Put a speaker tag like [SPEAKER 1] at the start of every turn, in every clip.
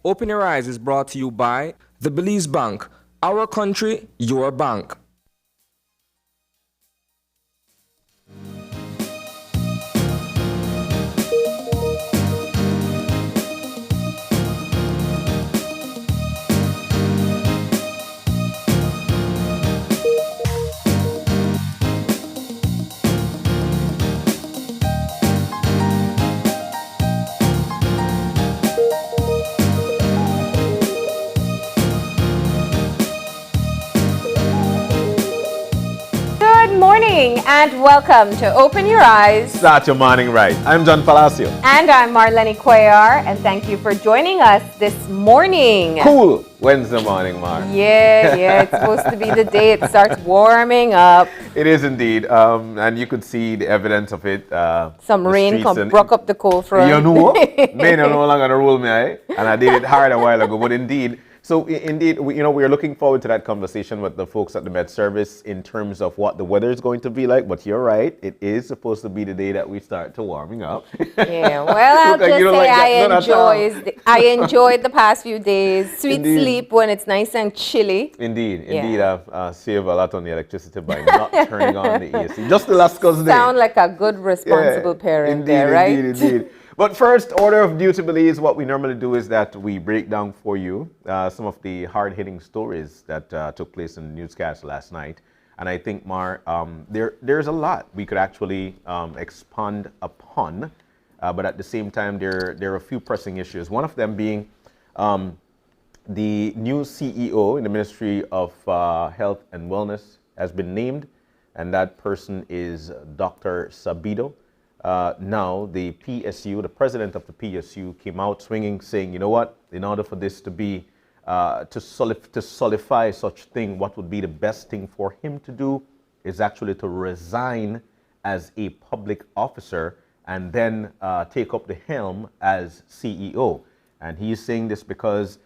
[SPEAKER 1] Open Your Eyes is brought to you by the Belize Bank. Our country, your bank.
[SPEAKER 2] And welcome to Open Your Eyes.
[SPEAKER 3] Start your morning right. I'm John Palacio.
[SPEAKER 2] And I'm Marlin and thank you for joining us this morning.
[SPEAKER 3] Cool Wednesday morning, Mar.
[SPEAKER 2] Yeah, it's supposed to be the day it starts warming up.
[SPEAKER 3] It is indeed, and you could see the evidence of it.
[SPEAKER 2] Some rain broke up the cold front.
[SPEAKER 3] You know, may no longer rule me, and I did it hard a while ago, but indeed. So indeed, we are looking forward to that conversation with the folks at the Met Service in terms of what the weather is going to be like. But you're right, it is supposed to be the day that we start to warming up.
[SPEAKER 2] Yeah, well, I'll just say I enjoyed the past few days. Sweet sleep when it's nice and chilly.
[SPEAKER 3] Indeed, I've saved a lot on the electricity by not turning on the AC. Just the last cousin day.
[SPEAKER 2] Sound like a good, responsible parent there, right?
[SPEAKER 3] Indeed. But first, order of duty, Belize, what we normally do is that we break down for you some of the hard-hitting stories that took place in the newscast last night. And I think, Mar, there's a lot we could actually expand upon. But at the same time, there are a few pressing issues. One of them being the new CEO in the Ministry of Health and Wellness has been named. And that person is Dr. Sabido. Now, the PSU, the president of the PSU, came out swinging, saying, you know what, in order for this to be, to solidify such thing, what would be the best thing for him to do is actually to resign as a public officer and then take up the helm as CEO. And he's saying this because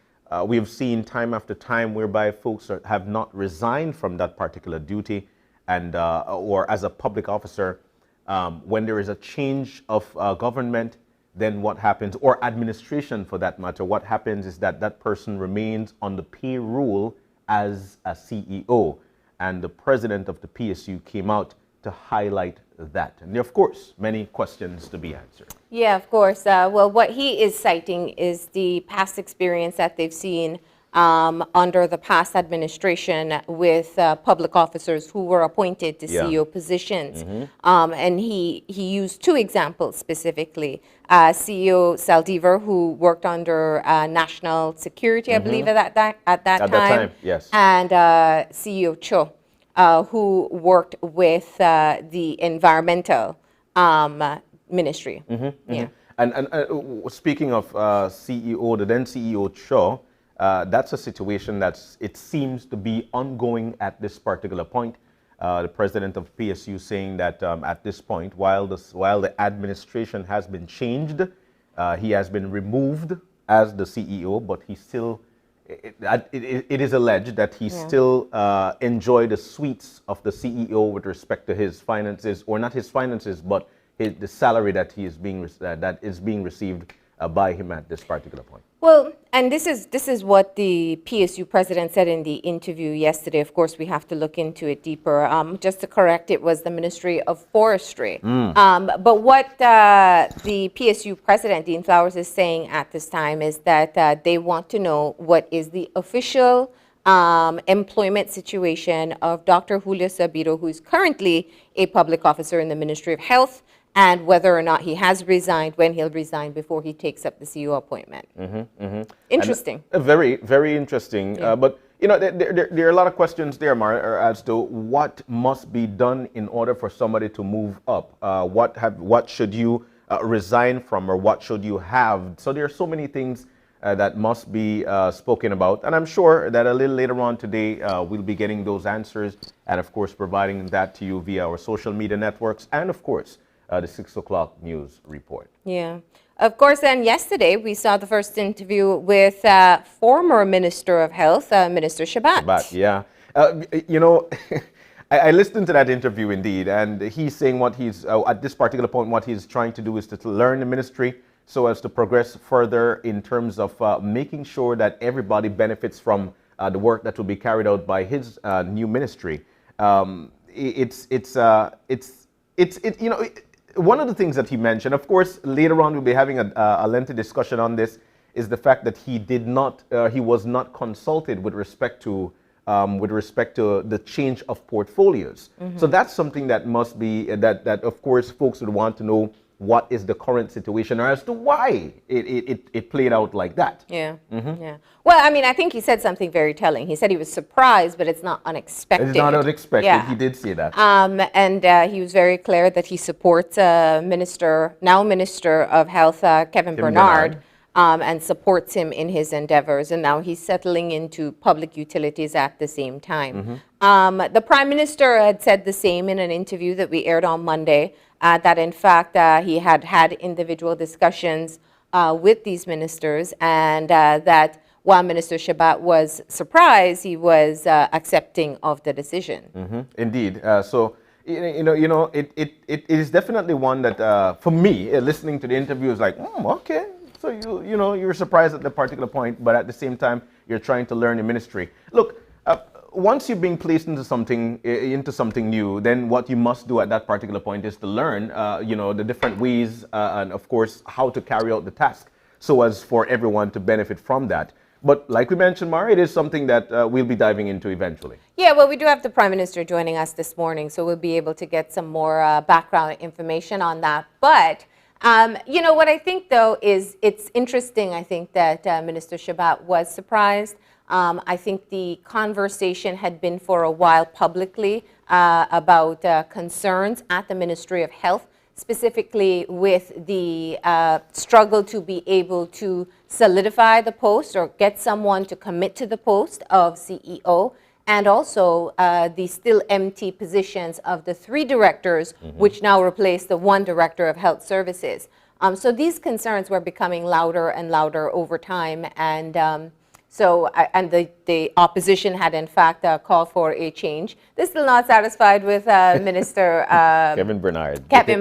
[SPEAKER 3] we've seen time after time whereby folks have not resigned from that particular duty and or as a public officer. When there is a change of government, then what happens, or administration for that matter, what happens is that that person remains on the payroll as a CEO. And the president of the PSU came out to highlight that. And there, of course, many questions to be answered.
[SPEAKER 2] Yeah, of course. Well, what he is citing is the past experience that they've seen under the past administration with public officers who were appointed to CEO positions. And he used two examples specifically. CEO Saldivar, who worked under national security, I believe, at that time.
[SPEAKER 3] Yes.
[SPEAKER 2] And CEO Cho, who worked with the environmental ministry. Yeah.
[SPEAKER 3] And speaking of CEO, the then CEO Cho, that's a situation it seems to be ongoing at this particular point. The president of PSU saying that at this point, while the administration has been changed, he has been removed as the CEO, but he still, it is alleged that he still enjoy the sweets of the CEO with respect to his finances, or not his finances, but the salary that is being received by him at this particular point.
[SPEAKER 2] Well, and this is what the PSU president said in the interview yesterday. Of course, we have to look into it deeper. Just to correct, it was the Ministry of Forestry. But what the PSU president, Dean Flowers, is saying at this time is that they want to know what is the official employment situation of Dr. Julio Sabido, who is currently a public officer in the Ministry of Health, and whether or not he has resigned, when he'll resign before he takes up the CEO appointment. Interesting.
[SPEAKER 3] Very, very interesting.
[SPEAKER 2] Yeah.
[SPEAKER 3] But, there are a lot of questions there, Mar, as to what must be done in order for somebody to move up. What should you resign from, or what should you have? So there are so many things that must be spoken about. And I'm sure that a little later on today, we'll be getting those answers and, of course, providing that to you via our social media networks and, of course, the 6 o'clock news report.
[SPEAKER 2] Yeah. Of course, then yesterday we saw the first interview with former Minister of Health, Minister Shabat.
[SPEAKER 3] Yeah. I listened to that interview indeed, and he's saying what he's, at this particular point, what he's trying to do is to learn the ministry, so as to progress further in terms of making sure that everybody benefits from the work that will be carried out by his new ministry. One of the things that he mentioned, of course, later on we'll be having a lengthy discussion on this, is the fact that he was not consulted with respect to the change of portfolios. So that's something that must be, that of course folks would want to know what is the current situation or as to why it played out like that.
[SPEAKER 2] Yeah, yeah. Well, I mean, I think he said something very telling. He said he was surprised, but it's not unexpected.
[SPEAKER 3] It's not unexpected.
[SPEAKER 2] Yeah.
[SPEAKER 3] He did say that.
[SPEAKER 2] And he was very clear that he supports now Minister of Health, Kevin Bernard. And supports him in his endeavors. And now he's settling into public utilities at the same time. The Prime Minister had said the same in an interview that we aired on Monday, that in fact he had individual discussions with these ministers, and that while Minister Shabat was surprised, he was accepting of the decision.
[SPEAKER 3] Indeed. So it is definitely one that for me, listening to the interview, is like, okay. So you're surprised at the particular point, but at the same time, you're trying to learn the ministry. Look, once you're being placed into something new, then what you must do at that particular point is to learn, the different ways and of course how to carry out the task, so as for everyone to benefit from that. But like we mentioned, Mara, it is something that we'll be diving into eventually.
[SPEAKER 2] Yeah, well, we do have the Prime Minister joining us this morning, so we'll be able to get some more background information on that. But what I think, though, is it's interesting, I think, that Minister Shabat was surprised. I think the conversation had been for a while publicly about concerns at the Ministry of Health, specifically with the struggle to be able to solidify the post or get someone to commit to the post of CEO. And also the still empty positions of the 3 directors, which now replace the 1 director of health services. So these concerns were becoming louder and louder over time. And the opposition had in fact called for a change. They're still not satisfied with Minister
[SPEAKER 3] Kevin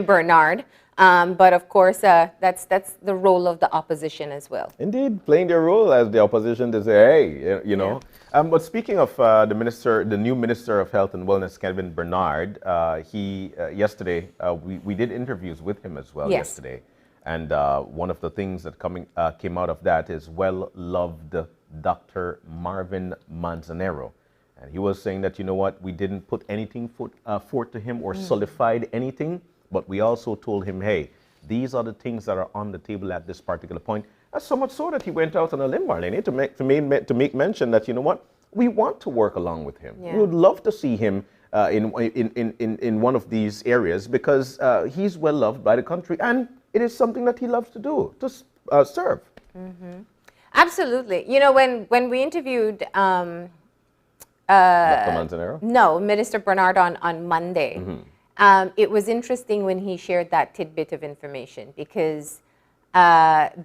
[SPEAKER 3] Bernard.
[SPEAKER 2] But of course, that's the role of the opposition as well.
[SPEAKER 3] Indeed, playing their role as the opposition to say, hey, know. But speaking of the new Minister of Health and Wellness, Kevin Bernard, yesterday we did interviews with him as well yesterday, and one of the things that came out of that is well-loved Dr. Marvin Manzanero. And he was saying that, we didn't put anything forth to him or solidified anything, but we also told him, hey, these are the things that are on the table at this particular point. That's so much so that he went out on a limb, Marlin, to make mention that, we want to work along with him. Yeah. We would love to see him in one of these areas, because he's well loved by the country, and it is something that he loves to do, to serve.
[SPEAKER 2] Absolutely. When we interviewed
[SPEAKER 3] Dr. Manzanero?
[SPEAKER 2] No, Minister Bernard on Monday, it was interesting when he shared that tidbit of information, because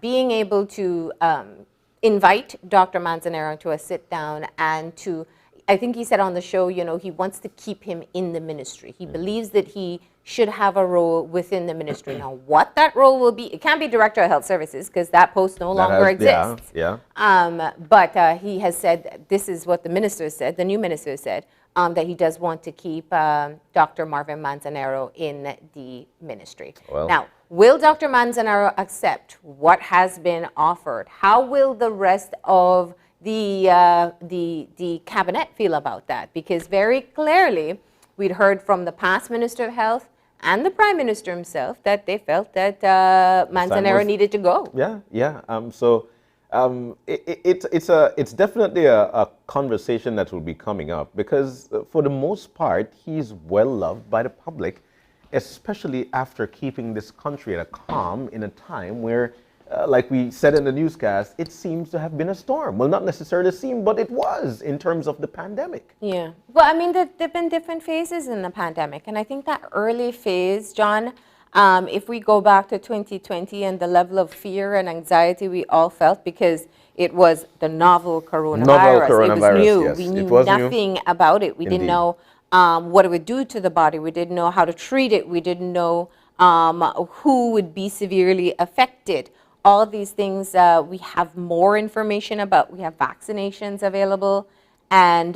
[SPEAKER 2] being able to invite Dr. Manzanero to a sit down and to, I think he said on the show, he wants to keep him in the ministry. He believes that he should have a role within the ministry. Now, what that role will be, it can't be Director of Health Services, because that post no longer exists. But he has said, this is what the minister said, the new minister said, that he does want to keep Dr. Marvin Manzanero in the ministry.
[SPEAKER 3] Well.
[SPEAKER 2] Now, will Dr. Manzanero accept what has been offered? How will the rest of the cabinet feel about that? Because very clearly, we'd heard from the past Minister of Health and the Prime Minister himself that they felt that Manzanero needed to go.
[SPEAKER 3] It's definitely a conversation that will be coming up, because for the most part, he's well loved by the public, especially after keeping this country at a calm in a time where, like we said in the newscast, it seems to have been a storm. Well, not necessarily seem, but it was in terms of the pandemic.
[SPEAKER 2] Yeah. Well, I mean, there have been different phases in the pandemic. And I think that early phase, John, if we go back to 2020 and the level of fear and anxiety we all felt, because it was the novel coronavirus. It was new.
[SPEAKER 3] Yes,
[SPEAKER 2] we knew nothing about it. We didn't know what it would do to the body. We didn't know how to treat it. We didn't know who would be severely affected. all of these things we have more information about. We have vaccinations available, and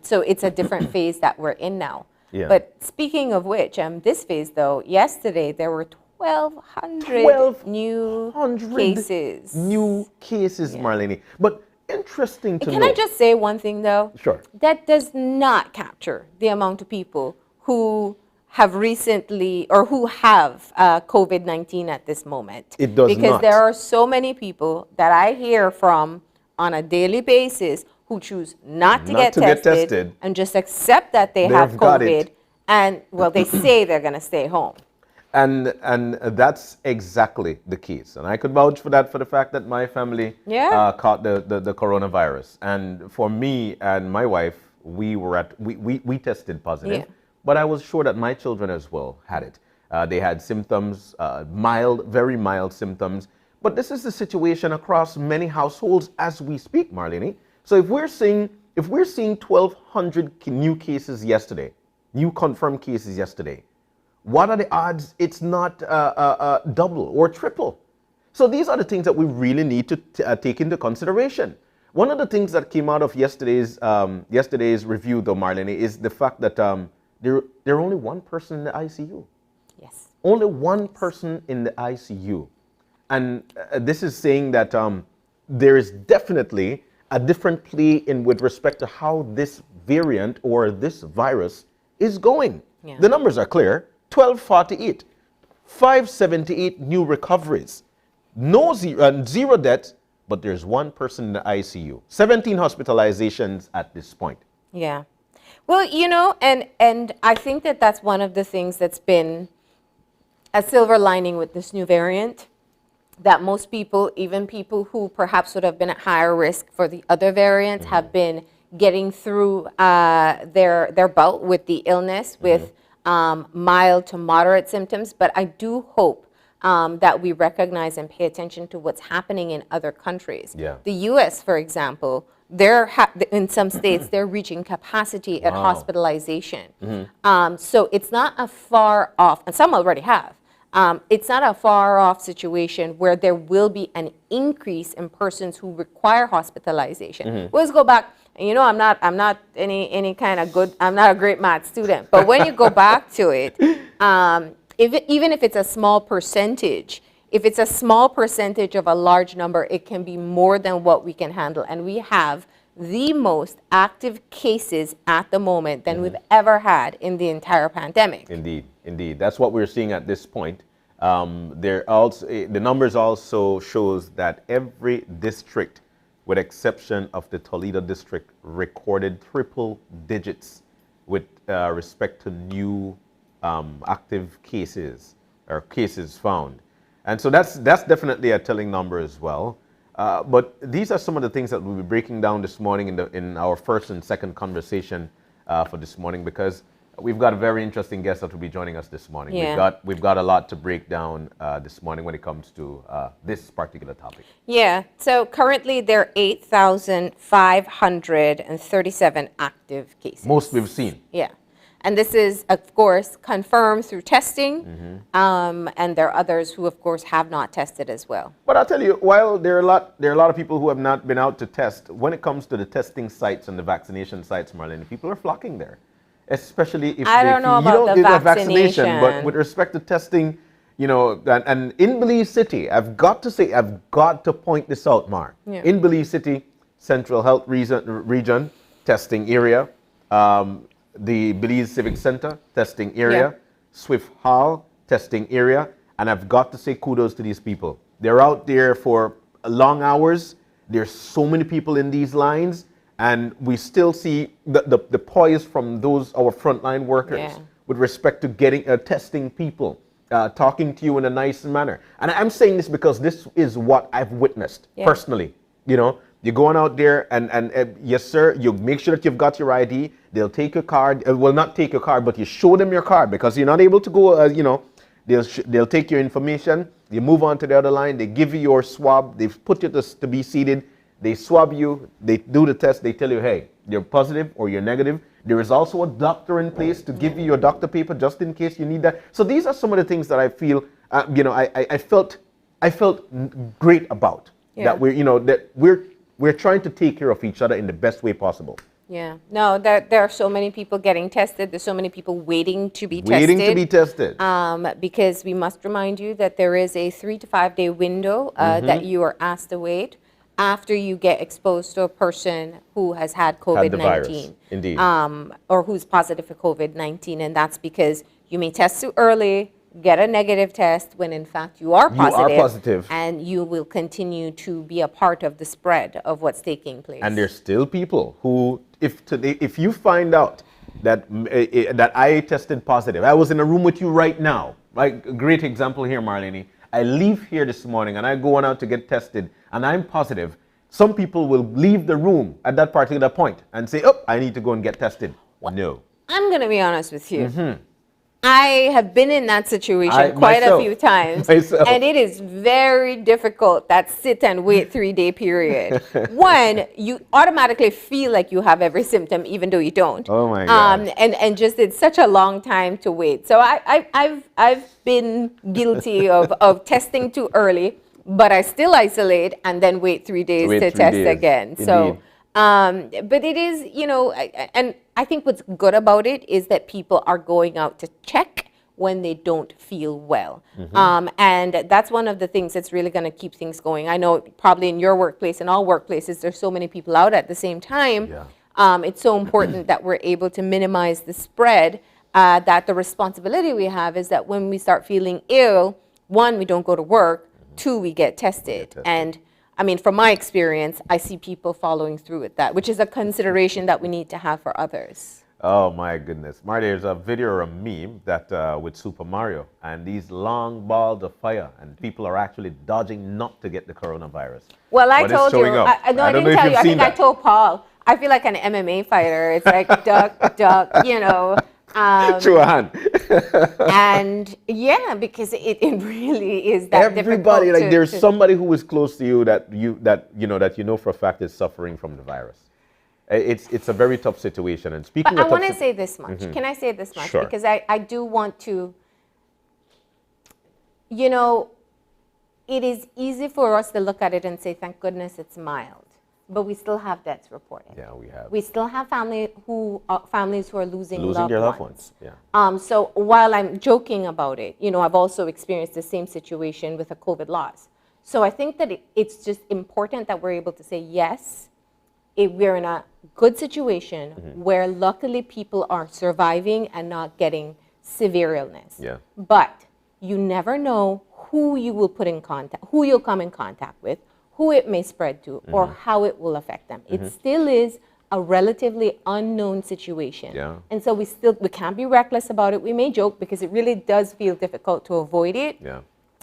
[SPEAKER 2] so it's a different phase that we're in now.
[SPEAKER 3] Yeah.
[SPEAKER 2] But speaking of which, this phase though, yesterday there were 1,200 new cases.
[SPEAKER 3] New cases, Marlene. But interesting to
[SPEAKER 2] Can
[SPEAKER 3] know.
[SPEAKER 2] I just say one thing though?
[SPEAKER 3] Sure.
[SPEAKER 2] That does not capture the amount of people who have recently or who have COVID-19 at this moment.
[SPEAKER 3] It does
[SPEAKER 2] because
[SPEAKER 3] not.
[SPEAKER 2] there are so many people that I hear from on a daily basis who choose not to get tested and just accept that they have COVID, and well, they say they're going to stay home.
[SPEAKER 3] And that's exactly the case. And I could vouch for that, for the fact that my family caught the coronavirus. And for me and my wife, we tested positive.
[SPEAKER 2] Yeah.
[SPEAKER 3] But I was sure that my children as well had it. They had symptoms, mild, very mild symptoms. But this is the situation across many households as we speak, Marlene. So if we're seeing 1,200 new cases yesterday, new confirmed cases yesterday, what are the odds it's not double or triple? So these are the things that we really need to take into consideration. One of the things that came out of yesterday's review, though, Marlene, is the fact that there are only one person in the ICU.
[SPEAKER 2] Yes.
[SPEAKER 3] Only one person in the ICU. And this is saying that there is definitely a different play in with respect to how this variant or this virus is going.
[SPEAKER 2] Yeah.
[SPEAKER 3] The numbers are clear. 1,248, 578 new recoveries, zero deaths, but there's one person in the ICU. 17 hospitalizations at this point.
[SPEAKER 2] Yeah. Well, you know, and I think that that's one of the things that's been a silver lining with this new variant, that most people, even people who perhaps would have been at higher risk for the other variants, have been getting through their bout with the illness with mild to moderate symptoms. But I do hope that we recognize and pay attention to what's happening in other countries.
[SPEAKER 3] Yeah.
[SPEAKER 2] The U.S., for example, in some states, they're reaching capacity at hospitalization. So it's not a far off, and some already have. It's not a far off situation where there will be an increase in persons who require hospitalization. Let's go back. You know, I'm not any kind of good. I'm not a great math student, but when you go back to it, even if it's a small percentage, if it's a small percentage of a large number, it can be more than what we can handle. And we have the most active cases at the moment than we've ever had in the entire pandemic.
[SPEAKER 3] Indeed, indeed. That's what we're seeing at this point. The numbers also shows that every district, with exception of the Toledo district, recorded triple digits with respect to new active cases or cases found. And so that's definitely a telling number as well. But these are some of the things that we'll be breaking down this morning in our first and second conversation for this morning, because we've got a very interesting guest that will be joining us this morning.
[SPEAKER 2] Yeah.
[SPEAKER 3] We've got a lot to break down this morning when it comes to this particular topic.
[SPEAKER 2] Yeah, so currently there are 8,537 active cases.
[SPEAKER 3] Most we've seen.
[SPEAKER 2] Yeah, and this is, of course, confirmed through testing, and there are others who, of course, have not tested as well.
[SPEAKER 3] But I'll tell you, while there are a lot of people who have not been out to test, when it comes to the testing sites and the vaccination sites, Marlin, people are flocking there. Especially if
[SPEAKER 2] I don't know about the vaccination,
[SPEAKER 3] but with respect to testing, you know, and in Belize City, I've got to point this out, Mar.
[SPEAKER 2] Yeah.
[SPEAKER 3] In Belize City, Central Health Region testing area, the Belize Civic Center testing area, Swift Hall testing area, and I've got to say kudos to these people. They're out there for long hours. There's so many people in these lines. And we still see the poise from our frontline workers with respect to getting testing people, talking to you in a nice manner. And I'm saying this because this is what I've witnessed personally. You know, you're going out there and yes, sir, you make sure that you've got your ID. They'll take your card. Well, not take your card, but you show them your card because you're not able to go, you know, they'll take your information. You move on to the other line. They give you your swab. They put you to be seated. They swab you, they do the test, they tell you, hey, you're positive or you're negative. There is also a doctor in place to give you your doctor paper just in case you need that. So these are some of the things that I feel, you know, I felt I felt great about.
[SPEAKER 2] Yeah.
[SPEAKER 3] That we're trying to take care of each other in the best way possible.
[SPEAKER 2] Yeah. No, there are so many people getting tested. There's so many people waiting to be tested.
[SPEAKER 3] Waiting to be tested.
[SPEAKER 2] Because we must remind you that there is a 3 to 5 day window that you are asked to wait after you get exposed to a person who has had
[SPEAKER 3] Had the virus.
[SPEAKER 2] COVID-19.
[SPEAKER 3] Indeed.
[SPEAKER 2] Or who's positive for COVID-19. And that's because you may test too early, get a negative test when in fact you are positive. And you will continue to be a part of the spread of what's taking place.
[SPEAKER 3] And there's still people who, if you find out that that I tested positive, I was in a room with you right now. Like a great example here, Marlene. I leave here this morning and I go on out to get tested and I'm positive. Some people will leave the room at that particular point and say, oh, I need to go and get tested. What? No.
[SPEAKER 2] I'm going to be honest with you. I have been in that situation quite a few times. And it is very difficult, that sit and wait 3 day period. One, you automatically feel like you have every symptom, even though you don't.
[SPEAKER 3] Oh my God.
[SPEAKER 2] And just it's such a long time to wait. So I've been guilty of testing too early, but I still isolate and then wait 3 days to test again. Indeed. So, but it is, and I think what's good about it is that people are going out to check when they don't feel well. And that's one of the things that's really going to keep things going. I know probably in your workplace, in all workplaces, there's so many people out at the same time. Yeah. It's so important that we're able to minimize the spread, that the responsibility we have is that when we start feeling ill, 1, we don't go to work, 2, we get tested. And I mean, from my experience, I see people following through with that, which is a consideration that we need to have for others.
[SPEAKER 3] Oh my goodness. Marty, there's a video or a meme that with Super Mario and these long balls of fire and people are actually dodging not to get the coronavirus.
[SPEAKER 2] Well, I told you, I didn't tell you, I think I told Paul, I feel like an MMA fighter. It's like duck, duck,
[SPEAKER 3] Through a hand.
[SPEAKER 2] And yeah, because it really is that
[SPEAKER 3] everybody,
[SPEAKER 2] difficult
[SPEAKER 3] like there's somebody who is close to you that you know for a fact is suffering from the virus. It's a very tough situation. And speaking
[SPEAKER 2] but
[SPEAKER 3] of
[SPEAKER 2] I want to say this much. Can I say this much?
[SPEAKER 3] Sure.
[SPEAKER 2] Because I do want to, it is easy for us to look at it and say, thank goodness it's mild. But we still have deaths reported.
[SPEAKER 3] Yeah, we have.
[SPEAKER 2] We still have families who are losing
[SPEAKER 3] their loved ones.
[SPEAKER 2] Yeah. So while I'm joking about it, I've also experienced the same situation with a COVID loss. So I think that it's just important that we're able to say, yes, we're in a good situation where luckily people are surviving and not getting severe illness. Yeah. But you never know who you will put in contact, who you'll come in contact with, who it may spread to, or how it will affect them. It still is a relatively unknown situation. Yeah. And so we can't be reckless about it. We may joke because it really does feel difficult to avoid it. Yeah.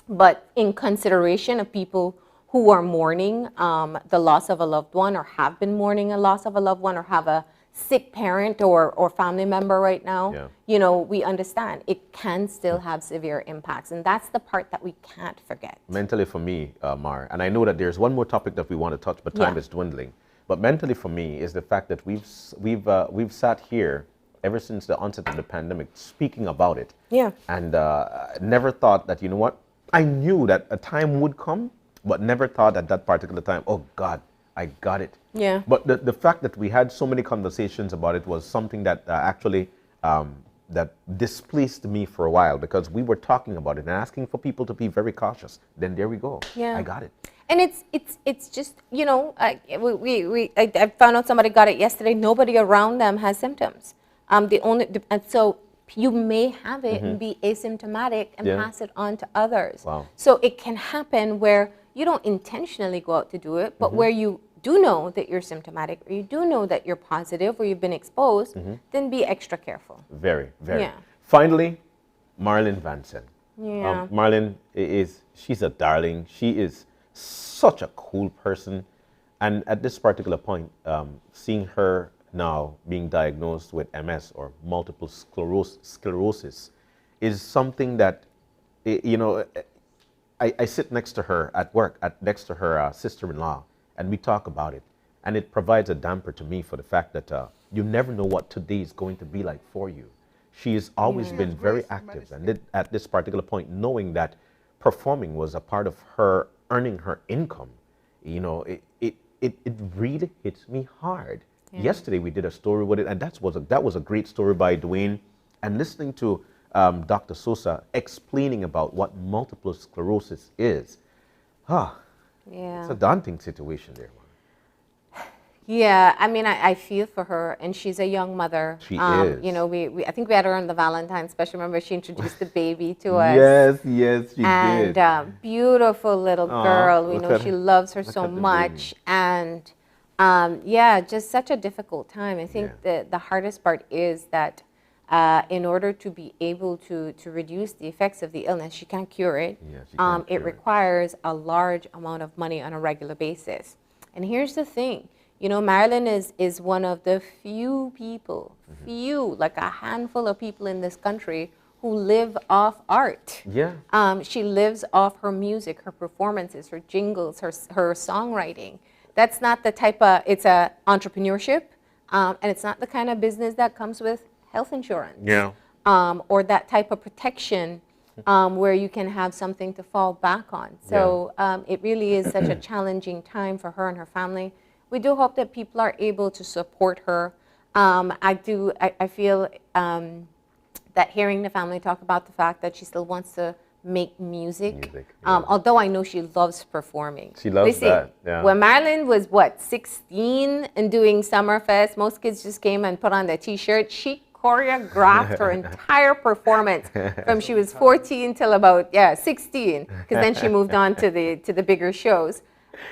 [SPEAKER 2] But in consideration of people who are mourning the loss of a loved one, or have been mourning a loss of a loved one, or have a sick parent or family member right now, we understand it can still have severe impacts. And that's the part that we can't forget. Mentally
[SPEAKER 3] for me, Mar, and I know that there's one more topic that we want to touch, but time is dwindling. But mentally for me is the fact that we've sat here ever since the onset of the pandemic speaking about it. Yeah. And never thought that, I knew that a time would come, but never thought at that particular time, oh God, I got it. Yeah. But the fact that we had so many conversations about it was something that actually that displeased me for a while, because we were talking about it and asking for people to be very cautious. Then there we go. Yeah. I got it.
[SPEAKER 2] And it's just, I found out somebody got it yesterday. Nobody around them has symptoms. And so you may have it and be asymptomatic and pass it on to others. Wow. So it can happen where you don't intentionally go out to do it, but where you do know that you're symptomatic, or you do know that you're positive, or you've been exposed, then be extra careful.
[SPEAKER 3] Very, very. Yeah. Finally, Marlin Vanson. Yeah. Marlin she's a darling. She is such a cool person. And at this particular point, seeing her now being diagnosed with MS, or multiple sclerosis, is something that, I sit next to her at work, next to her sister-in-law, and we talk about it. And it provides a damper to me for the fact that you never know what today is going to be like for you. She has always been very active. And at this particular point, knowing that performing was a part of her earning her income, it really hits me hard.
[SPEAKER 2] Yeah.
[SPEAKER 3] Yesterday we did a story with it, and that was a great story by Dwayne. And listening to Dr. Sosa explaining about what multiple sclerosis is,
[SPEAKER 2] Yeah.
[SPEAKER 3] it's a daunting situation there.
[SPEAKER 2] Yeah, I mean, I feel for her, and she's a young mother.
[SPEAKER 3] She is.
[SPEAKER 2] I think we had her on the Valentine's special. Remember, she introduced the baby to us.
[SPEAKER 3] Yes, she
[SPEAKER 2] And
[SPEAKER 3] did.
[SPEAKER 2] beautiful little girl. We
[SPEAKER 3] look
[SPEAKER 2] know
[SPEAKER 3] at
[SPEAKER 2] she
[SPEAKER 3] her.
[SPEAKER 2] loves her
[SPEAKER 3] Look
[SPEAKER 2] so
[SPEAKER 3] at the
[SPEAKER 2] much.
[SPEAKER 3] baby.
[SPEAKER 2] And just such a difficult time. I think the hardest part is that in order to be able to reduce the effects of the illness, she can't cure it.
[SPEAKER 3] Yeah, she can't
[SPEAKER 2] It
[SPEAKER 3] cure it.
[SPEAKER 2] requires a large amount of money on a regular basis. And here's the thing. Marlin is one of the few people, like a handful of people in this country who live off art.
[SPEAKER 3] Yeah.
[SPEAKER 2] She lives off her music, her performances, her jingles, her songwriting. That's not the type of, it's a entrepreneurship, and it's not the kind of business that comes with health insurance.
[SPEAKER 3] Yeah.
[SPEAKER 2] Or that type of protection where you can have something to fall back on. So it really is such a challenging time for her and her family. We do hope that people are able to support her. I feel that hearing the family talk about the fact that she still wants to make music, although I know she loves performing.
[SPEAKER 3] She loves that, yeah.
[SPEAKER 2] When Marlin was, 16 and doing Summerfest, most kids just came and put on their T-shirt. She choreographed her entire performance from she was 14 till about 16, because then she moved on to the bigger shows.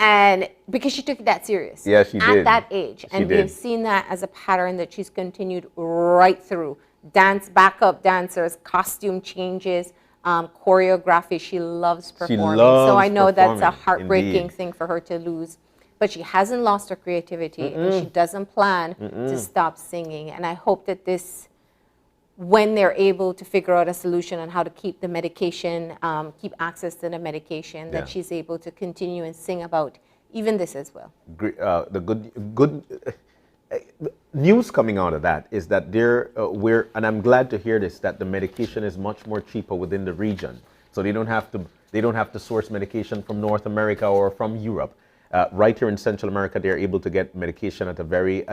[SPEAKER 2] And because she took it that serious.
[SPEAKER 3] Yeah, she did.
[SPEAKER 2] At that age. And we've seen that as a pattern that she's continued right through. Backup dancers, costume changes, choreography. She loves performing. So I know that's a heartbreaking thing for her to lose. But she hasn't lost her creativity, and she doesn't plan to stop singing. And I hope that when they're able to figure out a solution on how to keep the medication, keep access to the medication, that she's able to continue and sing about even this as well.
[SPEAKER 3] The good news coming out of that is that and I'm glad to hear this, that the medication is much more cheaper within the region. So they don't have to source medication from North America or from Europe. Right here in Central America, they're able to get medication at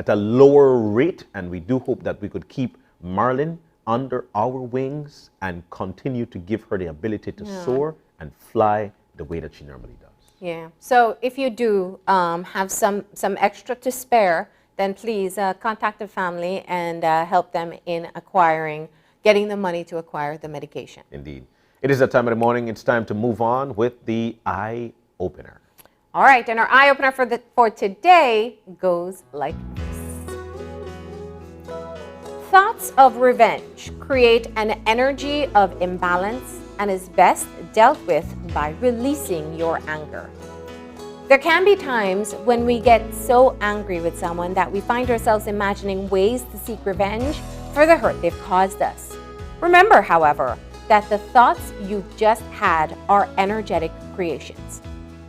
[SPEAKER 3] a lower rate, and we do hope that we could keep Marlin under our wings and continue to give her the ability to soar and fly the way that she normally does.
[SPEAKER 2] Yeah. So if you do have some extra to spare, then please contact the family and help them in getting the money to acquire the medication.
[SPEAKER 3] Indeed. It is that time of the morning. It's time to move on with the eye opener.
[SPEAKER 2] All right, and our eye opener for today goes like this. Thoughts of revenge create an energy of imbalance and is best dealt with by releasing your anger. There can be times when we get so angry with someone that we find ourselves imagining ways to seek revenge for the hurt they've caused us. Remember, however, that the thoughts you just had are energetic creations.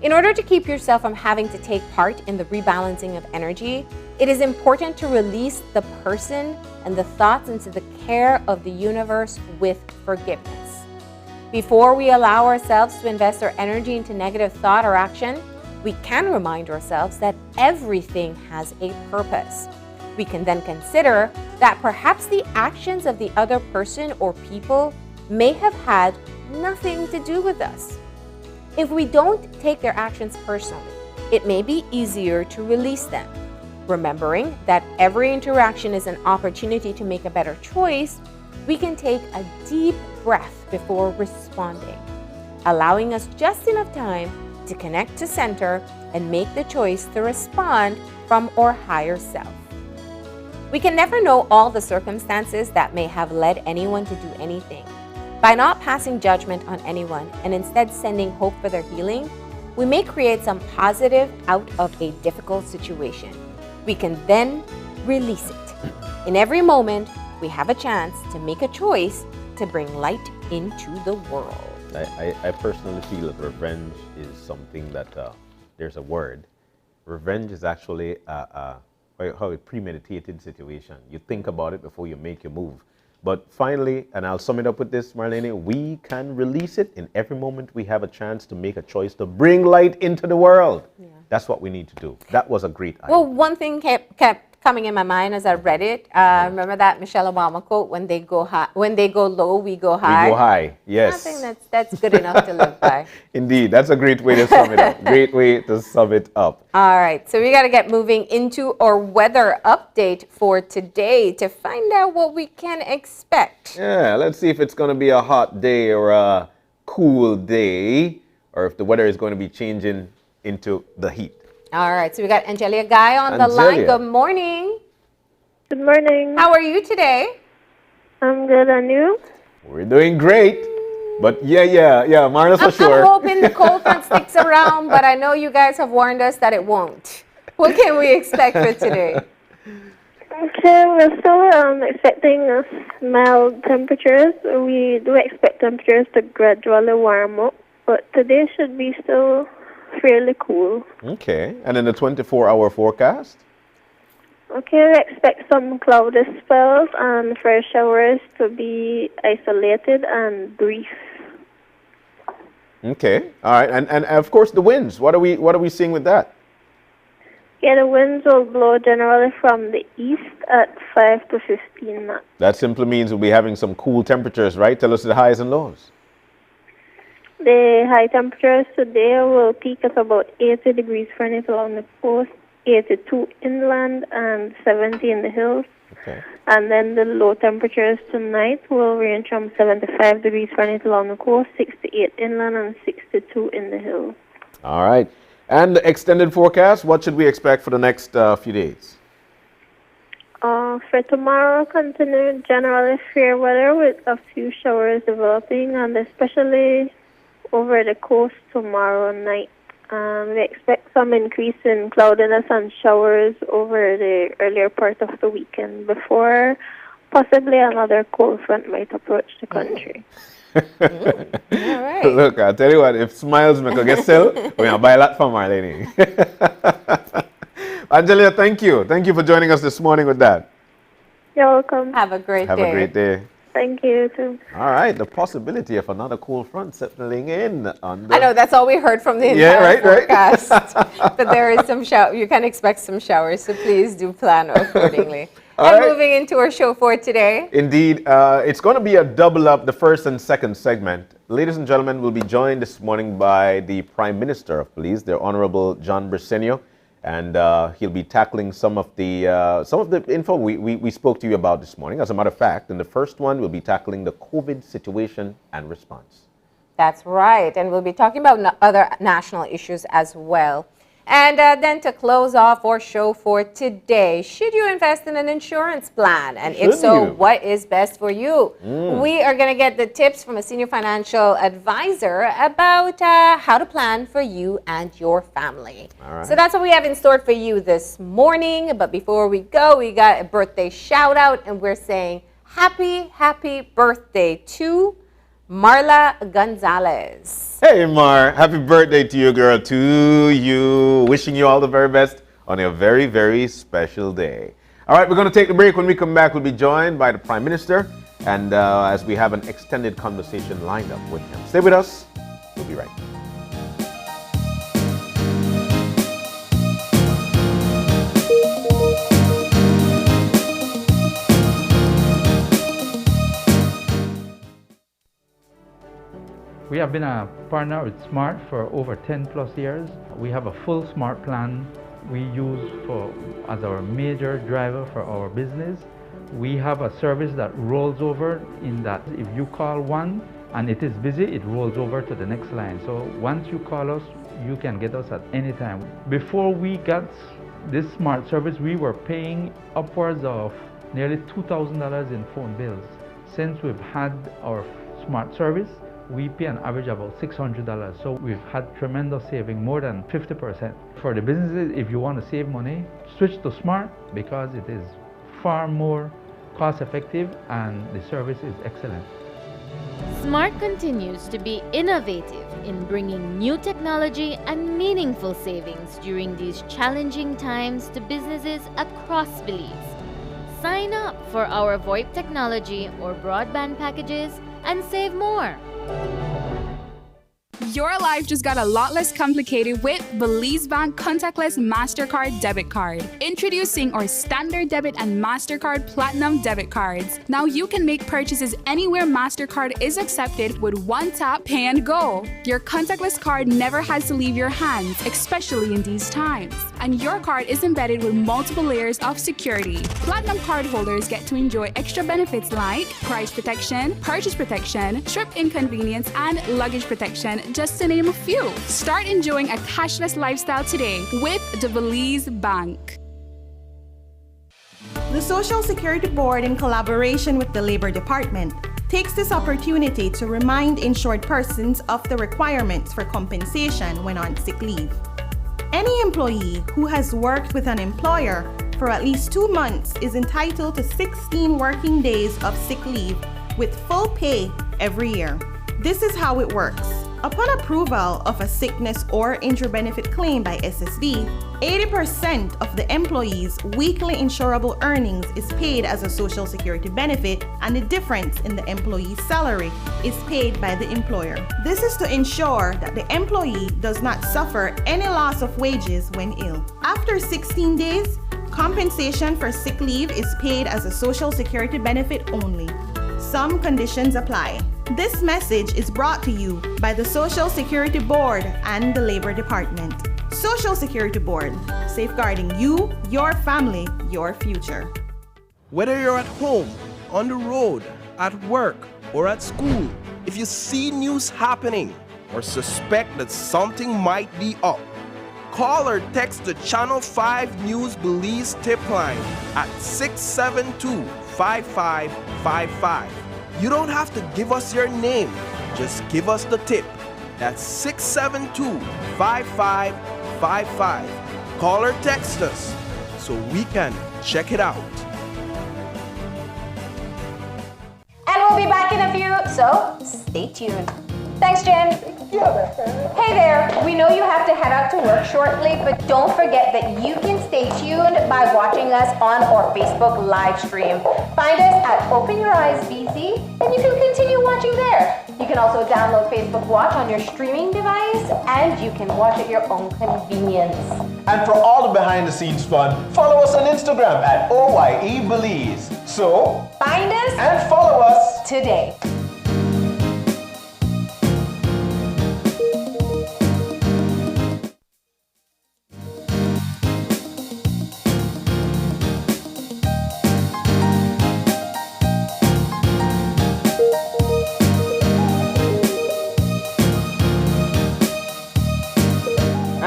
[SPEAKER 2] In order to keep yourself from having to take part in the rebalancing of energy, it is important to release the person and the thoughts into the care of the universe with forgiveness. Before we allow ourselves to invest our energy into negative thought or action, we can remind ourselves that everything has a purpose. We can then consider that perhaps the actions of the other person or people may have had nothing to do with us. If we don't take their actions personally, it may be easier to release them. Remembering that every interaction is an opportunity to make a better choice, we can take a deep breath before responding, allowing us just enough time to connect to center and make the choice to respond from our higher self. We can never know all the circumstances that may have led anyone to do anything. By not passing judgment on anyone and instead sending hope for their healing, we may create some positive out of a difficult situation. We can then release it. In every moment, we have a chance to make a choice to bring light into the world.
[SPEAKER 3] I personally feel that revenge is something that, there's a word. Revenge is actually a premeditated situation. You think about it before you make your move. But finally, and I'll sum it up with this, Marlene, we can release it in every moment we have a chance to make a choice to bring light into the world. Yeah. That's what we need to do. That was a great idea.
[SPEAKER 2] Well, one thing kept coming in my mind as I read it. Remember that Michelle Obama quote, when they go high, when they go low, we go high.
[SPEAKER 3] We go high, yes.
[SPEAKER 2] I think that's good enough to live by.
[SPEAKER 3] Indeed, that's a great way to sum it up. Great way to sum it up.
[SPEAKER 2] All right, so we got to get moving into our weather update for today to find out what we can expect.
[SPEAKER 3] Yeah, let's see if it's going to be a hot day or a cool day, or if the weather is going to be changing into the heat.
[SPEAKER 2] All right, so we got Angelia Guy on the line. Good morning.
[SPEAKER 4] Good morning.
[SPEAKER 2] How are you today?
[SPEAKER 4] I'm good, and you?
[SPEAKER 3] We're doing great. But yeah, Marla's for sure.
[SPEAKER 2] I'm hoping the cold front sticks around, but I know you guys have warned us that it won't. What can we expect for today?
[SPEAKER 4] Okay, we're still expecting mild temperatures. We do expect temperatures to gradually warm up, but today should be still fairly cool.
[SPEAKER 3] Okay, and in the 24-hour forecast?
[SPEAKER 4] Okay, we expect some cloudy spells and fresh showers to be isolated and brief.
[SPEAKER 3] Okay, all right, and of course the winds. What are we seeing with that?
[SPEAKER 4] Yeah, the winds will blow generally from the east at 5 to 15 knots.
[SPEAKER 3] That simply means we'll be having some cool temperatures, right? Tell us the highs and lows.
[SPEAKER 4] The high temperatures today will peak at about 80 degrees Fahrenheit along the coast, 82 inland, and 70 in the hills.
[SPEAKER 3] Okay.
[SPEAKER 4] And then the low temperatures tonight will range from 75 degrees Fahrenheit along the coast, 68 inland, and 62 in the hills.
[SPEAKER 3] All right. And the extended forecast, what should we expect for the next few days?
[SPEAKER 4] For tomorrow, continue generally fair weather with a few showers developing, and especially over the coast tomorrow night. We expect some increase in cloudiness and showers over the earlier part of the weekend before possibly another cold front might approach the country.
[SPEAKER 2] All right.
[SPEAKER 3] Look, I'll tell you what, if smiles make a get sell, we're going to buy a lot from Marlene. Angelia, thank you. Thank you for joining us this morning with that.
[SPEAKER 4] You're welcome.
[SPEAKER 2] Have a great day.
[SPEAKER 3] Have a great day.
[SPEAKER 4] Thank you, too.
[SPEAKER 3] All right, the possibility of another cold front settling in on the...
[SPEAKER 2] I know, that's all we heard from the entire forecast. But there is some you can expect some showers, so please do plan accordingly. Moving into our show for today.
[SPEAKER 3] Indeed, it's going to be a double up, the first and second segment. Ladies and gentlemen, we'll be joined this morning by the Prime Minister of Police, the Honorable John Briceño, and he'll be tackling some of the info we spoke to you about this morning. As a matter of fact, in the first one, we'll be tackling the COVID situation and response.
[SPEAKER 2] That's right, and we'll be talking about other national issues as well. And then to close off our show for today, should you invest in an insurance plan? And if so, what is best for you? We are going to get the tips from a senior financial advisor about how to plan for you and your family.
[SPEAKER 3] All right.
[SPEAKER 2] So that's what we have in store for you this morning. But before we go, we got a birthday shout out, and we're saying happy birthday to Marla Gonzalez.
[SPEAKER 3] Hey, Mar, happy birthday to you, girl, to you. Wishing you all the very best on a very, very special day. All right, we're going to take the break. When we come back, we'll be joined by the Prime Minister, and as we have an extended conversation lined up with him. Stay with us. We'll be right back.
[SPEAKER 5] We have been a partner with Smart for over 10 plus years. We have a full Smart plan we use as our major driver for our business. We have a service that rolls over in that if you call one and it is busy, it rolls over to the next line. So once you call us, you can get us at any time. Before we got this Smart service, we were paying upwards of nearly $2,000 in phone bills. Since we've had our Smart service, we pay an average about $600. So we've had tremendous saving, more than 50%. For the businesses, if you want to save money, switch to Smart because it is far more cost effective and the service is excellent.
[SPEAKER 6] Smart continues to be innovative in bringing new technology and meaningful savings during these challenging times to businesses across Belize. Sign up for our VoIP technology or broadband packages and save more.
[SPEAKER 7] Your life just got a lot less complicated with Belize Bank Contactless MasterCard Debit Card. Introducing our Standard Debit and MasterCard Platinum Debit Cards. Now you can make purchases anywhere MasterCard is accepted with one tap, pay and go. Your contactless card never has to leave your hands, especially in these times. And your card is embedded with multiple layers of security. Platinum card holders get to enjoy extra benefits like price protection, purchase protection, trip inconvenience, and luggage protection, just to name a few. Start enjoying a cashless lifestyle today with the Belize Bank.
[SPEAKER 8] The Social Security Board, in collaboration with the Labor Department, takes this opportunity to remind insured persons of the requirements for compensation when on sick leave. Any employee who has worked with an employer for at least 2 months is entitled to 16 working days of sick leave with full pay every year. This is how it works. Upon approval of a sickness or injury benefit claim by SSB, 80% of the employee's weekly insurable earnings is paid as a Social Security benefit, and the difference in the employee's salary is paid by the employer. This is to ensure that the employee does not suffer any loss of wages when ill. After 16 days, compensation for sick leave is paid as a Social Security benefit only. Some conditions apply. This message is brought to you by the Social Security Board and the Labor Department. Social Security Board, safeguarding you, your family, your future.
[SPEAKER 9] Whether you're at home, on the road, at work, or at school, if you see news happening or suspect that something might be up, call or text the Channel 5 News Belize tip line at 672-5555. You don't have to give us your name, just give us the tip. That's 672-5555. Call or text us so we can check it out.
[SPEAKER 10] And we'll be back in a few, so stay tuned. Thanks, Jen. Hey there, we know you have to head out to work shortly, but don't forget that you can stay tuned by watching us on our Facebook live stream. Find us at Open Your Eyes BC, and you can continue watching there. You can also download Facebook Watch on your streaming device, and you can watch at your own convenience.
[SPEAKER 11] And for all the behind-the-scenes fun, follow us on Instagram at OYE Belize. So,
[SPEAKER 10] find us
[SPEAKER 11] and follow us
[SPEAKER 10] today.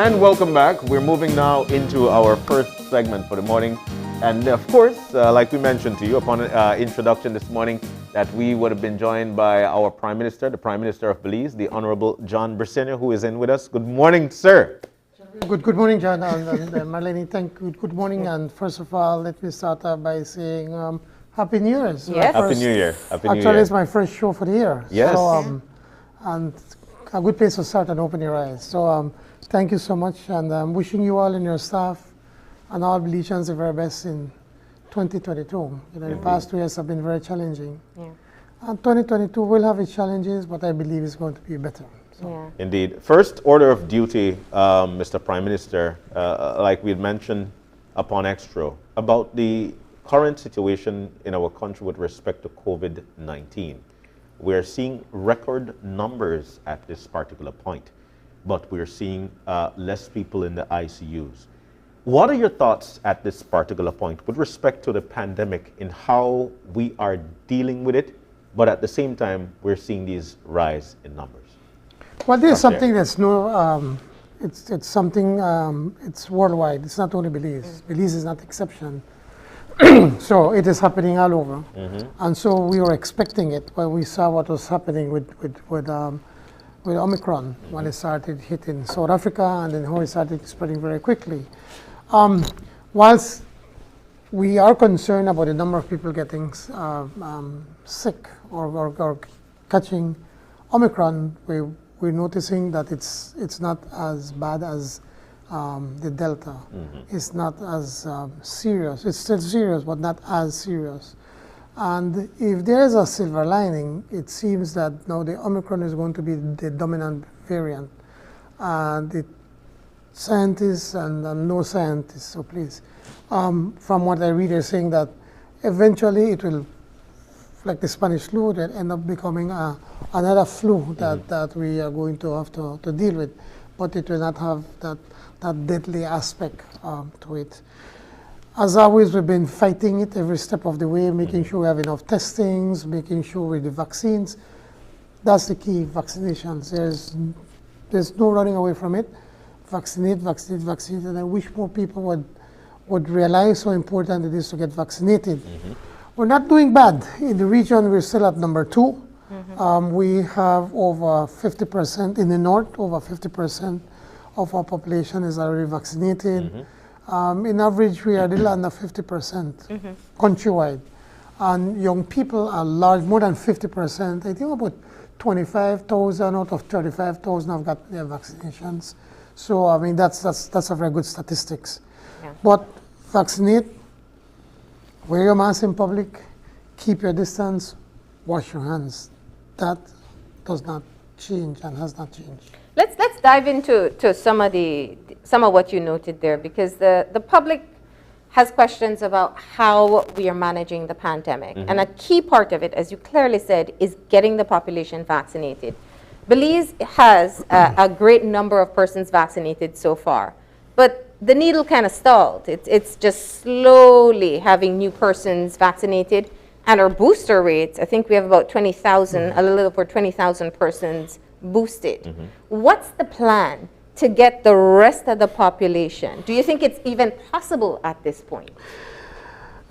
[SPEAKER 3] And welcome back. We're moving now into our first segment for the morning. And of course, like we mentioned to you upon introduction this morning, that we would have been joined by our Prime Minister, the Prime Minister of Belize, the Honorable John Briceño, who is in with us. Good morning, sir.
[SPEAKER 12] Good morning, John and Marlin. Good morning. And first of all, let me start by saying Happy New Year.
[SPEAKER 2] Yes.
[SPEAKER 3] Happy New Year. Happy New Year.
[SPEAKER 12] Actually, it's my first show for the year.
[SPEAKER 3] Yes.
[SPEAKER 12] So, and a good place to start and open your eyes. So thank you so much, and I'm wishing you all and your staff and all Belizeans the very best in 2022. The past 2 years have been very challenging.
[SPEAKER 2] Yeah.
[SPEAKER 12] And 2022 will have its challenges, but I believe it's going to be better. So.
[SPEAKER 2] Yeah.
[SPEAKER 3] Indeed. First order of duty, Mr. Prime Minister, like we had mentioned upon Extra, about the current situation in our country with respect to COVID-19. We're seeing record numbers at this particular point, but we're seeing less people in the ICUs. What are your thoughts at this particular point with respect to the pandemic and how we are dealing with it, but at the same time, we're seeing these rise in numbers?
[SPEAKER 12] Well, there's something that's it's something, it's worldwide. It's not only Belize. Belize is not the exception. So it is happening all over. And so we were expecting it when we saw what was happening with Omicron when it started hitting South Africa and then how it started spreading very quickly. Whilst we are concerned about the number of people getting sick or catching Omicron, we're noticing that it's not as bad as the Delta, is not as serious. It's still serious, but not as serious. And if there is a silver lining, it seems that now the Omicron is going to be the dominant variant. And the scientists and no scientists, so please, from what I read, they're saying that eventually it will, like the Spanish flu, that end up becoming another flu that we are going to have to deal with, but it will not have that deadly aspect to it. As always, we've been fighting it every step of the way, making sure we have enough testings, making sure with the vaccines. That's the key, vaccinations. There's no running away from it. Vaccinate, vaccinate, vaccinate, and I wish more people would realize how important it is to get vaccinated. We're not doing bad. In the region, we're still at number 2. We have over 50%, in the north, over 50% of our population is already vaccinated. In average, we are a little under 50% countrywide. And young people are large, more than 50%. I think about 25,000 out of 35,000 have got their vaccinations. So, I mean, that's a very good statistics.
[SPEAKER 2] Yeah.
[SPEAKER 12] But vaccinate, wear your mask in public, keep your distance, wash your hands. That does not change and has not changed.
[SPEAKER 2] Let's dive into some of what you noted there, because the public has questions about how we are managing the pandemic. And a key part of it, as you clearly said, is getting the population vaccinated. Belize has a great number of persons vaccinated so far, but the needle kind of stalled. It's just slowly having new persons vaccinated, and our booster rates, I think we have about 20,000, a little over 20,000 persons boosted. What's the plan to get the rest of the population? Do you think it's even possible at this point?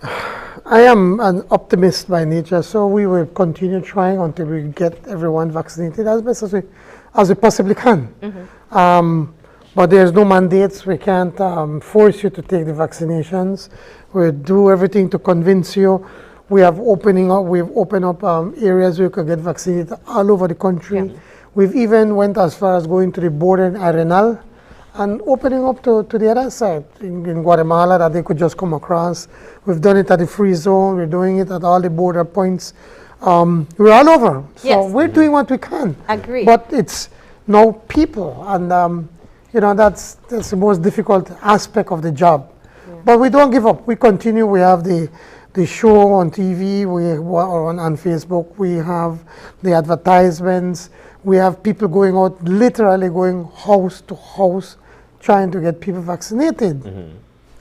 [SPEAKER 12] I am an optimist by nature, so we will continue trying until we get everyone vaccinated as best as we possibly can. But there's no mandates. We can't force you to take the vaccinations. We'll do everything to convince you. We've opened up areas where you can get vaccinated all over the country. We've even went as far as going to the border in Arenal and opening up to the other side in Guatemala, that they could just come across. We've done it at the free zone. We're doing it at all the border points. We're all over. So we're doing what we can.
[SPEAKER 2] Agreed.
[SPEAKER 12] But it's now people, and you know, that's the most difficult aspect of the job. But we don't give up. We continue. We have the show on TV, on Facebook. We have the advertisements. We have people going out, literally going house to house, trying to get people vaccinated.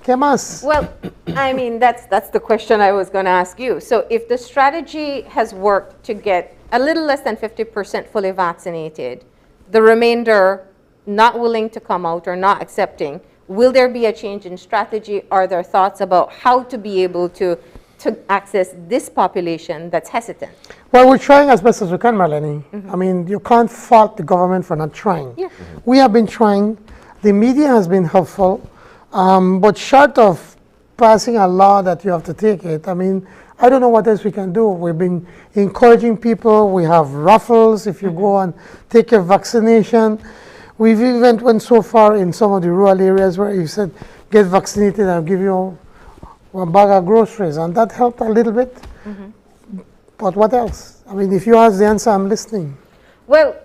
[SPEAKER 12] ¿Qué más?
[SPEAKER 2] Well, I mean, that's the question I was going to ask you. So if the strategy has worked to get a little less than 50% fully vaccinated, the remainder not willing to come out or not accepting, will there be a change in strategy? Are there thoughts about how to be able to access this population that's hesitant?
[SPEAKER 12] Well, we're trying as best as we can, Marlin. I mean, you can't fault the government for not trying. We have been trying. The media has been helpful. But short of passing a law that you have to take it, I mean, I don't know what else we can do. We've been encouraging people. We have raffles if you go and take your vaccination. We've even went so far in some of the rural areas where you said, get vaccinated, I'll give you a bag of groceries, and that helped a little bit. But what else? I mean, if you ask the answer, I'm listening.
[SPEAKER 2] Well,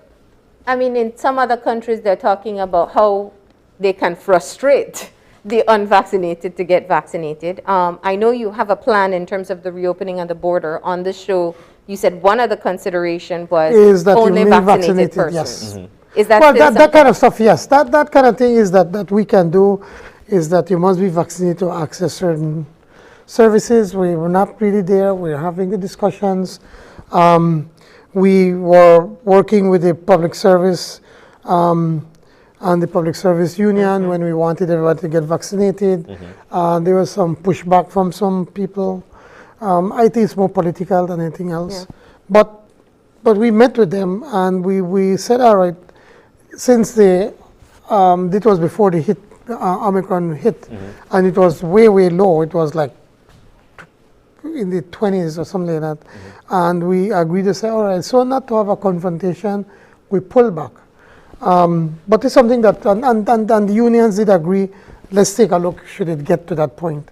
[SPEAKER 2] I mean, in some other countries, they're talking about how they can frustrate the unvaccinated to get vaccinated. I know you have a plan in terms of the reopening of the border. On this show, you said one of the consideration was
[SPEAKER 12] that
[SPEAKER 2] only vaccinated persons.
[SPEAKER 12] Yes.
[SPEAKER 2] Is that
[SPEAKER 12] well, that kind of stuff, yes. That kind of thing is that we can do, is that you must be vaccinated to access certain services. We were not really there. We're having the discussions. We were working with the public service and the public service union when we wanted everybody to get vaccinated. There was some pushback from some people. I think it's more political than anything else. But we met with them and we said, all right, since it was before the Omicron hit, and it was way low. It was like in the 20s or something like that. And we agreed to say, all right, so not to have a confrontation, we pull back. But it's something that, and the unions did agree, let's take a look, should it get to that point.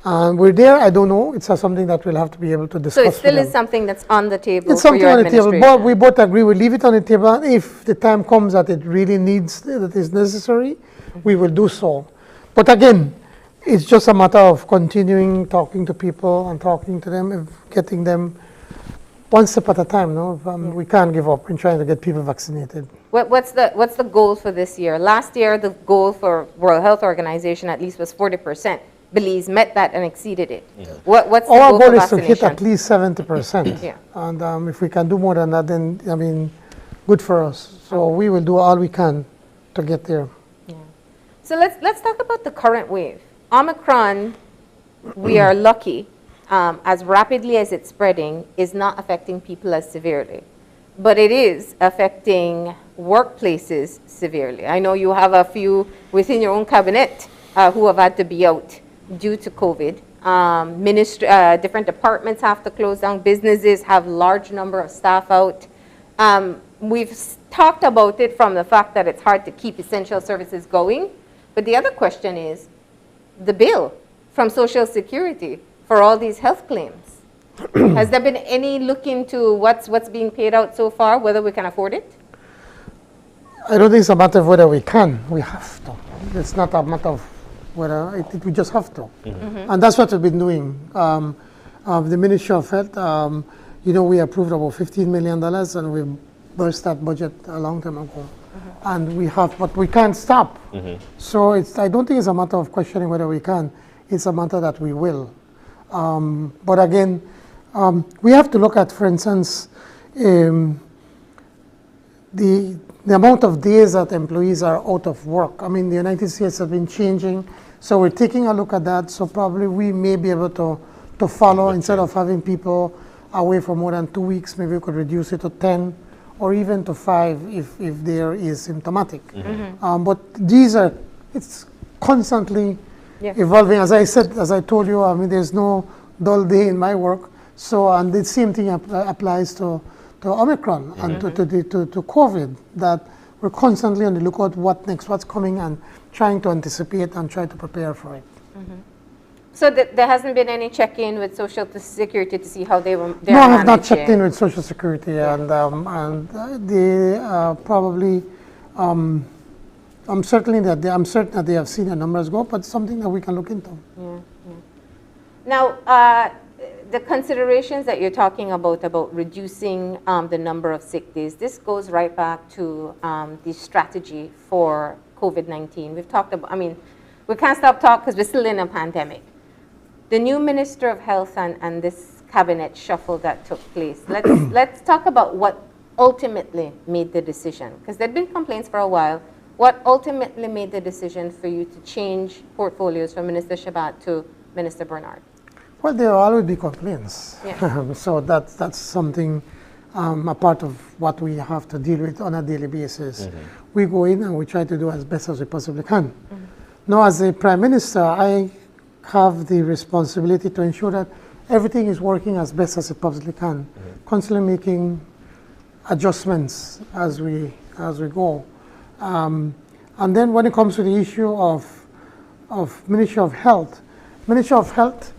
[SPEAKER 12] We're there, I don't know, it's something that we'll have to be able to discuss.
[SPEAKER 2] So it still is something that's on the table
[SPEAKER 12] It's
[SPEAKER 2] for
[SPEAKER 12] something
[SPEAKER 2] your
[SPEAKER 12] on the table,
[SPEAKER 2] administration?
[SPEAKER 12] but we both agree, we'll leave it on the table, and if the time comes that it really needs, that is necessary, we will do so. But again, it's just a matter of continuing talking to people and talking to them, and getting them one step at a time. No, we can't give up in trying to get people vaccinated.
[SPEAKER 2] What's the goal for this year? Last year, the goal for World Health Organization at least was 40%. Belize met that and exceeded it. What's the
[SPEAKER 12] Our
[SPEAKER 2] goal
[SPEAKER 12] goal
[SPEAKER 2] for
[SPEAKER 12] is to hit
[SPEAKER 2] vaccination?
[SPEAKER 12] at least 70%.
[SPEAKER 2] Yeah.
[SPEAKER 12] And if we can do more than that, then, I mean, good for us. So we will do all we can to get there.
[SPEAKER 2] So let's talk about the current wave. Omicron, we are lucky, as rapidly as it's spreading, is not affecting people as severely. But it is affecting workplaces severely. I know you have a few within your own cabinet who have had to be out due to COVID. Different departments have to close down. Businesses have large number of staff out. We've talked about it from the fact that it's hard to keep essential services going. But the other question is the bill from Social Security for all these health claims. Has there been any look into what's being paid out so far, whether we can afford it?
[SPEAKER 12] I don't think it's a matter of whether we can, we have to. It's not a matter of whether, we just have to. And that's what we've been doing. The Ministry of Health, we approved about $15 million and we burst that budget a long time ago. And we have, but we can't stop. So I don't think it's a matter of questioning whether we can. It's a matter that we will. But again, we have to look at, for instance, the amount of days that employees are out of work. I mean, the United States has been changing, so we're taking a look at that. So probably we may be able to follow, instead of having people away for more than 2 weeks, maybe we could reduce it to 10 or even to 5 if they're asymptomatic. But it's constantly evolving. As I said, as I told you, I mean, there's no dull day in my work. So, and the same thing applies to Omicron and to COVID, that we're constantly on the lookout what's coming, and trying to anticipate and try to prepare for it.
[SPEAKER 2] So there hasn't been any check-in with Social Security to see how they're managing?
[SPEAKER 12] No, I have not checked in with Social Security, and they probably, I'm certain that they have seen the numbers go, but it's something that we can look into.
[SPEAKER 2] Now, the considerations that you're talking about reducing the number of sick days, this goes right back to the strategy for COVID-19. We've talked about, I mean, we can't stop talking because we're still in a pandemic. The new Minister of Health and this cabinet shuffle that took place, let's talk about what ultimately made the decision, because there'd been complaints for a while. What ultimately made the decision for you to change portfolios from Minister Shabat to Minister Bernard?
[SPEAKER 12] Well, there will always be complaints. So that's something, a part of what we have to deal with on a daily basis. We go in and we try to do as best as we possibly can. Now, as a Prime Minister, I have the responsibility to ensure that everything is working as best as it possibly can, constantly making adjustments as we go. And then when it comes to the issue of Ministry of Health, Ministry of Health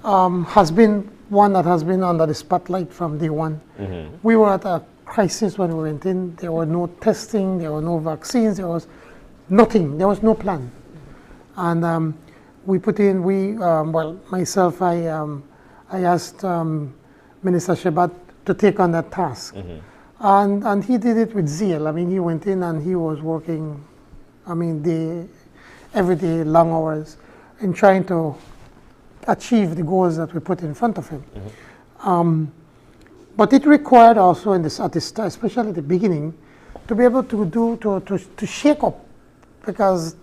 [SPEAKER 12] has been one that has been under the spotlight from day one. We were at a crisis when we went in. There were no testing, there were no vaccines, there was nothing, there was no plan. And we put in, myself, I asked Minister Shabat to take on that task. And he did it with zeal. I mean, he went in and he was working, I mean, every day, long hours, in trying to achieve the goals that we put in front of him. But it required also, especially at the beginning, to be able to shake up, because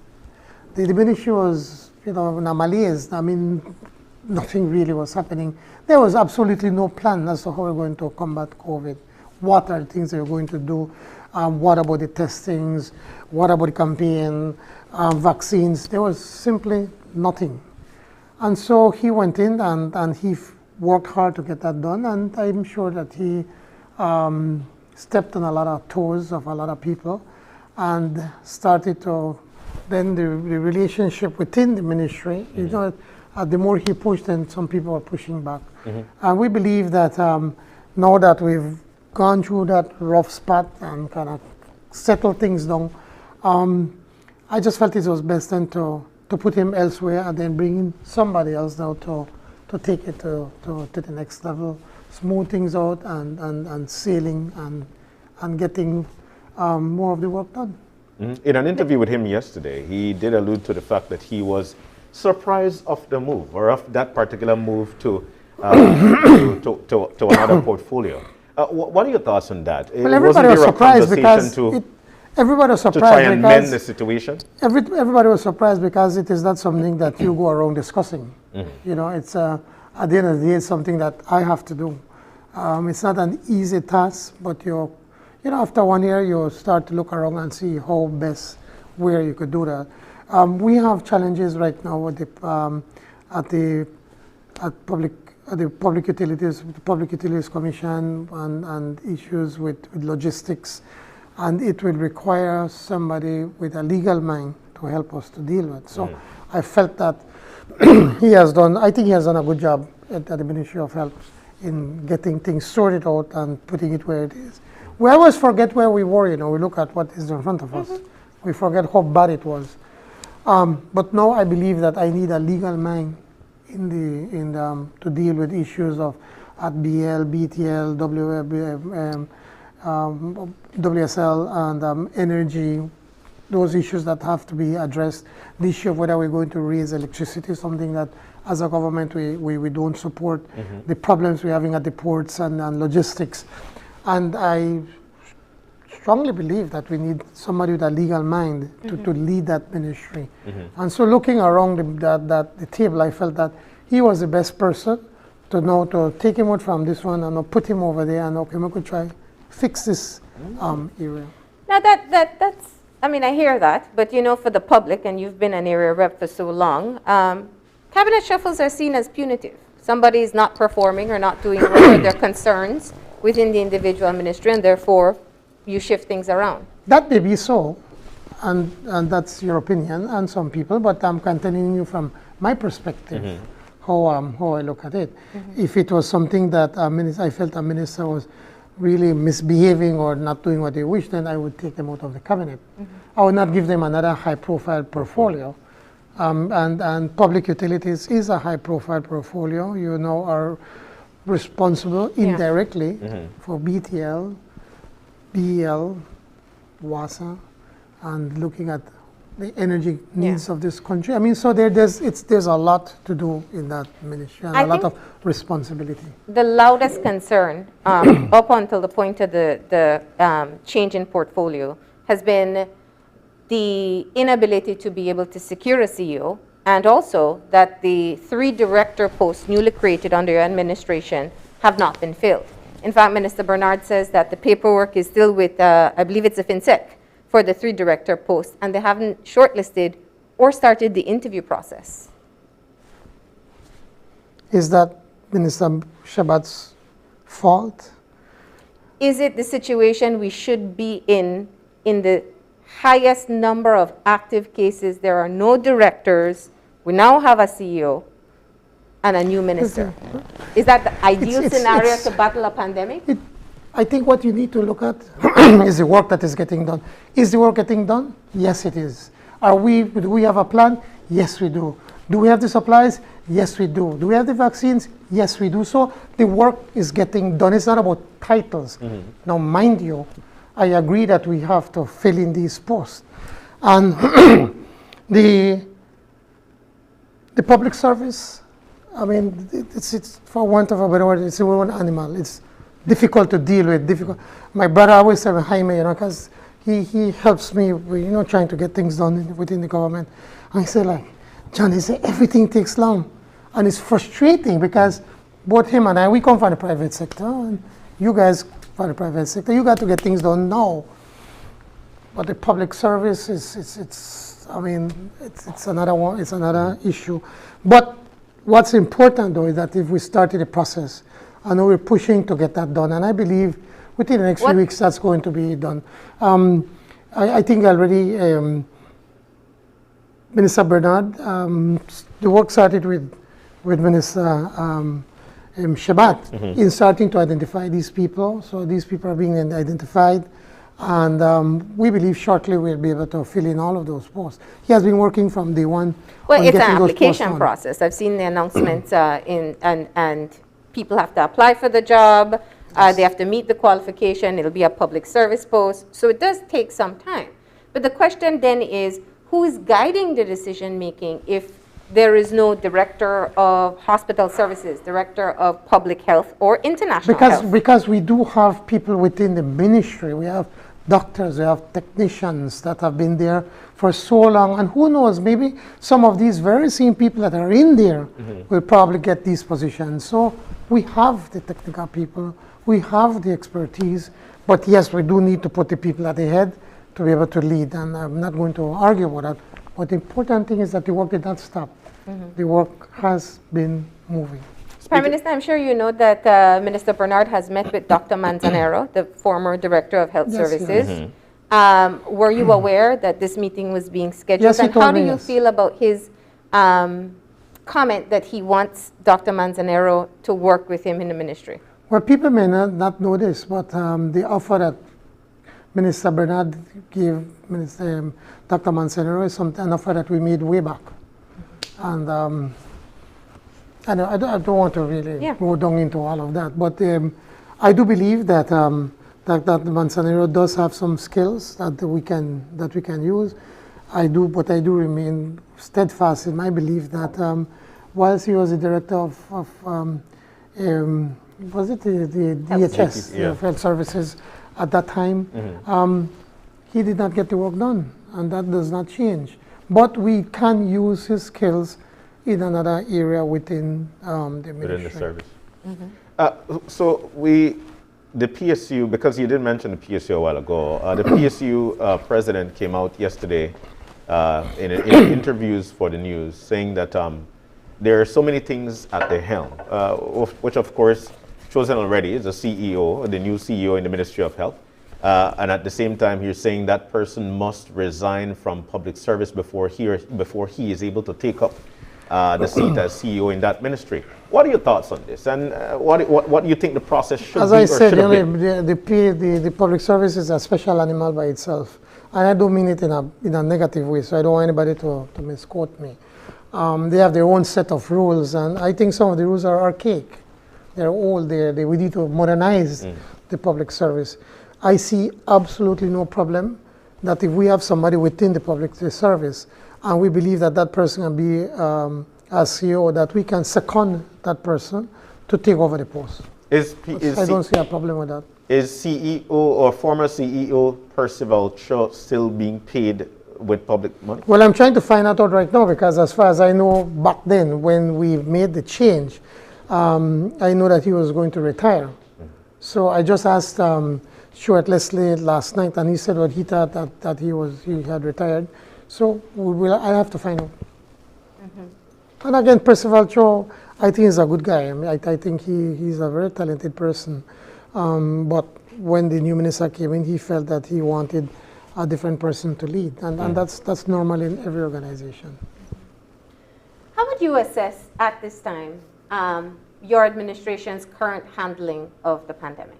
[SPEAKER 12] the ministry was, in a malaise. I mean, nothing really was happening. There was absolutely no plan as to how we're going to combat COVID. What are the things that we're going to do? What about the testings? What about the campaign? Vaccines? There was simply nothing. And so he went in and he worked hard to get that done, and I'm sure that he stepped on a lot of toes of a lot of people. and started to, then the relationship within the ministry, you know, the more he pushed, then some people are pushing back. And we believe that now that we've gone through that rough spot and kind of settled things down, I just felt it was best then to put him elsewhere and then bring in somebody else now to take it to the next level, smooth things out and sailing and getting more of the work done.
[SPEAKER 3] In an interview with him yesterday, he did allude to the fact that he was surprised of the move, or of that particular move to another portfolio. What are your thoughts on that?
[SPEAKER 12] Well, everybody was surprised because everybody was surprised
[SPEAKER 3] to try and mend the situation.
[SPEAKER 12] Everybody was surprised because it is not something that you go around discussing. You know, it's at the end of the day, it's something that I have to do. It's not an easy task, but you know, after 1 year, you start to look around and see how best, where you could do that. We have challenges right now with the Public Utilities Commission and issues with logistics, and it will require somebody with a legal mind to help us to deal with. So I felt that I think he has done a good job at the Ministry of Health in getting things sorted out and putting it where it is. We always forget where we were, you know, we look at what is in front of us. We forget how bad it was. But now I believe that I need a legal mind to deal with issues of at BL, BTL, WSL, and energy, those issues that have to be addressed. The issue of whether we're going to raise electricity, something that as a government we don't support, the problems we're having at the ports and logistics. And I strongly believe that we need somebody with a legal mind to lead that ministry. And so looking around the table, I felt that he was the best person to know to take him out from this one and put him over there and okay, we could try fix this area.
[SPEAKER 2] Now that's, I mean, I hear that, but you know, for the public, and you've been an area rep for so long, cabinet shuffles are seen as punitive. Somebody is not performing or not doing what their concerns within the individual ministry, and therefore you shift things around.
[SPEAKER 12] That may be so, and that's your opinion and some people, but I'm continuing you from my perspective, how I look at it. If it was something that I felt a minister was really misbehaving or not doing what they wished, then I would take them out of the cabinet. I would not give them another high-profile portfolio. And public utilities is a high-profile portfolio. You know, are responsible indirectly for BTL, BEL, WASA, and looking at the energy needs of this country. I mean, so there's a lot to do in that ministry and a lot of responsibility.
[SPEAKER 2] The loudest concern up until the point of the change in portfolio has been the inability to be able to secure a CEO, and also that the 3 director posts newly created under your administration have not been filled. In fact, Minister Bernard says that the paperwork is still with, I believe it's a FinSec, for the 3 director posts, and they haven't shortlisted or started the interview process.
[SPEAKER 12] Is that Minister Shabat's fault?
[SPEAKER 2] Is it the situation we should be in the highest number of active cases? There are no directors. We now have a CEO and a new minister. Is that the ideal scenario to battle a pandemic?
[SPEAKER 12] I think what you need to look at is the work that is getting done. Is the work getting done? Yes, it is. Do we have a plan? Yes, we do. Do we have the supplies? Yes, we do. Do we have the vaccines? Yes, we do. So the work is getting done. It's not about titles. Now, mind you, I agree that we have to fill in these posts. And the public service, I mean, it's for want of a better word, it's one animal. It's difficult to deal with. My brother always said, Jaime, you know, because he helps me, you know, trying to get things done within the government. And he said, like, John, he said, everything takes long. And it's frustrating because both him and I, we come from the private sector, and you guys from the private sector, you got to get things done now. But the public service it's another one, it's another issue. But what's important though is that if we started the process, I know we're pushing to get that done, and I believe within the next few weeks that's going to be done. I think already Minister Bernard, the work started with Minister Shabat in starting to identify these people. So these people are being identified, and we believe shortly we'll be able to fill in all of those posts. He has been working from day one.
[SPEAKER 2] Well, it's an application process. I've seen the announcements and people have to apply for the job. They have to meet the qualification. It'll be a public service post. So it does take some time. But the question then is, who is guiding the decision making if there is no director of hospital services, director of public health or international health?
[SPEAKER 12] Because we do have people within the ministry. We have doctors, we have technicians that have been there for so long, and who knows, maybe some of these very same people that are in there will probably get these positions. So we have the technical people, we have the expertise, but yes, we do need to put the people at the head to be able to lead, and I'm not going to argue about that. But the important thing is that the work did not stop. The work has been moving.
[SPEAKER 2] Prime Minister, I'm sure you know that Minister Bernard has met with Dr. Manzanero, the former Director of Health Services. Were you aware that this meeting was being scheduled?
[SPEAKER 12] Yes,
[SPEAKER 2] and how do you feel about his comment that he wants Dr. Manzanero to work with him in the ministry?
[SPEAKER 12] Well, people may not know this, but the offer that Minister Bernard gave Dr. Manzanero is an offer that we made way back. And I don't want to really go down into all of that, but I do believe that that Manzanero does have some skills that we can use. But I do remain steadfast in my belief that whilst he was the director of was it the DHS, Health Services at that time, he did not get the work done, and that does not change. But we can use his skills in another area within the ministry.
[SPEAKER 3] Within the service. So the PSU, because you did mention the PSU a while ago, the PSU president came out yesterday in interviews for the news saying that there are so many things at the helm, which of course chosen already is a CEO, the new CEO in the Ministry of Health. And at the same time, you're saying that person must resign from public service before he is able to take up the seat as CEO in that ministry. What are your thoughts on this? And what do you think the process should be?
[SPEAKER 12] As I said, the public service is a special animal by itself. And I don't mean it in a negative way, so I don't want anybody to misquote me. They have their own set of rules, and I think some of the rules are archaic. They're old. We need to modernize the public service. I see absolutely no problem that if we have somebody within the public service and we believe that that person can be a CEO, that we can second that person to take over the post. I don't see a problem with that.
[SPEAKER 3] Is CEO or former CEO Percival Cho still being paid with public money?
[SPEAKER 12] Well, I'm trying to find out right now, because as far as I know, back then when we made the change, I know that he was going to retire. So I just asked Stuart Leslie last night, and he said what he thought that he had retired. So I have to find out. And again, Percival Cho, I think he's a good guy. I mean, I think he's a very talented person. But when the new minister came in, he felt that he wanted a different person to lead, and that's normal in every organization.
[SPEAKER 2] How would you assess at this time your administration's current handling of the pandemic?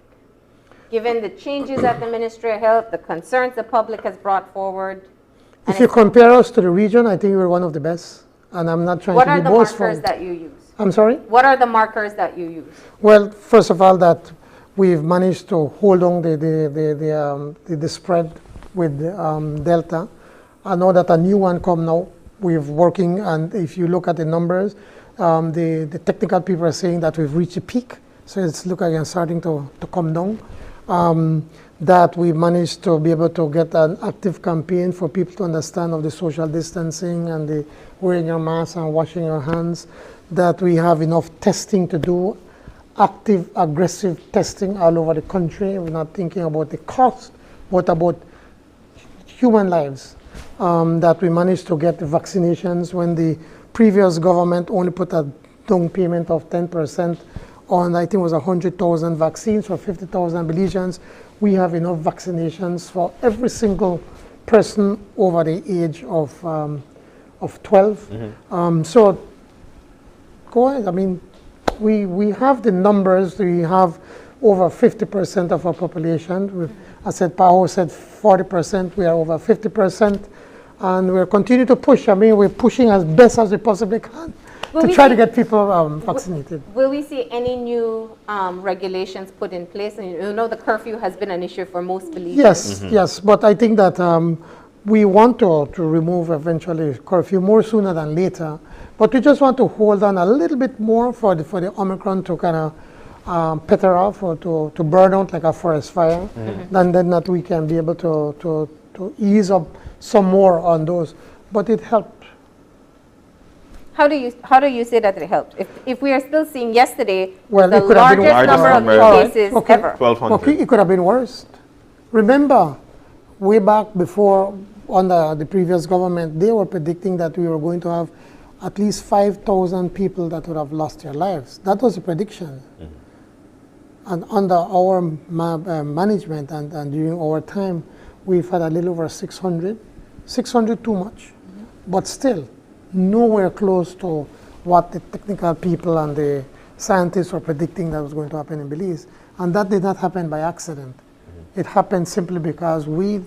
[SPEAKER 2] Given the changes at the Ministry of Health, the concerns the public has brought forward.
[SPEAKER 12] If you compare us to the region, I think we're one of the best. And I'm not trying to be boastful.
[SPEAKER 2] What are the markers that you use?
[SPEAKER 12] I'm sorry?
[SPEAKER 2] What are the markers that you use?
[SPEAKER 12] Well, first of all, that we've managed to hold on the spread with Delta. I know that a new one come now. We're working, and if you look at the numbers, the technical people are saying that we've reached a peak. So it's looking like starting to come down. That we managed to be able to get an active campaign for people to understand of the social distancing and the wearing your mask and washing your hands. That we have enough testing to do, active, aggressive testing all over the country. We're not thinking about the cost, but about human lives. That we managed to get the vaccinations when the previous government only put a down payment of 10% on, I think it was 100,000 vaccines for 50,000 Belizeans. We have enough vaccinations for every single person over the age of 12. So go ahead. I mean, we have the numbers. We have over 50% of our population. I said, Pao said 40%. We are over 50%. And we're continuing to push. I mean, we're pushing as best as we possibly can to try to get people vaccinated.
[SPEAKER 2] Will we see any new regulations put in place? And you know the curfew has been an issue for most believers.
[SPEAKER 12] Yes, yes. But I think that we want to remove eventually curfew more sooner than later. But we just want to hold on a little bit more for the Omicron to kind of peter off or to burn out like a forest fire. Then that we can be able to ease up some more on those. But it helped.
[SPEAKER 2] How do you say that it helped? If we are still seeing yesterday the
[SPEAKER 12] it could have been
[SPEAKER 2] largest number of new cases ever.
[SPEAKER 3] 1,200.
[SPEAKER 12] Okay, it could have been worse. Remember, way back before, under the previous government, they were predicting that we were going to have at least 5,000 people that would have lost their lives. That was the prediction. And under our management and during our time, we've had a little over 600. 600 too much, but still nowhere close to what the technical people and the scientists were predicting that was going to happen in Belize. And that did not happen by accident. It happened simply because we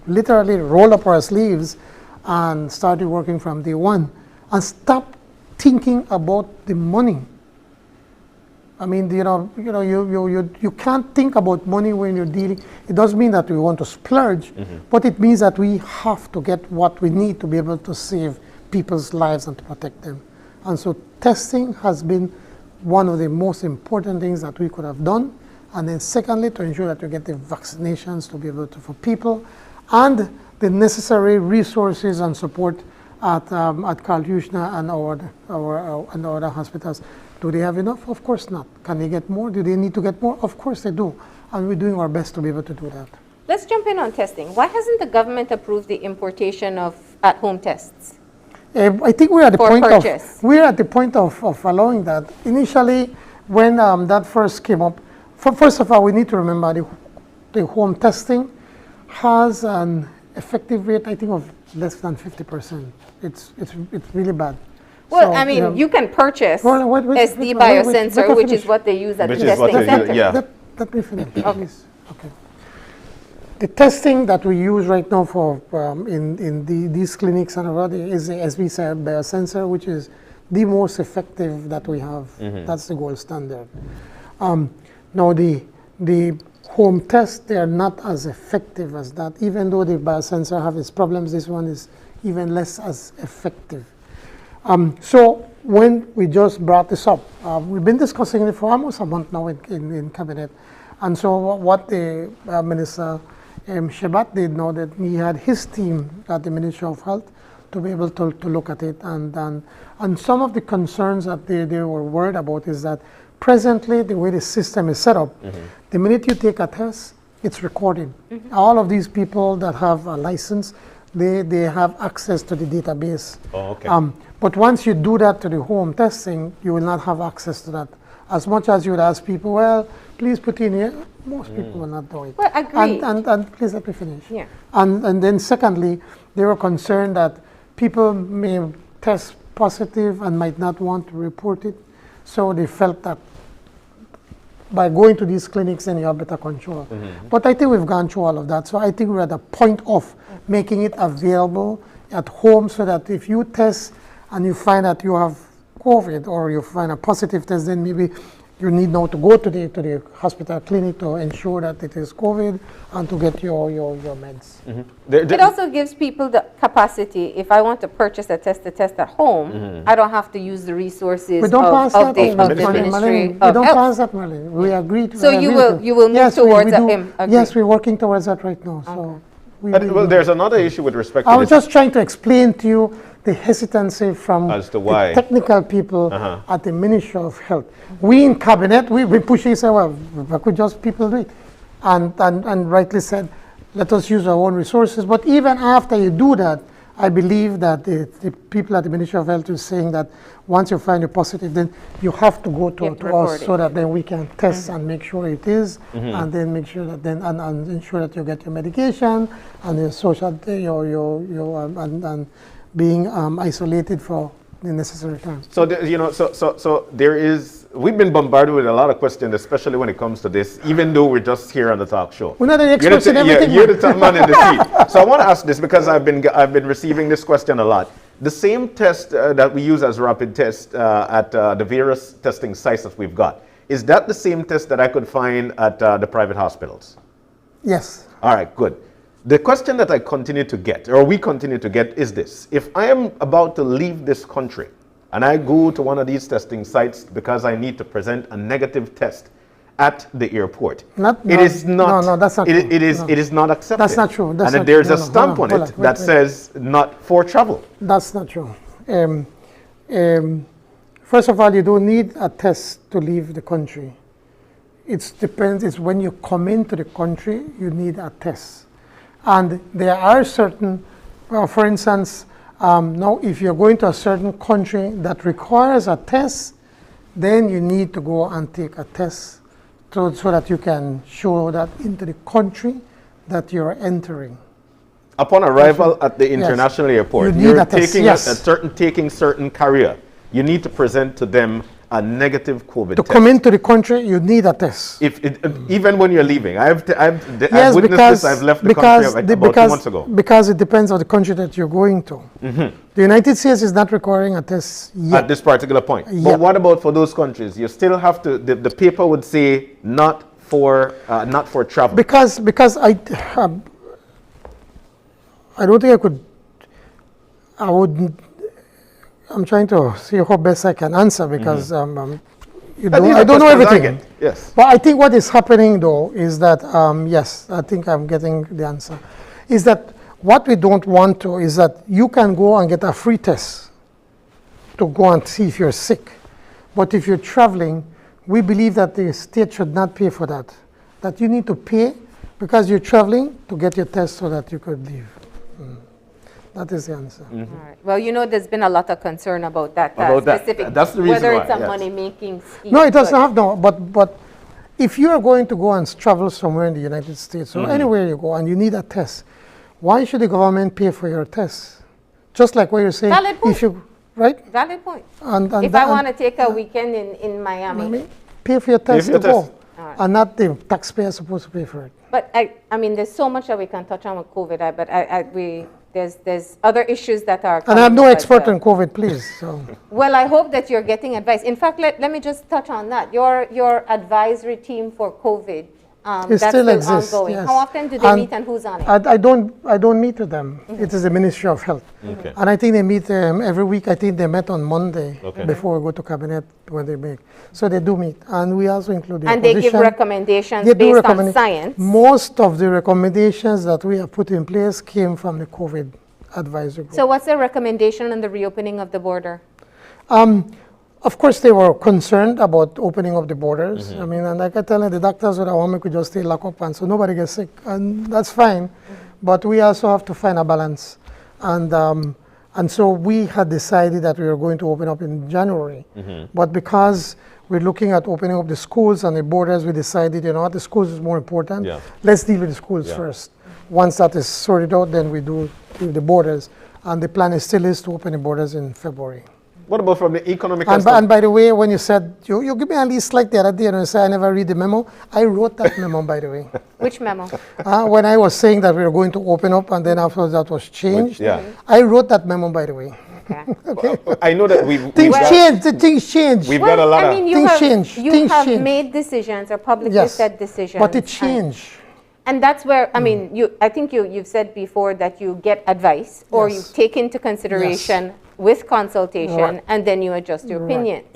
[SPEAKER 12] literally rolled up our sleeves and started working from day one and stopped thinking about the money. I mean, you can't think about money when you're dealing. It doesn't mean that we want to splurge, but it means that we have to get what we need to be able to save people's lives and to protect them. And so testing has been one of the most important things that we could have done. And then secondly, to ensure that we get the vaccinations to be able to, for people, and the necessary resources and support at Carl Juchner and our other hospitals. Do they have enough? Of course not. Can they get more? Do they need to get more? Of course they do. And we're doing our best to be able to do that.
[SPEAKER 2] Let's jump in on testing. Why hasn't the government approved the importation of at-home tests?
[SPEAKER 12] I think we're at the point of allowing that. Initially, when that first came up, first of all, we need to remember the home testing has an effective rate, I think, of less than 50%. It's really bad.
[SPEAKER 2] Well, so, I mean, you can purchase SD biosensor, which is what they use at the testing center.
[SPEAKER 12] Let me finish, please. Okay. The testing that we use right now for in these clinics and already is the SD biosensor, which is the most effective that we have. That's the gold standard. Now the home tests, they are not as effective as that. Even though the biosensor have its problems, this one is even less as effective. So when we just brought this up, we've been discussing it for almost a month now in cabinet. And so what the Minister Shebat did know that he had his team at the Ministry of Health to be able to look at it. And some of the concerns that they were worried about is that presently, the way the system is set up, the minute you take a test, it's recorded. All of these people that have a license, they have access to the database.
[SPEAKER 3] Oh, okay.
[SPEAKER 12] But once you do that to the home testing, you will not have access to that. As much as you would ask people, well, please put in here, most people will not do it.
[SPEAKER 2] Well, agreed.
[SPEAKER 12] And please let me finish.
[SPEAKER 2] Yeah.
[SPEAKER 12] And then secondly, they were concerned that people may test positive and might not want to report it. So they felt that by going to these clinics, then you have better control. But I think we've gone through all of that. So I think we're at the point of making it available at home so that if you test and you find that you have COVID or you find a positive test, then maybe you need now to go to the hospital clinic to ensure that it is COVID and to get your meds.
[SPEAKER 2] It also gives people the capacity, if I want to purchase a test at home, I don't have to use the resources of the Ministry of Health.
[SPEAKER 12] We don't pass that, Marlin. We agree to
[SPEAKER 2] So you will move towards that?
[SPEAKER 12] Yes, we're working towards that right now. So
[SPEAKER 3] well, there's another issue with respect to
[SPEAKER 12] I was just trying to explain to you the hesitancy from
[SPEAKER 3] as to why
[SPEAKER 12] the technical people at the Ministry of Health. We in cabinet, we've been pushing, say, well, why could just people do it? And rightly said, let us use our own resources. But even after you do that, I believe that the people at the Ministry of Health is saying that once you find a positive, then you have to go to us so that then we can test and make sure it is, and then make sure that then and ensure that you get your medication and your social and being isolated for the necessary time.
[SPEAKER 3] So so there is. We've been bombarded with a lot of questions, especially when it comes to this. Even though we're just here on the talk show,
[SPEAKER 12] we're not the experts in everything.
[SPEAKER 3] You're the top man in the seat. So I want to ask this because I've been receiving this question a lot. The same test that we use as rapid test at the various testing sites that we've got, is that the same test that I could find at the private hospitals?
[SPEAKER 12] Yes.
[SPEAKER 3] All right, good. The question that I continue to get, or we continue to get, is this: if I am about to leave this country, and I go to one of these testing sites because I need to present a negative test at the airport, it is not.
[SPEAKER 12] No, that's not true.
[SPEAKER 3] It is not accepted.
[SPEAKER 12] That's not true. That's
[SPEAKER 3] and
[SPEAKER 12] not
[SPEAKER 3] there's
[SPEAKER 12] true.
[SPEAKER 3] a stamp on it that says not for travel.
[SPEAKER 12] That's not true. First of all, you don't need a test to leave the country. It depends. It's when you come into the country, you need a test. And there are certain, for instance, now if you're going to a certain country that requires a test, then you need to go and take a test so that you can show that into the country that you're entering.
[SPEAKER 3] Upon arrival at the international airport, you're taking certain carrier. You need to present to them a negative COVID test.
[SPEAKER 12] To come into the country, you need a test.
[SPEAKER 3] Even when you're leaving, I've witnessed this. I've left the country about 2 months ago.
[SPEAKER 12] Because it depends on the country that you're going to. The United States is not requiring a test yet.
[SPEAKER 3] At this particular point. But what about for those countries? You still have to. The paper would say not for travel.
[SPEAKER 12] Because I don't think I could. I wouldn't. I'm trying to see how best I can answer because I don't know everything.
[SPEAKER 3] Yes.
[SPEAKER 12] But I think what is happening though is that, yes, I think I'm getting the answer, is that what we don't want to is that you can go and get a free test to go and see if you're sick. But if you're traveling, we believe that the state should not pay for that. That you need to pay because you're traveling to get your test so that you could leave. That is the answer.
[SPEAKER 2] All right. Well, you know, there's been a lot of concern about that specific,
[SPEAKER 3] That's the reason
[SPEAKER 2] whether
[SPEAKER 3] why,
[SPEAKER 2] it's a money-making scheme.
[SPEAKER 12] No, it doesn't have no. But if you are going to go and travel somewhere in the United States or anywhere you go and you need a test, why should the government pay for your test? Just like what you're saying.
[SPEAKER 2] Valid point.
[SPEAKER 12] If you, right?
[SPEAKER 2] Valid point.
[SPEAKER 12] And
[SPEAKER 2] if I want to take a weekend in Miami,
[SPEAKER 12] pay for your test to go.
[SPEAKER 2] Right.
[SPEAKER 12] And not the taxpayer supposed to pay for it.
[SPEAKER 2] But I mean, there's so much that we can touch on with COVID. But there's other issues that are.
[SPEAKER 12] And I'm no expert on COVID, please. So.
[SPEAKER 2] Well, I hope that you're getting advice. In fact, let me just touch on that. Your advisory team for COVID.
[SPEAKER 12] It still exists.
[SPEAKER 2] Ongoing.
[SPEAKER 12] Yes.
[SPEAKER 2] How often do they meet and who's on it?
[SPEAKER 12] I don't meet with them. It is the Ministry of Health.
[SPEAKER 3] Okay.
[SPEAKER 12] And I think they meet every week. I think they met on Monday before we go to cabinet when they make. So they do meet. And we also include the
[SPEAKER 2] And
[SPEAKER 12] opposition.
[SPEAKER 2] they give recommendations based on science?
[SPEAKER 12] Most of the recommendations that we have put in place came from the COVID advisory group.
[SPEAKER 2] So what's the recommendation on the reopening of the border?
[SPEAKER 12] Of course, they were concerned about opening up the borders. I mean, and like I tell you, the doctors would want me to just stay locked up and so nobody gets sick. And that's fine. But we also have to find a balance. And so we had decided that we were going to open up in January. But because we're looking at opening up the schools and the borders, we decided, you know what, the schools is more important. Let's deal with the schools first. Once that is sorted out, then we do the borders. And the plan still is to open the borders in February.
[SPEAKER 3] What about from the economic
[SPEAKER 12] and by the way, when you said, you give me a least like the other day and you said I never read the memo, I wrote that memo, by the way.
[SPEAKER 2] Which memo?
[SPEAKER 12] When I was saying that we were going to open up and then after that was changed, I wrote that memo, by the way.
[SPEAKER 3] Okay. I know that
[SPEAKER 12] things change.
[SPEAKER 3] We've got a lot of
[SPEAKER 12] things change.
[SPEAKER 2] You have made decisions or publicly said decisions.
[SPEAKER 12] But it changed.
[SPEAKER 2] And that's where, I mean, I think you've said before that you get advice or you take into consideration with consultation and then you adjust your opinions.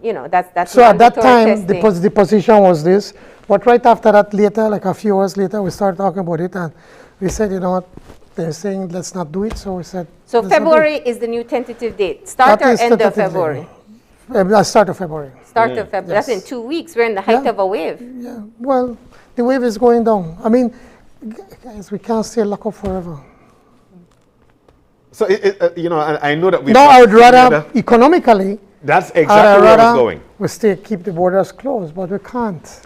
[SPEAKER 2] You know, that's
[SPEAKER 12] so at that time, the position was this. But right after that, later, like a few hours later, we started talking about it and we said, you know what, they're saying let's not do it. So we said.
[SPEAKER 2] So February is the new tentative date. Start or end of February?
[SPEAKER 12] Start of February.
[SPEAKER 2] Start of February. That's in 2 weeks. We're in the height of a wave.
[SPEAKER 12] Yeah, well, the wave is going down. I mean, guys, we can't stay locked up forever.
[SPEAKER 3] So, you know, I know that we.
[SPEAKER 12] No, I would rather economically.
[SPEAKER 3] That's exactly where I was going.
[SPEAKER 12] We still keep the borders closed, but we can't.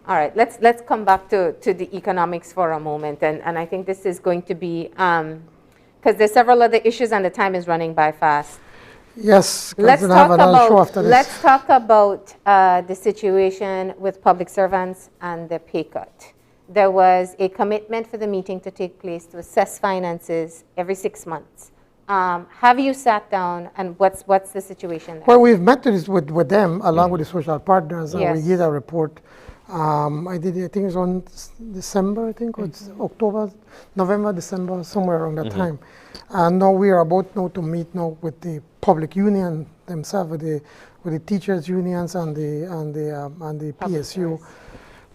[SPEAKER 2] All right, let's come back to the economics for a moment, and I think this is going to be because there's several other issues and the time is running by fast.
[SPEAKER 12] Yes,
[SPEAKER 2] let's
[SPEAKER 12] talk
[SPEAKER 2] about the situation with public servants and the pay cut. There was a commitment for the meeting to take place to assess finances every 6 months. Have you sat down, and what's the situation there?
[SPEAKER 12] Well, we've met with them along with the social partners, and we did a report. I think it's on December, I think, or it's October, November, December, somewhere around that time. And now we are about to meet with the public union themselves, with the teachers unions and the PSU.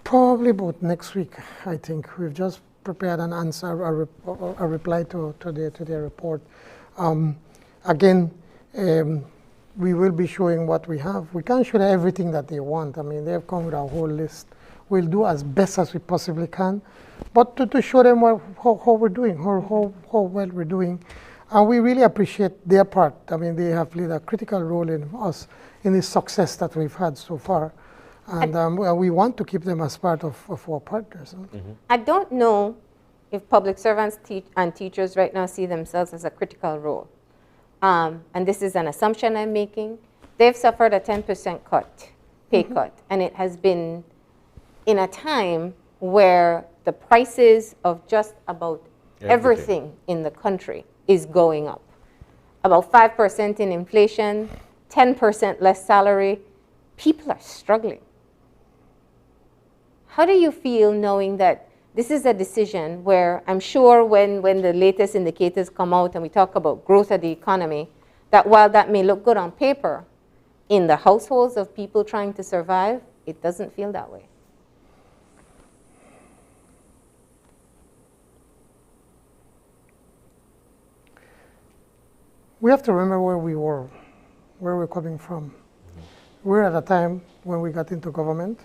[SPEAKER 12] Probably about next week, I think. We've just prepared an answer, a reply to their report. Again, we will be showing what we have. We can't show them everything that they want. I mean, they have come with a whole list. We'll do as best as we possibly can, but to show them how we're doing, how well we're doing. And we really appreciate their part. I mean, they have played a critical role in us, in the success that we've had so far. And we want to keep them as part of our partners.
[SPEAKER 2] I don't know if public servants and teachers right now see themselves as a critical role. And this is an assumption I'm making. They've suffered a 10% pay cut, and it has been in a time where the prices of just about everything in the country is going up. About 5% in inflation, 10% less salary. People are struggling. How do you feel knowing that this is a decision where I'm sure when the latest indicators come out and we talk about growth of the economy, that while that may look good on paper, in the households of people trying to survive, it doesn't feel that way?
[SPEAKER 12] We have to remember where we were, where we're coming from. We're at a time when we got into government,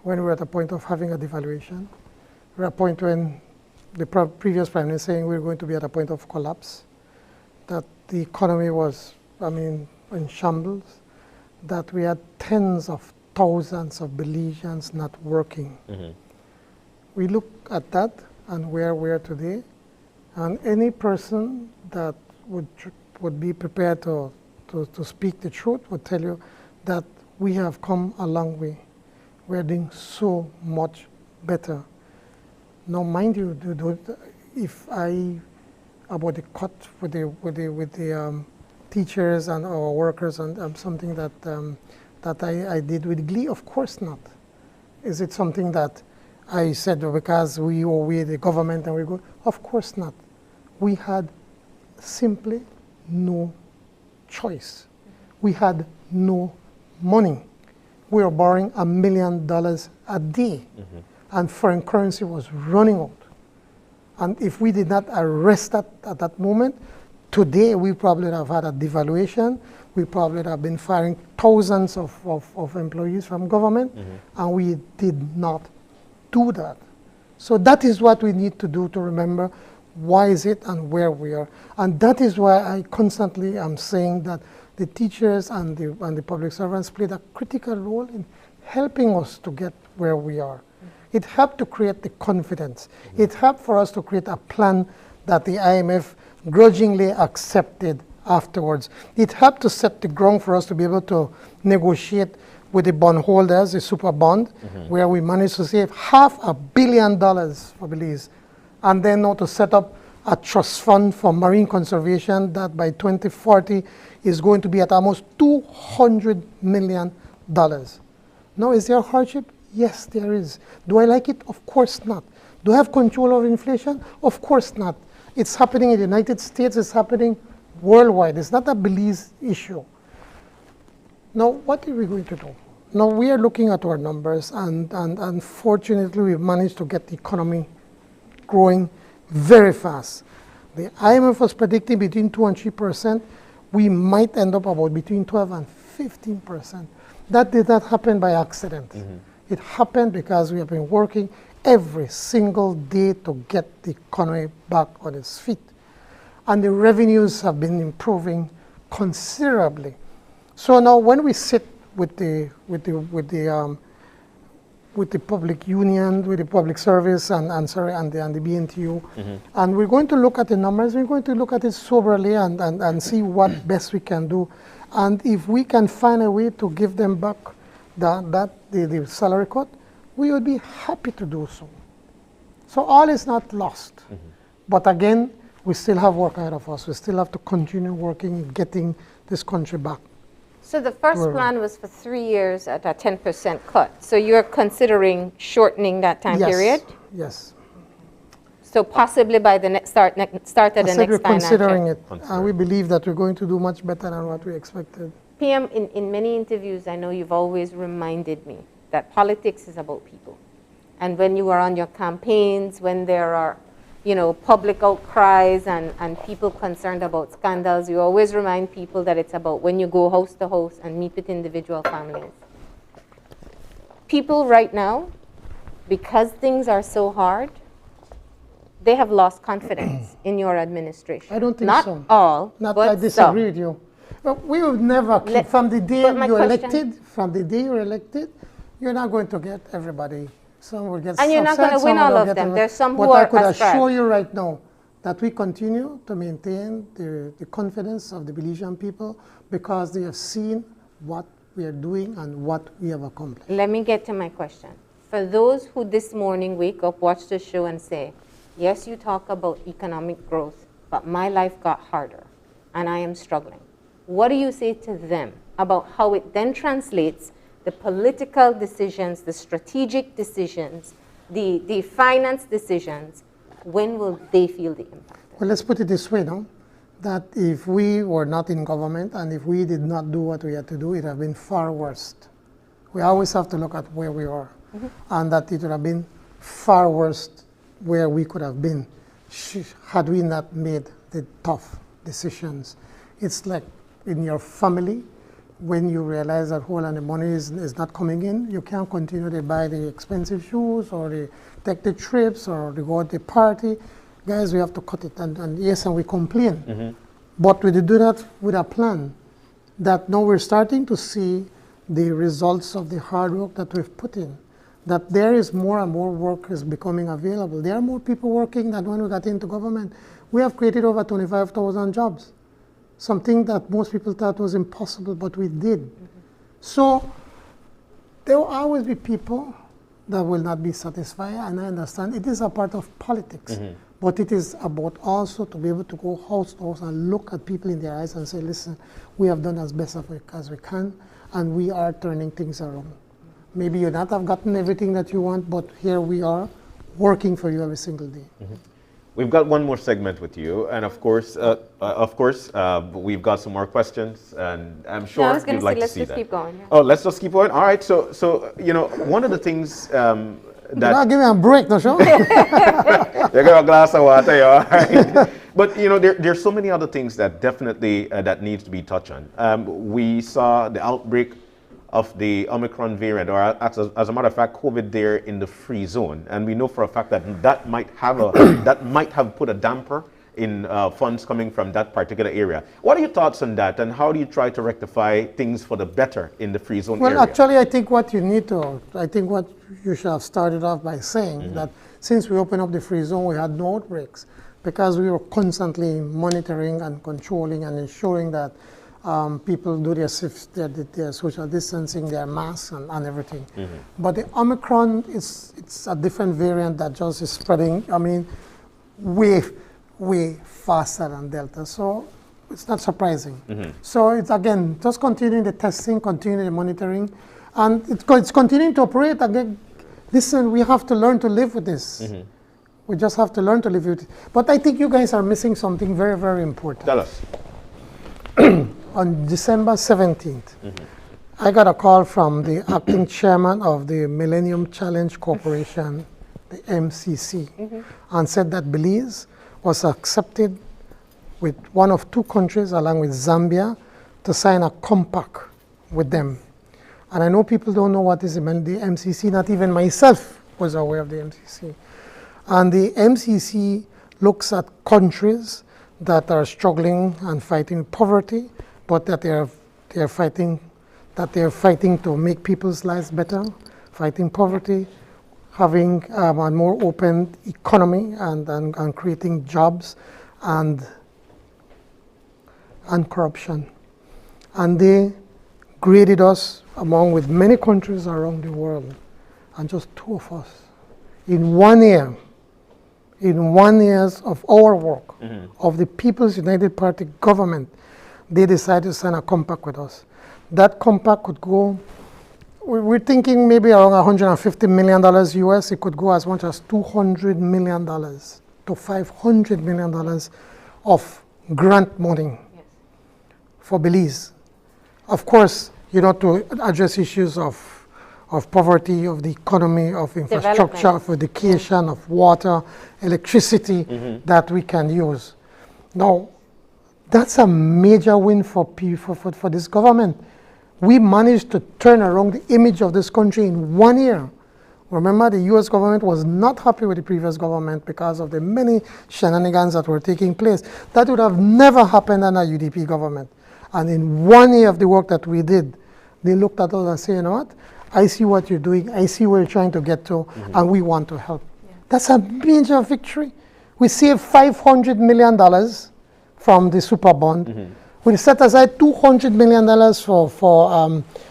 [SPEAKER 12] when we were at a point of having a devaluation. We're at a point when the previous Prime Minister saying we were going to be at a point of collapse, that the economy was, in shambles, that we had tens of thousands of Belizeans not working. We look at that and where we are today, and any person that would be prepared to speak the truth would tell you that we have come a long way. We're doing so much better. Now, mind you, if about the cut with the teachers and our workers and something that I did with glee, of course not. Is it something that I said because we the government and we go? Of course not. We had simply no choice. We had no money. We were borrowing $1 million a day, and foreign currency was running out. And if we did not arrest that at that moment, today we probably would have had a devaluation. We probably would have been firing thousands of employees from government, and we did not do that. So that is what we need to do to remember why is it and where we are. And that is why I constantly am saying that the teachers and the public servants played a critical role in helping us to get where we are. It helped to create the confidence. It helped for us to create a plan that the IMF grudgingly accepted afterwards. It helped to set the ground for us to be able to negotiate with the bondholders, the super bond, where we managed to save $500 million for Belize. And then now to set up a trust fund for marine conservation that by 2040 is going to be at almost $200 million. Now, is there a hardship? Yes, there is. Do I like it? Of course not. Do I have control over inflation? Of course not. It's happening in the United States. It's happening worldwide. It's not a Belize issue. Now, what are we going to do? Now, we are looking at our numbers, and unfortunately, we've managed to get the economy growing very fast. The IMF was predicting between 2 and 3%. We might end up about between 12 and 15%. That did not happen by accident. It happened because we have been working every single day to get the economy back on its feet. and the revenues have been improving considerably. So now when we sit with the public union, with the public service, and the BNTU, and we're going to look at the numbers. We're going to look at it soberly and see what best we can do, and if we can find a way to give them back the salary cut, we would be happy to do so. So all is not lost, but again, we still have work ahead of us. We still have to continue working, getting this country back.
[SPEAKER 2] So the first plan was for 3 years at a 10% cut. So you're considering shortening that time period?
[SPEAKER 12] Yes.
[SPEAKER 2] So possibly by the next start at the next financial.
[SPEAKER 12] We're considering it, and we believe that we're going to do much better than what we expected.
[SPEAKER 2] PM, in many interviews, I know you've always reminded me that politics is about people. And when you are on your campaigns, when there are public outcries and people concerned about scandals, you always remind people that it's about when you go house to house and meet with individual families. People right now, because things are so hard, they have lost confidence in your administration.
[SPEAKER 12] I don't think so.
[SPEAKER 2] Not all, but
[SPEAKER 12] I disagree with you. Well, we will never, from the day you're elected, you're not going to get everybody. Some will get
[SPEAKER 2] and you're not going to win all of them. There's some who are
[SPEAKER 12] I could assure you right now that we continue to maintain the confidence of the Belizean people because they have seen what we are doing and what we have accomplished.
[SPEAKER 2] Let me get to my question. For those who this morning wake up, watch the show and say, yes, you talk about economic growth, but my life got harder and I am struggling. What do you say to them about how it then translates the political decisions, the strategic decisions, the finance decisions? When will they feel the impact?
[SPEAKER 12] Well, let's put it this way, no? That if we were not in government and if we did not do what we had to do, it would have been far worse. We always have to look at where we are, and that it would have been far worse where we could have been had we not made the tough decisions. It's like in your family, when you realize that whole and the money is not coming in, you can't continue to buy the expensive shoes or take the trips or to go to the party. Guys, we have to cut it. And yes, and we complain. But we do that with a plan that now we're starting to see the results of the hard work that we've put in. That there is more and more work is becoming available. There are more people working than when we got into government. We have created over 25,000 jobs. Something that most people thought was impossible, but we did. So there will always be people that will not be satisfied, and I understand it is a part of politics. But it is about also to be able to go house to house and look at people in their eyes and say, listen, we have done as best as we can, and we are turning things around. Maybe you not have gotten everything that you want, but here we are working for you every single day.
[SPEAKER 3] We've got one more segment with you, and of course, we've got some more questions, and I'm sure you'd like to see that. Let's just keep going. Yeah. Oh, let's just keep going. All right. So one of the things that
[SPEAKER 12] give me a break, no show.
[SPEAKER 3] You got a glass of water, all right. But there's so many other things that definitely that needs to be touched on. We saw the outbreak of the Omicron variant, or as a matter of fact, COVID there in the free zone, and we know for a fact that might have put a damper in funds coming from that particular area. What are your thoughts on that, and how do you try to rectify things for the better in the free zone area?
[SPEAKER 12] Well, actually, I think what you should have started off by saying that since we opened up the free zone, we had no outbreaks because we were constantly monitoring and controlling and ensuring that people do their social distancing, their masks, and everything. But the Omicron it's a different variant that just is spreading. I mean, way faster than Delta. So it's not surprising. So it's again just continuing the testing, continuing the monitoring, and it's continuing to operate. Again, listen, we have to learn to live with this. We just have to learn to live with it. But I think you guys are missing something very, very important.
[SPEAKER 3] Tell us.
[SPEAKER 12] On December 17th, I got a call from the acting chairman of the Millennium Challenge Corporation, the MCC, and said that Belize was accepted with one of two countries, along with Zambia, to sign a compact with them. And I know people don't know what is the MCC, not even myself was aware of the MCC. And the MCC looks at countries that are struggling and fighting poverty, but that they are fighting to make people's lives better, fighting poverty, having a more open economy and creating jobs and corruption. And they graded us among with many countries around the world, and just 2 of us. In 1 year of our work, of the People's United Party government, they decided to sign a compact with us. That compact could go, we're thinking maybe around $150 million US. It could go as much as $200 million to $500 million of grant money for Belize. Of course, to address issues of poverty, of the economy, of infrastructure, of education, of water, electricity that we can use. Now, that's a major win for this government. We managed to turn around the image of this country in 1 year. Remember, the US government was not happy with the previous government because of the many shenanigans that were taking place. That would have never happened under a UDP government. And in 1 year of the work that we did, they looked at us and said, you know what? I see what you're doing. I see where you're trying to get to, and we want to help. That's a major victory. We saved $500 million from the super bond. We set aside $200 million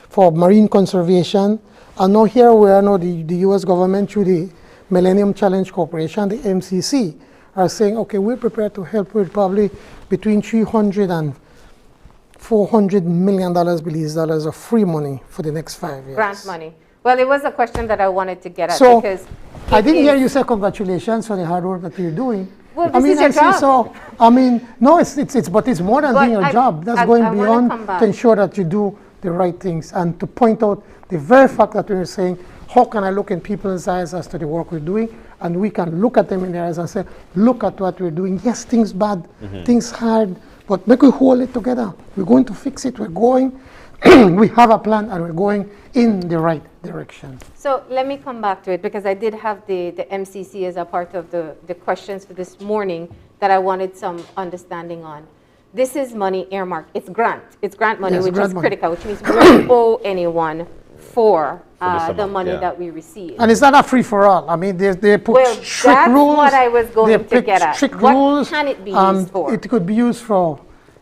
[SPEAKER 12] for marine conservation. And now here we are now, the US government through the Millennium Challenge Corporation, the MCC, are saying, okay, we're prepared to help with probably between $300 and $400 million Belize dollars of free money for the next 5 years.
[SPEAKER 2] Grant money. Well, it was a question that I wanted to get at,
[SPEAKER 12] so
[SPEAKER 2] because
[SPEAKER 12] I didn't hear you say congratulations for the hard work that you're doing.
[SPEAKER 2] Well, this is your job.
[SPEAKER 12] So, no, it's more than doing your job. That's going beyond to ensure that you do the right things and to point out the very fact that we're saying, how can I look in people's eyes as to the work we're doing? And we can look at them in their eyes and say, look at what we're doing. Yes, things bad, things hard, but make we hold it together. We're going to fix it. We're going. We have a plan, and we're going in the right direction.
[SPEAKER 2] So let me come back to it, because I did have the MCC as a part of the questions for this morning that I wanted some understanding on. This is money earmarked. It's grant. It's grant money, which is critical, which means we don't owe anyone for the money that we receive.
[SPEAKER 12] And it's not a free-for-all. I mean, they put strict rules.
[SPEAKER 2] That's what I was going to get at.
[SPEAKER 12] Strict rules.
[SPEAKER 2] What can it be used for?
[SPEAKER 12] It could be used for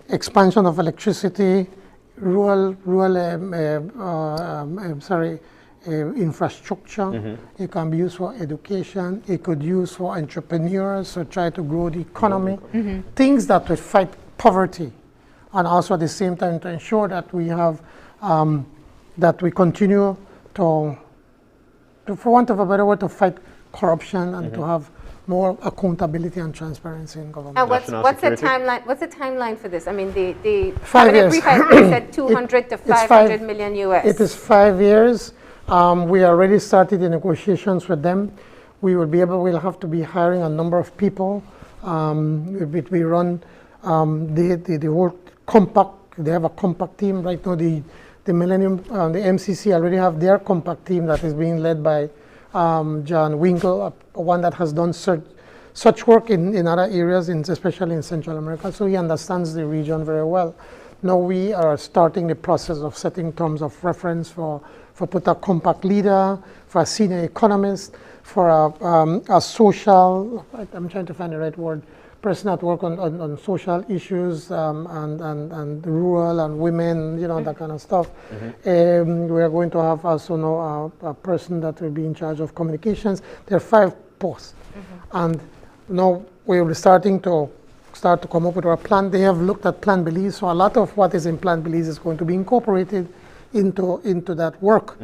[SPEAKER 12] expansion of electricity, infrastructure. It can be used for education. It could be used for entrepreneurs to try to grow the economy. Things that would fight poverty, and also at the same time to ensure that we have that we continue to, for want of a better word, to fight corruption and to have more accountability and transparency in government.
[SPEAKER 2] And what's the timeline? What's the timeline for this? I mean, the
[SPEAKER 12] 5 years.
[SPEAKER 2] said 200 to 500 million US.
[SPEAKER 12] It is 5 years. We already started the negotiations with them. We'll have to be hiring a number of people. We run the whole compact. They have a compact team right now. The Millennium, the MCC already have their compact team that is being led by John Winkle, one that has done such work in other areas, especially in Central America, so he understands the region very well. Now we are starting the process of setting terms of reference for put a compact leader, for a senior economist, for a social, I'm trying to find the right word, person that work on social issues and rural and women, that kind of stuff. We are going to have also now a person that will be in charge of communications. There are 5 posts. And now we will be starting to come up with our plan. They have looked at Plan Belize, so a lot of what is in Plan Belize is going to be incorporated into that work.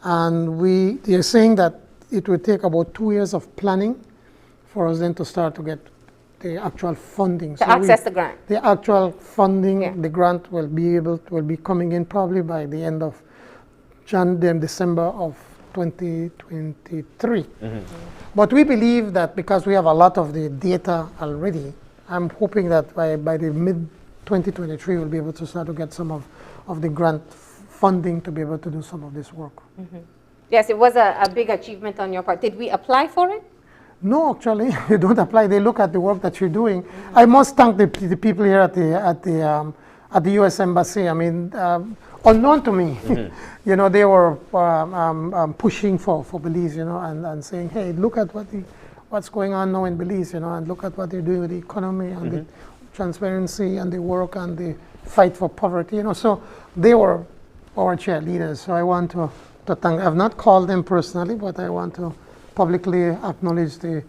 [SPEAKER 12] And they're saying that it will take about 2 years of planning for us then to start to get the actual funding.
[SPEAKER 2] To access the grant.
[SPEAKER 12] The actual funding, the grant will be coming in probably by the end of December of 2023. But we believe that because we have a lot of the data already, I'm hoping that by the mid-2023 we'll be able to start to get some of the grant funding to be able to do some of this work.
[SPEAKER 2] Yes, it was a big achievement on your part. Did we apply for it?
[SPEAKER 12] No, actually, you don't apply. They look at the work that you're doing. I must thank the people here at the U.S. Embassy. I mean, unknown to me, you know, they were pushing for Belize, you know, and saying, hey, look at what's going on now in Belize, you know, and look at what they're doing with the economy and the transparency and the work and the fight for poverty, you know. So they were our cheerleaders. So I want to thank. I've not called them personally, but I want to publicly acknowledge the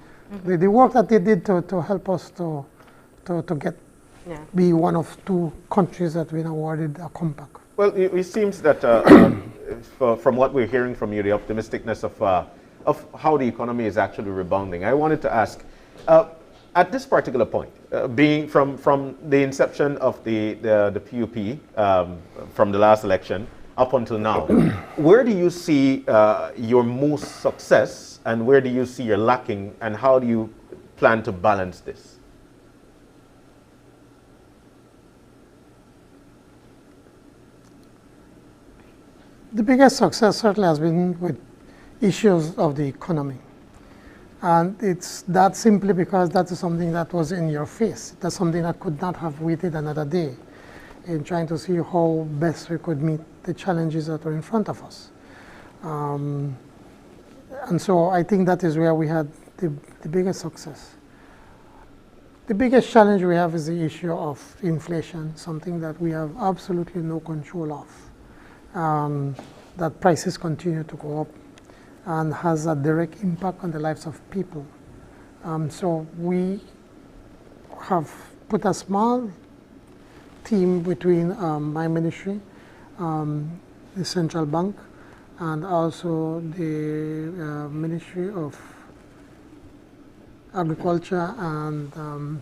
[SPEAKER 12] work that they did to help us to get be one of 2 countries that been awarded a compact.
[SPEAKER 3] Well, it seems that from what we're hearing from you, the optimisticness of how the economy is actually rebounding. I wanted to ask, at this particular point, being from the inception of the PUP from the last election up until now, where do you see your most success and where do you see your lacking, and how do you plan to balance this?
[SPEAKER 12] The biggest success certainly has been with issues of the economy. And it's that simply because that is something that was in your face. That's something that could not have waited another day in trying to see how best we could meet the challenges that are in front of us. And so I think that is where we had the biggest success. The biggest challenge we have is the issue of inflation, something that we have absolutely no control of. That prices continue to go up and has a direct impact on the lives of people. So we have put a small team between my ministry, the central bank, and also the Ministry of Agriculture, and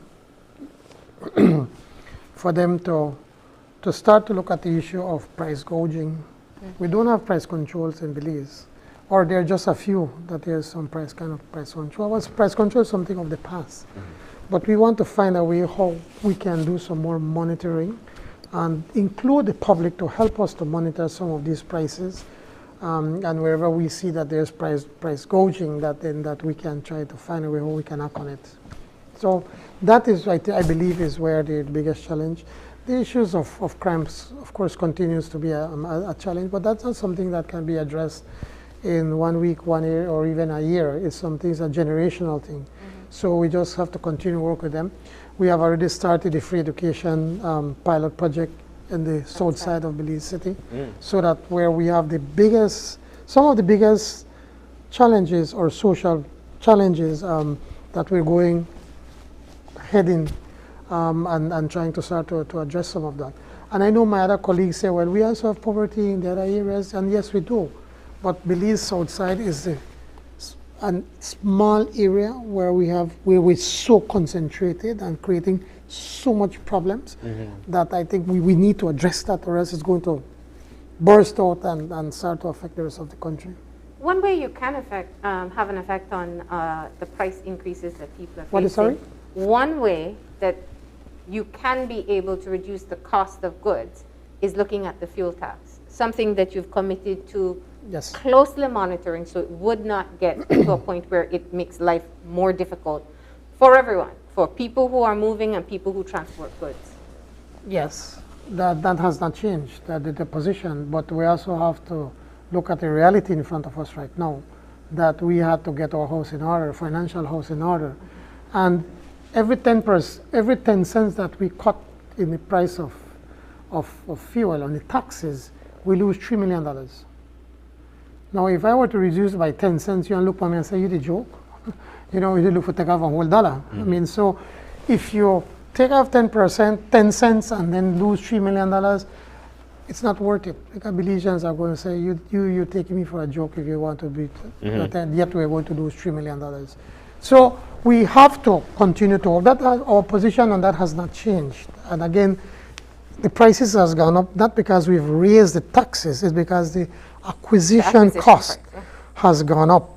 [SPEAKER 12] for them to start to look at the issue of price gouging. We don't have price controls in Belize, or there are just a few that there's some price control. Price control is something of the past. But we want to find a way how we can do some more monitoring and include the public to help us to monitor some of these prices. And wherever we see that there's price gouging, that we can try to find a way how we can act on it. So that is, I believe, is where the biggest challenge. The issues of crimes, of course, continues to be a challenge, but that's not something that can be addressed in 1 week, 1 year, or even a year. It's a generational thing. So we just have to continue to work with them. We have already started the free education pilot project in the south side of Belize City, so that where we have some of the biggest challenges or social challenges that we're going heading and trying to start to address some of that. And I know my other colleagues say, well, we also have poverty in the other areas, and yes, we do. But Belize south side is a small area where we're so concentrated and creating so much problems that I think we need to address that, or else it's going to burst out and start to affect the rest of the country.
[SPEAKER 2] One way you can have an effect on the price increases that people are facing.
[SPEAKER 12] What is, sorry?
[SPEAKER 2] One way that you can be able to reduce the cost of goods is looking at the fuel tax, something that you've committed to closely monitoring, so it would not get to a point where it makes life more difficult for everyone, for people who are moving and people who transport goods.
[SPEAKER 12] Yes, that has not changed, the position, but we also have to look at the reality in front of us right now, that we had to get our house in order, financial house in order. And every 10 cents that we cut in the price of fuel on the taxes, we lose $3 million. Now, if I were to reduce by 10 cents, you look at me and say, you did joke? You know, you look for take off a whole dollar. I mean, so if you take off 10%, 10 cents, and then lose $3 million, it's not worth it. Because Belizeans are going to say, you're taking me for a joke if you want to be, yet we're going to lose $3 million. So we have to continue to, our position on that has not changed. And again, the prices has gone up, not because we've raised the taxes, it's because the acquisition cost has gone up.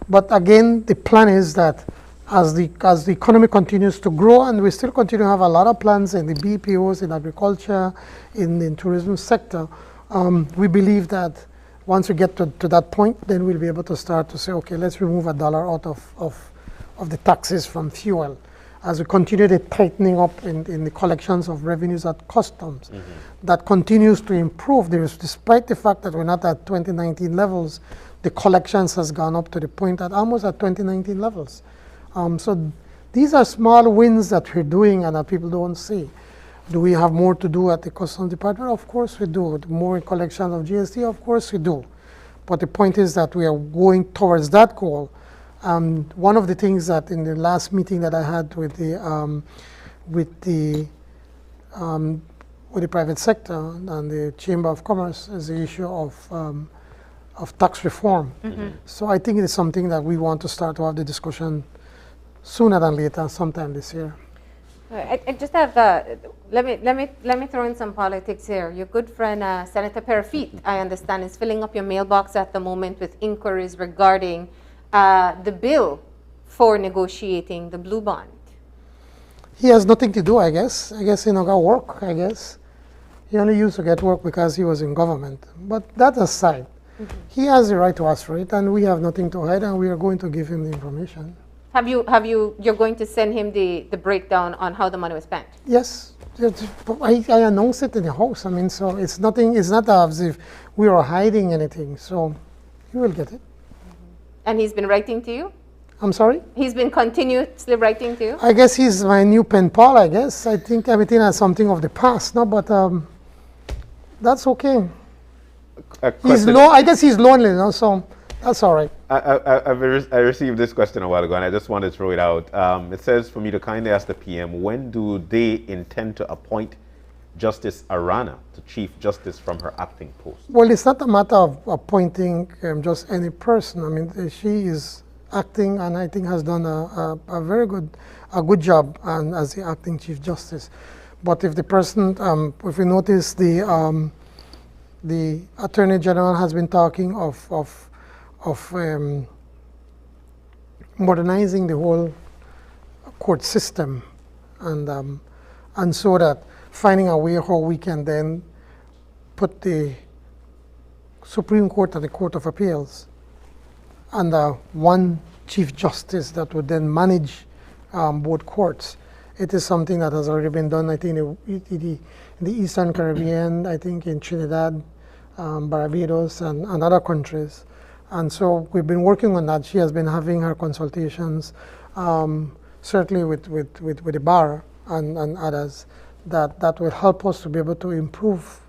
[SPEAKER 12] But again, the plan is that as the economy continues to grow, and we still continue to have a lot of plans in the BPOs, in agriculture, in the tourism sector, we believe that once we get to that point, then we'll be able to start to say, okay, let's remove $1 out of the taxes from fuel, as we continue the tightening up in the collections of revenues at customs, that continues to improve. Despite the fact that we're not at 2019 levels, the collections has gone up to the point at almost at 2019 levels. So these are small wins that we're doing and that people don't see. Do we have more to do at the Customs Department? Of course we do. More collection of GST? Of course we do. But the point is that we are going towards that goal. One of the things that in the last meeting that I had with the private sector and the Chamber of Commerce is the issue of tax reform. So I think it is something that we want to start to have the discussion sooner than later, sometime this year.
[SPEAKER 2] I just have, let me throw in some politics here. Your good friend, Senator Perafit, I understand, is filling up your mailbox at the moment with inquiries regarding the bill for negotiating the blue bond.
[SPEAKER 12] He has nothing to do, I guess. I guess he not got work, I guess. He only used to get work because he was in government. But that aside, he has the right to ask for it, and we have nothing to hide, and we are going to give him the information.
[SPEAKER 2] You're going to send him the breakdown on how the money was spent?
[SPEAKER 12] Yes. I announced it in the House. I mean, so it's not as if we are hiding anything. So he will get it.
[SPEAKER 2] And he's been writing to you?
[SPEAKER 12] I'm sorry?
[SPEAKER 2] He's been continuously writing to you?
[SPEAKER 12] I guess he's my new pen pal, I guess. I think everything has something of the past, no? But that's okay. I guess he's lonely, no? So that's all right.
[SPEAKER 3] I received this question a while ago, and I just wanted to throw it out. It says for me to kindly ask the PM, when do they intend to appoint Justice Arana to Chief Justice from her acting post?
[SPEAKER 12] Well, it's not a matter of appointing just any person. I mean, she is acting, and I think has done a very good job as the acting Chief Justice. But if the person, if you notice, the Attorney General has been talking of modernizing the whole court system, and so that finding a way how we can then put the Supreme Court and the Court of Appeals under one Chief Justice that would then manage both courts. It is something that has already been done, I think, in the Eastern Caribbean, I think in Trinidad, Barbados, and other countries. And so we've been working on that. She has been having her consultations, certainly with the bar and others, that will help us to be able to improve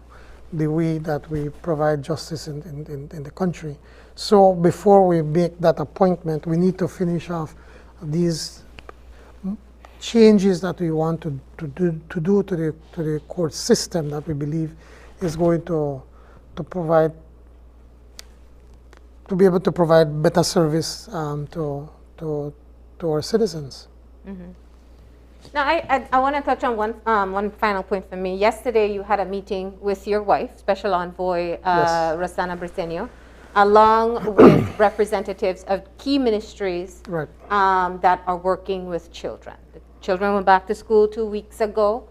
[SPEAKER 12] the way that we provide justice in the country. So before we make that appointment, we need to finish off these changes that we want to do to the court system that we believe is going to provide, to be able to provide better service to our citizens.
[SPEAKER 2] Now, I want to touch on one final point for me. Yesterday, you had a meeting with your wife, Special Envoy
[SPEAKER 12] Yes.
[SPEAKER 2] Rosanna Briceño, along with representatives of key ministries
[SPEAKER 12] Right.
[SPEAKER 2] that are working with children. The children went back to school 2 weeks ago.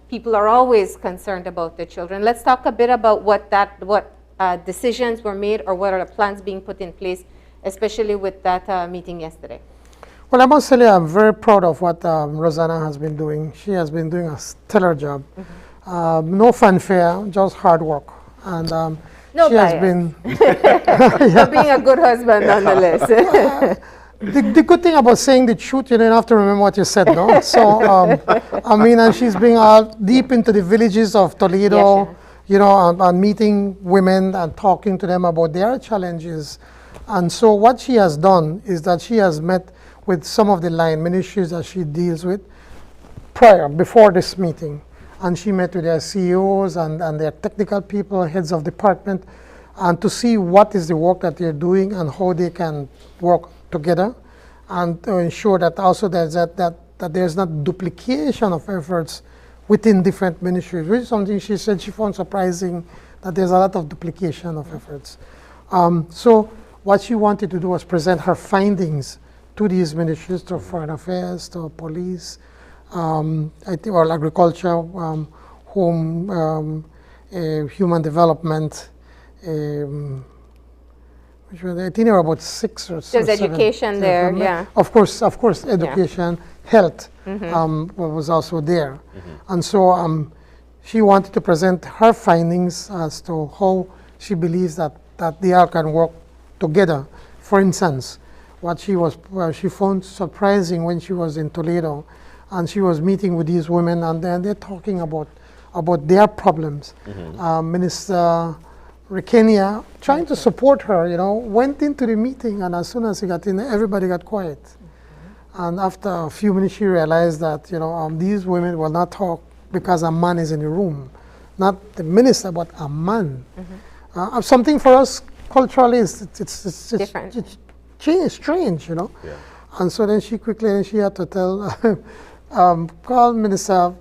[SPEAKER 2] People are always concerned about the children. Let's talk a bit about what decisions were made, or what are the plans being put in place, especially with that meeting yesterday.
[SPEAKER 12] Well, I must tell you, I'm very proud of what Rosanna has been doing. She has been doing a stellar job. No fanfare, just hard work. And
[SPEAKER 2] No
[SPEAKER 12] she
[SPEAKER 2] bias.
[SPEAKER 12] has been
[SPEAKER 2] For being a good husband, nonetheless.
[SPEAKER 12] the good thing about saying the truth, you don't have to remember what you said, no? So, I mean, and she's been deep into the villages of Toledo, you know, and meeting women and talking to them about their challenges. And so what she has done is that she has met with some of the line ministries that she deals with before this meeting. And she met with their CEOs and their technical people, heads of department, and to see what is the work that they're doing and how they can work together, and to ensure that also that there's not duplication of efforts within different ministries, which is something she said she found surprising, that there's a lot of duplication of efforts. So what she wanted to do was present her findings to these ministries, to Foreign Affairs, to Police, I think, or Agriculture, Home, Human Development, which was, I think there were about 6 or 7.
[SPEAKER 2] There's education there, yeah.
[SPEAKER 12] Of course, education, health was also there. And so she wanted to present her findings as to how she believes that they all can work together. For instance, what she found surprising when she was in Toledo, and she was meeting with these women, and they're talking about their problems. Minister Briceño, trying to support her, went into the meeting, and as soon as he got in, everybody got quiet. And after a few minutes, she realized that these women will not talk because a man is in the room, not the minister, but a man. Something for us culturally it's
[SPEAKER 2] different.
[SPEAKER 12] It's strange, And so then she had to tell, call Minister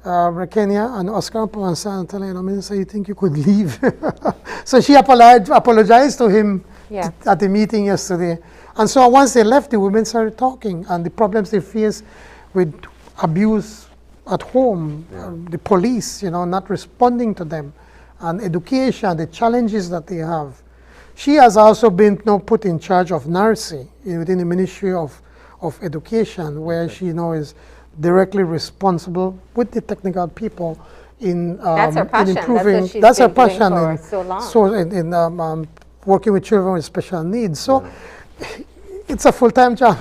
[SPEAKER 12] Briceño and Oscar and tell him, Minister, you think you could leave? So she apologized to him at the meeting yesterday. And so once they left, the women started talking, and the problems they face with abuse at home, the police, not responding to them, and education, the challenges that they have. She has also been now put in charge of NARCI within the Ministry of Education, where she now is directly responsible with the technical people in
[SPEAKER 2] that's her passion.
[SPEAKER 12] In improving.
[SPEAKER 2] That's her
[SPEAKER 12] passion
[SPEAKER 2] for so long.
[SPEAKER 12] So in working with children with special needs. So it's a full-time job,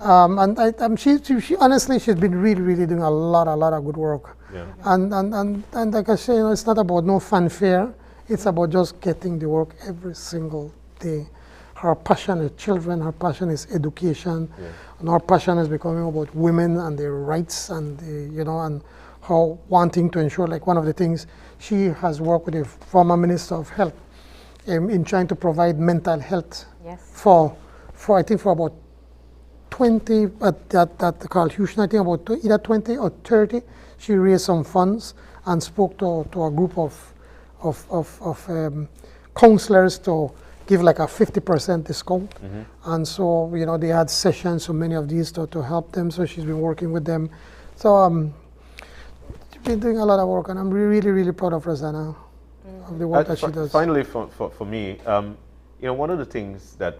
[SPEAKER 12] and she honestly, she's been really doing a lot of good work. And like I say, it's not about no fanfare. It's about just getting the work every single day. Her passion is children, her passion is education, and her passion is becoming about women and their rights, and and how wanting to ensure, like one of the things, she has worked with the former Minister of Health in trying to provide mental health for I think for about 20, that Carl Houston, I think about either 20 or 30, she raised some funds and spoke to a group of counselors to give like a 50% discount. And so, they had sessions, so many of these to help them. So she's been working with them. So she's been doing a lot of work, and I'm really proud of Rosanna, of the work that she does.
[SPEAKER 3] Finally, for me, one of the things that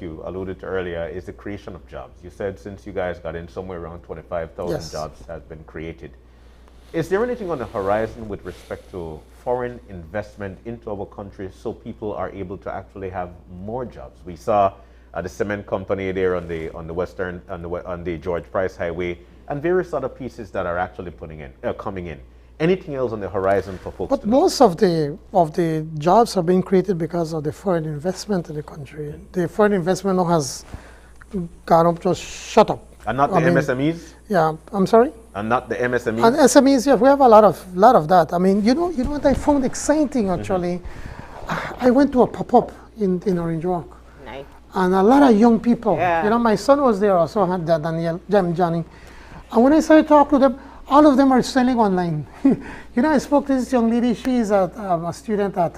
[SPEAKER 3] you alluded to earlier is the creation of jobs. You said since you guys got in, somewhere around 25,000 jobs have been created. Is there anything on the horizon with respect to foreign investment into our country so people are able to actually have more jobs? We saw the cement company there on the George Price Highway, and various other pieces that are actually coming in. Anything else on the horizon for folks?
[SPEAKER 12] But most of the jobs are being created because of the foreign investment in the country. The foreign investment now has gone up, just shut up.
[SPEAKER 3] And not the MSMEs?
[SPEAKER 12] Yeah, I'm sorry?
[SPEAKER 3] And not the MSMEs?
[SPEAKER 12] And SMEs, yeah, we have a lot of that. I mean, you know what I found exciting actually? I went to a pop-up in Orange Walk.
[SPEAKER 2] Nice.
[SPEAKER 12] And a lot of young people. My son was there also, Johnny. And when I started talking to them, all of them are selling online. I spoke to this young lady. She's a student at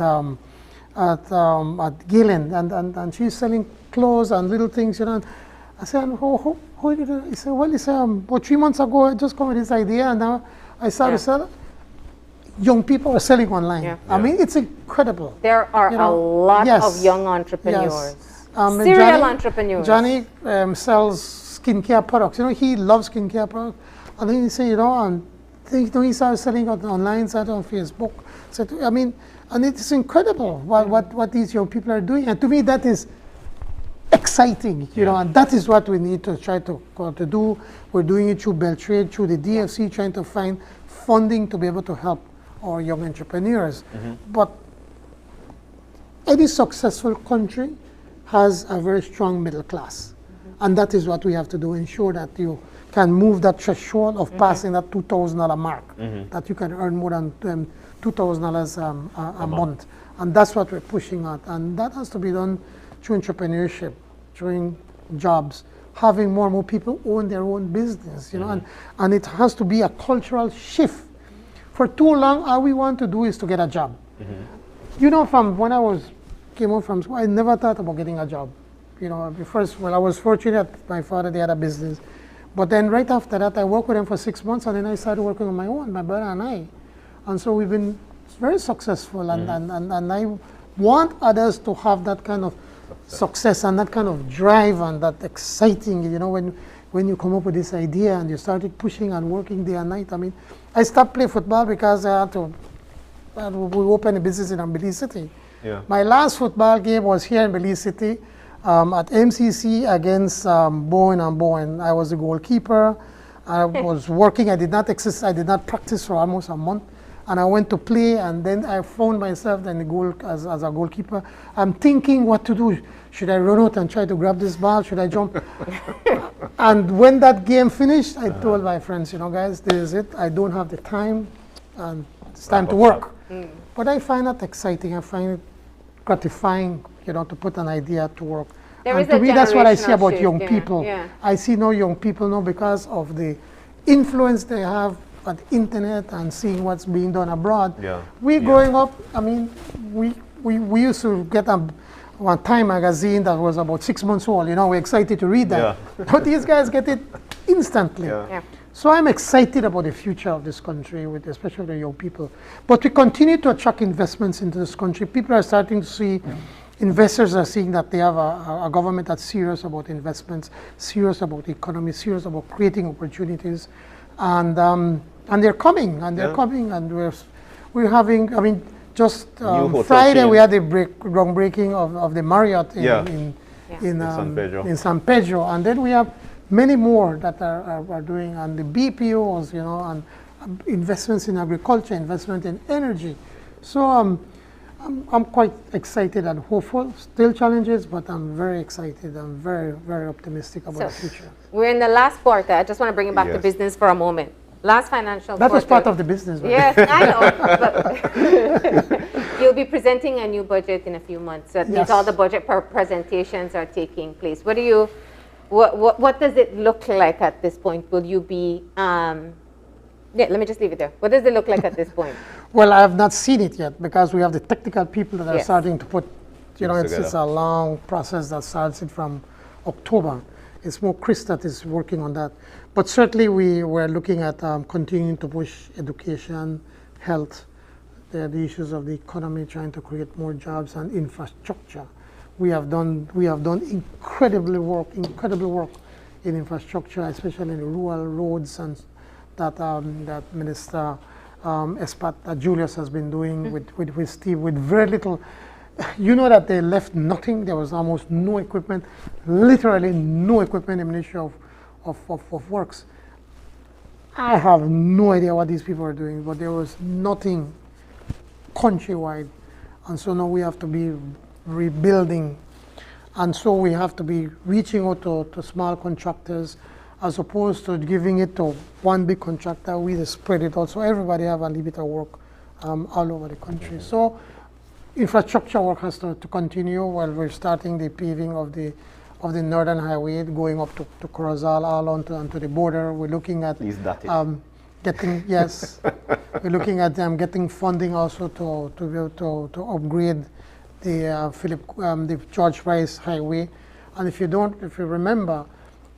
[SPEAKER 12] Gillen, and she's selling clothes and little things. And I said, how did you? He said, well, about 3 months ago, I just come with this idea, and now I started selling. Young people are selling online. I mean, it's incredible.
[SPEAKER 2] There are a lot of young entrepreneurs. Serial entrepreneurs.
[SPEAKER 12] Johnny sells skincare products. He loves skincare products. And then he said, and he started selling it online, started on Facebook. I mean, and it's incredible what these young people are doing. And to me, that is exciting, and that is what we need to try to do. We're doing it through Beltrade, through the DFC, trying to find funding to be able to help our young entrepreneurs. But any successful country has a very strong middle class. And that is what we have to do, ensure that you can move that threshold of passing that $2,000 mark, that you can earn more than $2,000 a month. And that's what we're pushing at. And that has to be done through entrepreneurship, through jobs, having more and more people own their own business, and it has to be a cultural shift. For too long, all we want to do is to get a job. From when I came home from school, I never thought about getting a job. I was fortunate my father, they had a business. But then right after that, I worked with them for 6 months, and then I started working on my own, my brother and I. And so we've been very successful, and want others to have that kind of success and that kind of drive and that exciting, you know, when you come up with this idea and you started pushing and working day and night. I mean, I stopped playing football because I had to, we opened a business in Belize City.
[SPEAKER 3] Yeah.
[SPEAKER 12] My last football game was here in Belize City at MCC against Bowen and Bowen. I was the goalkeeper. I was working. I did not exercise. I did not practice for almost a month. And I went to play, and then I found myself in the goal as a goalkeeper. I'm thinking what to do. Should I run out and try to grab this ball? Should I jump? And when that game finished, I told my friends, you know, guys, this is it. I don't have the time, and it's time to work. But I find that exciting. I find it gratifying, you know, to put an idea to work. And to me, that's what I see about young people.
[SPEAKER 2] Yeah.
[SPEAKER 12] I see now young people now because of the influence they have at the internet and seeing what's being done abroad.
[SPEAKER 3] Yeah.
[SPEAKER 12] We growing up, I mean, we used to get a one Time magazine that was about 6 months old. You know, we're excited to read that.
[SPEAKER 3] Yeah.
[SPEAKER 12] But these guys get it instantly.
[SPEAKER 3] Yeah.
[SPEAKER 2] Yeah.
[SPEAKER 12] So I'm excited about the future of this country, with especially the young people. But we continue to attract investments into this country. People are starting to see, investors are seeing that they have a government that's serious about investments, serious about the economy, serious about creating opportunities. And they're coming, and they're coming, and we're having, I mean, just Friday we had the groundbreaking of the Marriott in San Pedro, and then we have many more that are doing, and the BPOs, you know, and investments in agriculture, investment in energy. So I'm quite excited and hopeful. Still challenges, but I'm very excited. I'm very, very optimistic about the future.
[SPEAKER 2] We're in the last quarter. I just want to bring it back to business for a moment. Last financial
[SPEAKER 12] That
[SPEAKER 2] quarter.
[SPEAKER 12] was part of the business, right?
[SPEAKER 2] Yes, I know. But you'll be presenting a new budget in a few months. So that means all the budget presentations are taking place. What do you, what does it look like at this point? Will you be, let me just leave it there. What does it look like at this point?
[SPEAKER 12] Well, I have not seen it yet because we have the technical people that are starting to put, you know, it's a long process that starts it from October. It's more Chris that is working on that. But certainly we were looking at continuing to push education, health, the issues of the economy, trying to create more jobs and infrastructure. We have done incredible work in infrastructure, especially in rural roads, and that Minister Julius has been doing with Steve, with very little. You know that they left nothing. There was almost no equipment, literally no equipment in the Ministry of Works. I have no idea what these people are doing, but there was nothing countrywide. And so now we have to be rebuilding. And so we have to be reaching out to small contractors as opposed to giving it to one big contractor. We just spread it out so everybody have a little bit of work all over the country. So infrastructure work has to continue while we're starting the paving of the Northern Highway going up to Corozal, all onto the border. We're looking at getting we're looking at getting funding also to be able to upgrade the George Rice Highway. And if you remember,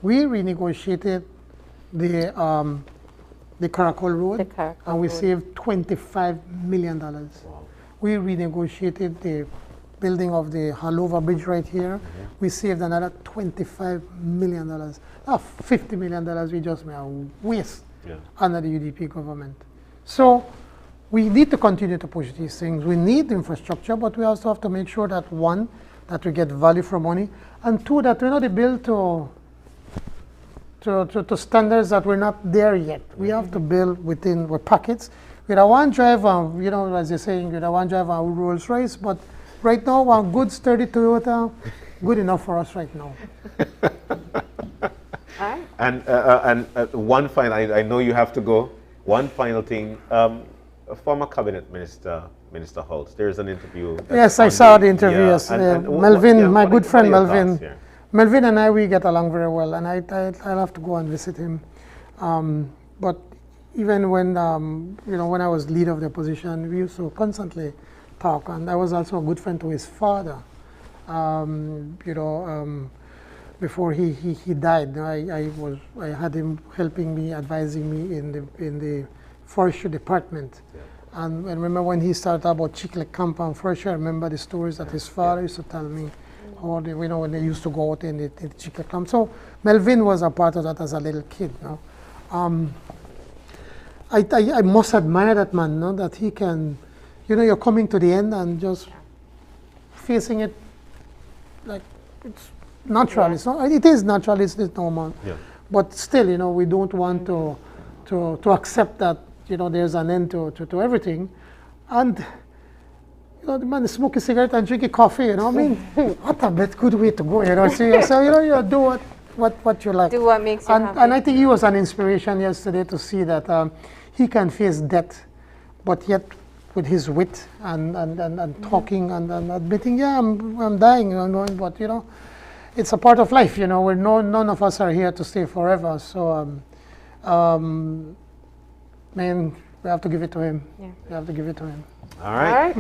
[SPEAKER 12] we renegotiated the Caracol Road, and we saved $25 million. Wow. We renegotiated the building of the Halova Bridge right here. We saved another $25 million. $50 million we just made a waste under the UDP government. So we need to continue to push these things. We need infrastructure, but we also have to make sure that, one, that we get value for money, and two, that we're not build to standards that we're not there yet. We have to build within our pockets. With a one driver, you know, as you're saying, with a one driver Rolls Royce, but right now, one good sturdy Toyota, good enough for us right now.
[SPEAKER 3] And one final, I know you have to go. One final thing, former cabinet minister, Minister Holtz. There's an interview.
[SPEAKER 12] Yes, I saw the interview. Yes, Melvin, my good friend Melvin. Melvin and I, we get along very well, and I'll have to go and visit him. But even when when I was leader of the opposition, we used to constantly talk, and I was also a good friend to his father. Before he died, I had him helping me, advising me in the forestry department, And I remember when he started about Chicle Compound Fresh, I remember the stories that his father used to tell me, how they, when they used to go out in the Chicle Compound. So Melvin was a part of that as a little kid. I must admire that man, that he can, you're coming to the end and just facing it like it's natural. It's not, it is natural, it's normal. Yeah. But still, we don't want to accept that, there's an end to everything. And, the man is smoking cigarette and drinking coffee, I mean, what a bit good way to go, So, you do what you like.
[SPEAKER 2] Do what makes you happy.
[SPEAKER 12] And I think he was an inspiration yesterday to see that he can face death, but yet with his wit and talking and admitting, I'm dying, but it's a part of life, where none of us are here to stay forever. So, man, we have to give it to him. Yeah. We have to give it to him.
[SPEAKER 3] All right.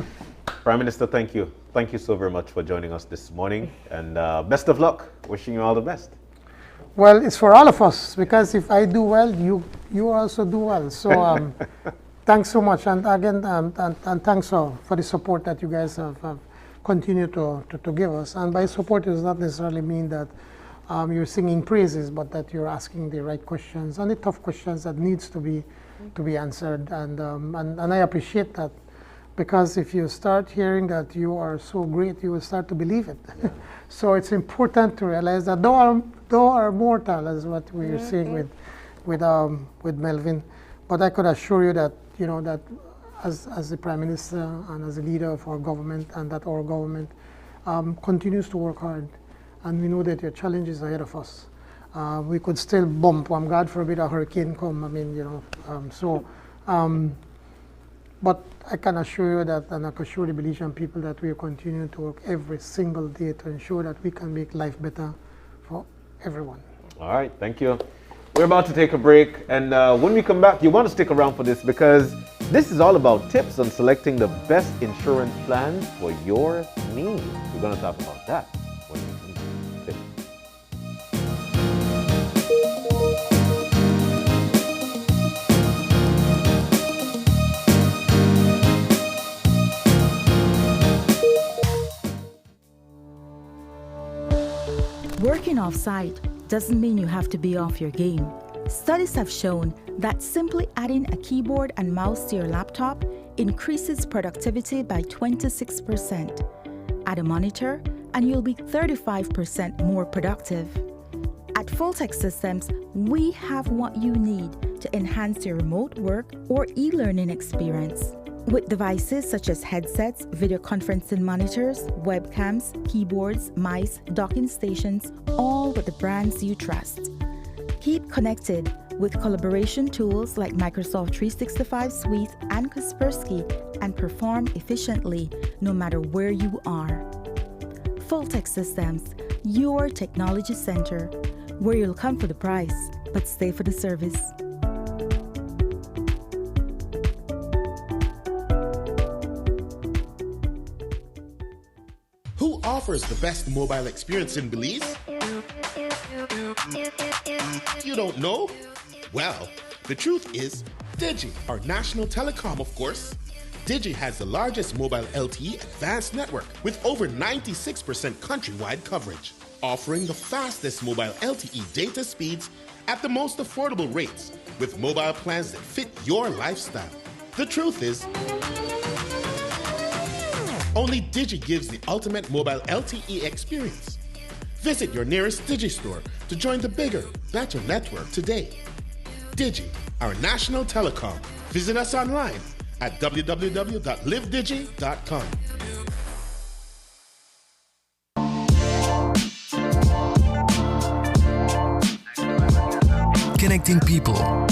[SPEAKER 3] Prime Minister, thank you. Thank you so very much for joining us this morning, and best of luck. Wishing you all the best.
[SPEAKER 12] Well, it's for all of us, because if I do well, you also do well. So thanks so much, and again, and thanks for the support that you guys have continued to give us. And by support, it does not necessarily mean that you're singing praises, but that you're asking the right questions and the tough questions that needs to be answered. And I appreciate that, because if you start hearing that you are so great, you will start to believe it. So it's important to realize that thou art mortal, as what we are saying with Melvin. But I could assure you that that as the Prime Minister and as a leader of our government, and that our government continues to work hard, and we know that your challenge is ahead of us. We could still bump. God forbid a hurricane come. I mean, but I can assure you that, and I can assure the Belizean people, that we are continuing to work every single day to ensure that we can make life better for everyone.
[SPEAKER 3] All right, thank you. We're about to take a break, and when we come back, you want to stick around for this, because this is all about tips on selecting the best insurance plans for your needs. We're going to talk about that when we come back.
[SPEAKER 13] Working off-site doesn't mean you have to be off your game. Studies have shown that simply adding a keyboard and mouse to your laptop increases productivity by 26%. Add a monitor and you'll be 35% more productive. At Fulltech Systems, we have what you need to enhance your remote work or e-learning experience. With devices such as headsets, video conferencing monitors, webcams, keyboards, mice, docking stations, all with the brands you trust. Keep connected with collaboration tools like Microsoft 365 Suite and Kaspersky, and perform efficiently no matter where you are. Fulltech Systems, your technology center, where you'll come for the price, but stay for the service.
[SPEAKER 14] Who offers the best mobile experience in Belize? You don't know? Well, the truth is, Digi, our national telecom, of course. Digi has the largest mobile LTE advanced network with over 96% countrywide coverage, offering the fastest mobile LTE data speeds at the most affordable rates with mobile plans that fit your lifestyle. The truth is, only Digi gives the ultimate mobile LTE experience. Visit your nearest Digi store to join the bigger, better network today. Digi, our national telecom. Visit us online at www.livedigi.com.
[SPEAKER 15] Connecting people.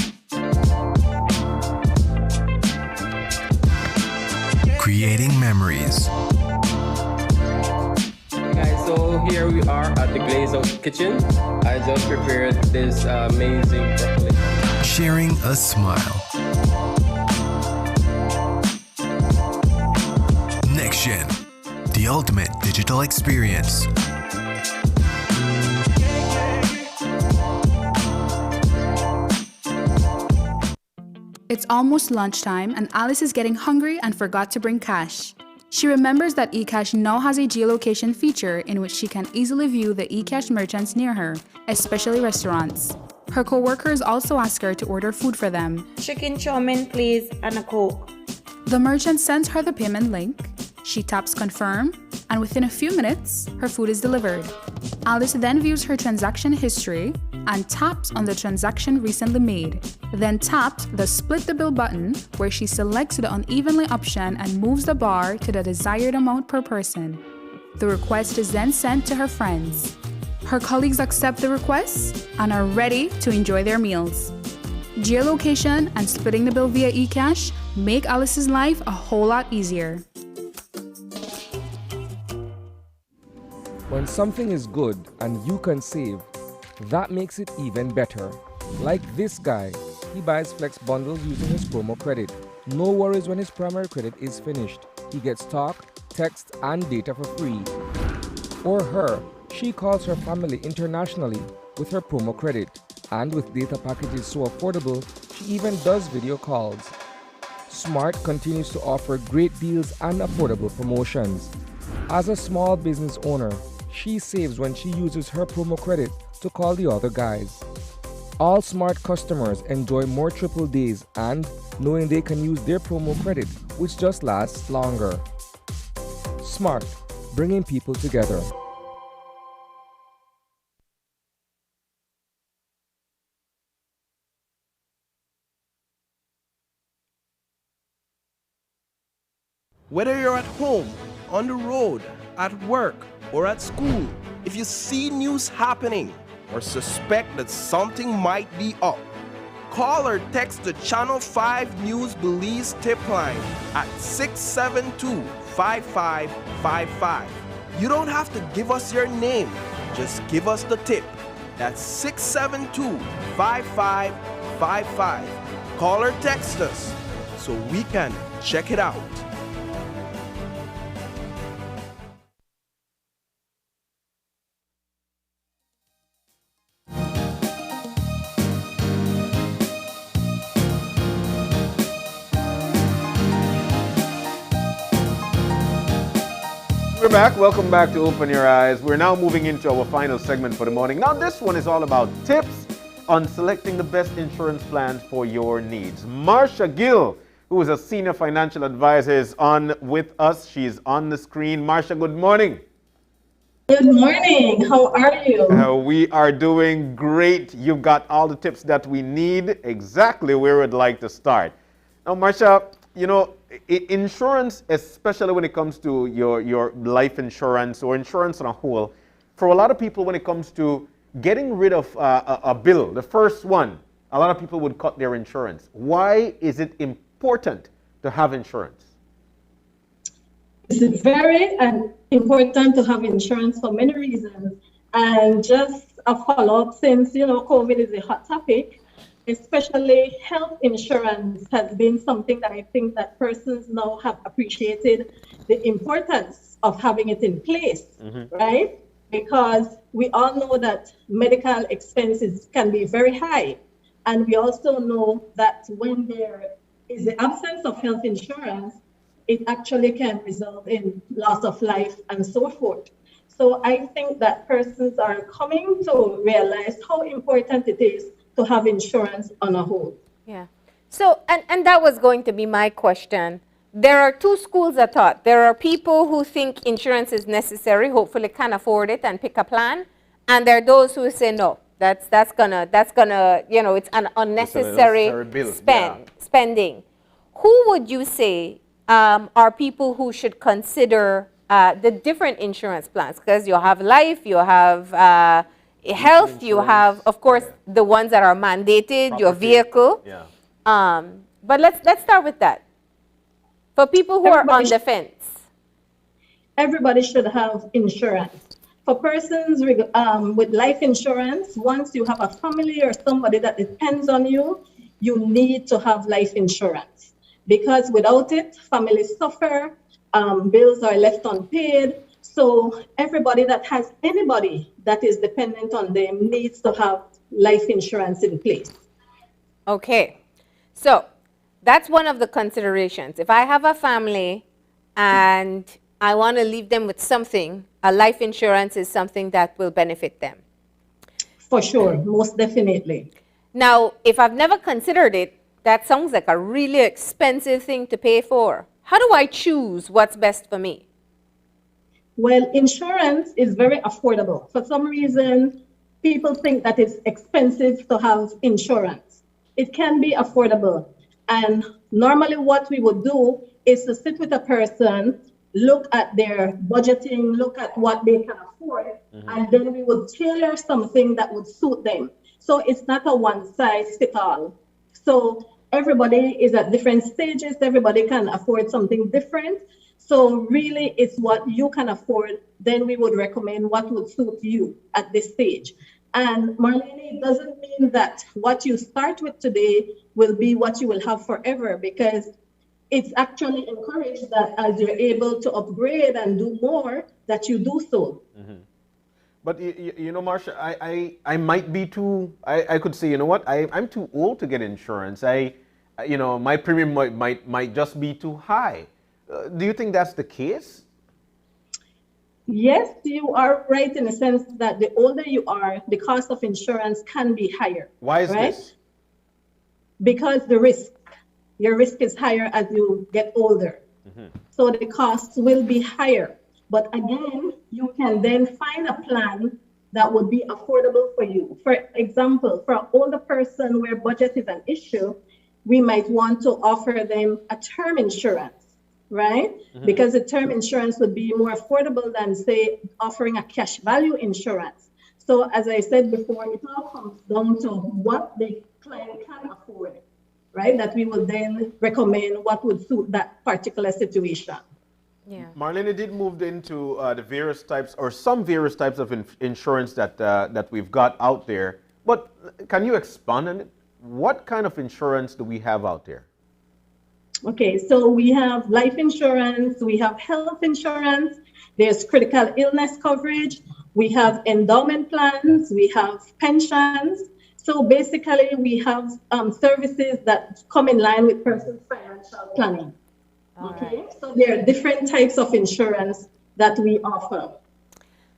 [SPEAKER 15] Creating memories.
[SPEAKER 16] Hey guys, so here we are at the Glaze House Kitchen. I just prepared this amazing broccoli.
[SPEAKER 15] Sharing a smile. Next Gen, the ultimate digital experience.
[SPEAKER 7] It's almost lunchtime and Alice is getting hungry and forgot to bring cash. She remembers that eCash now has a geolocation feature in which she can easily view the eCash merchants near her, especially restaurants. Her co-workers also ask her to order food for them.
[SPEAKER 17] Chicken chow mein, please, and a Coke.
[SPEAKER 7] The merchant sends her the payment link. She taps confirm, and within a few minutes, her food is delivered. Alice then views her transaction history and taps on the transaction recently made. Then taps the split the bill button where she selects the unevenly option and moves the bar to the desired amount per person. The request is then sent to her friends. Her colleagues accept the request and are ready to enjoy their meals. Geolocation and splitting the bill via eCash make Alice's life a whole lot easier.
[SPEAKER 1] When something is good and you can save, that makes it even better. Like this guy, he buys Flex bundles using his promo credit. No worries when his primary credit is finished. He gets talk, text, and data for free. Or her, she calls her family internationally with her promo credit. And with data packages so affordable, she even does video calls. Smart continues to offer great deals and affordable promotions. As a small business owner, she saves when she uses her promo credit to call the other guys. All Smart customers enjoy more triple days and knowing they can use their promo credit, which just lasts longer. Smart, bringing people together.
[SPEAKER 9] Whether you're at home, on the road, at work, or at school, if you see news happening or suspect that something might be up, call or text the Channel 5 News Belize tip line at 672-5555. You don't have to give us your name, just give us the tip. That's 672-5555. Call or text us so we can check it out.
[SPEAKER 3] We're back. Welcome back to Open Your Eyes. We're now moving into our final segment for the morning. Now, this one is all about tips on selecting the best insurance plans for your needs. Marsha Gill, who is a senior financial advisor, is on with us. She's on the screen. Marsha, good morning.
[SPEAKER 18] Good morning. How are you?
[SPEAKER 3] We are doing great. You've got all the tips that we need, exactly where we'd like to start. Now, Marsha, you know, insurance, especially when it comes to your life insurance or insurance on a whole, for a lot of people, when it comes to getting rid of a bill, the first one, a lot of people would cut their insurance. Why is it important to have insurance?
[SPEAKER 18] It's very important to have insurance for many reasons. And just a follow-up, since, you know, COVID is a hot topic, especially health insurance has been something that I think that persons now have appreciated the importance of having it in place, right? Because we all know that medical expenses can be very high. And we also know that when there is the absence of health insurance, it actually can result in loss of life and so forth. So I think that persons are coming to realize how important it is to have insurance on a whole.
[SPEAKER 2] Yeah. So, and that was going to be my question. There are two schools of thought. There are people who think insurance is necessary, hopefully can afford it and pick a plan. And there are those who say, no, that's gonna, you know, it's an unnecessary spending. Who would you say are people who should consider the different insurance plans? Because you have life, you have health, you have, of course, the ones that are mandated, property, your vehicle.
[SPEAKER 3] Yeah.
[SPEAKER 2] But let's start with that. For people who are on the fence.
[SPEAKER 18] Everybody should have insurance. For persons with life insurance, once you have a family or somebody that depends on you, you need to have life insurance. Because without it, families suffer, bills are left unpaid. So everybody that has anybody that is dependent on them needs to have life insurance in place.
[SPEAKER 2] Okay. So That's one of the considerations. If I have a family and I want to leave them with something, a life insurance is something that will benefit them.
[SPEAKER 18] For sure, most definitely.
[SPEAKER 2] Now, if I've never considered it, that sounds like a really expensive thing to pay for. How do I choose what's best for me?
[SPEAKER 18] Well, insurance is very affordable. For some reason, people think that it's expensive to have insurance. It can be affordable. And normally what we would do is to sit with a person, look at their budgeting, look at what they can afford, and then we would tailor something that would suit them. So it's not a one-size-fits-all. So everybody is at different stages. Everybody can afford something different. So really, it's what you can afford. Then we would recommend what would suit you at this stage. And Marlin, it doesn't mean that what you start with today will be what you will have forever, because it's actually encouraged that as you're able to upgrade and do more, that you do so.
[SPEAKER 3] But you know, Marsha, I might be too, I could say, you know what, I'm too old to get insurance. You know, my premium might just be too high. Do you think that's the case?
[SPEAKER 18] Yes, you are right in the sense that the older you are, the cost of insurance can be higher.
[SPEAKER 3] Why is this?
[SPEAKER 18] Because your risk is higher as you get older. So the costs will be higher. But again, you can then find a plan that would be affordable for you. For example, for an older person where budget is an issue, we might want to offer them a term insurance, right? Because the term insurance would be more affordable than, say, offering a cash value insurance. So as I said before, it all comes down to what the client can afford, right? That we will then recommend what would suit that particular situation.
[SPEAKER 2] Yeah.
[SPEAKER 3] Marlin, it did move into the various types, or some various types of insurance that we've got out there. But can you expand on it? What kind of insurance do we have out there?
[SPEAKER 18] Okay, so we have life insurance, we have health insurance, there's critical illness coverage, we have endowment plans, we have pensions. So basically, we have services that come in line with person's financial planning. Okay, so there are different types of insurance that we offer.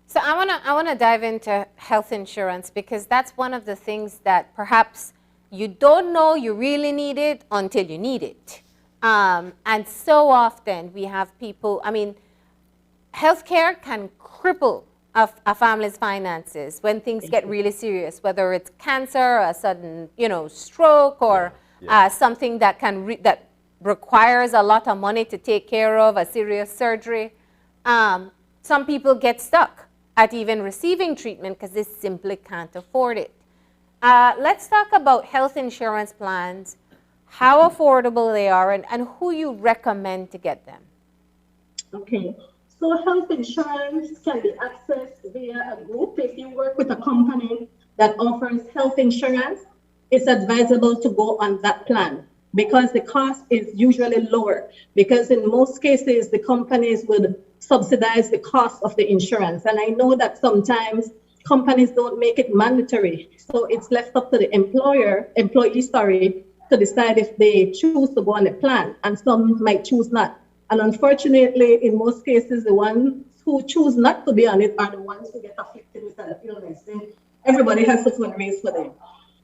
[SPEAKER 2] So I wanna dive into health insurance, because that's one of the things that perhaps you don't know you really need it until you need it. And so often we have people, I mean, healthcare can cripple a family's finances when things get really serious, whether it's cancer, a sudden, stroke, or something that that requires a lot of money to take care of, a serious surgery. Some people get stuck at even receiving treatment because they simply can't afford it. Let's talk about health insurance plans, how affordable they are, and who you recommend to get them.
[SPEAKER 18] Okay, so health insurance can be accessed via a group. If you work with a company that offers health insurance, it's advisable to go on that plan, because the cost is usually lower, because in most cases the companies would subsidize the cost of the insurance. And I know that sometimes companies don't make it mandatory, so it's left up to the employee, to decide if they choose to go on the plan, and some might choose not. And unfortunately, in most cases, the ones who choose not to be on it are the ones who get afflicted with an illness. And everybody has to fundraise for them.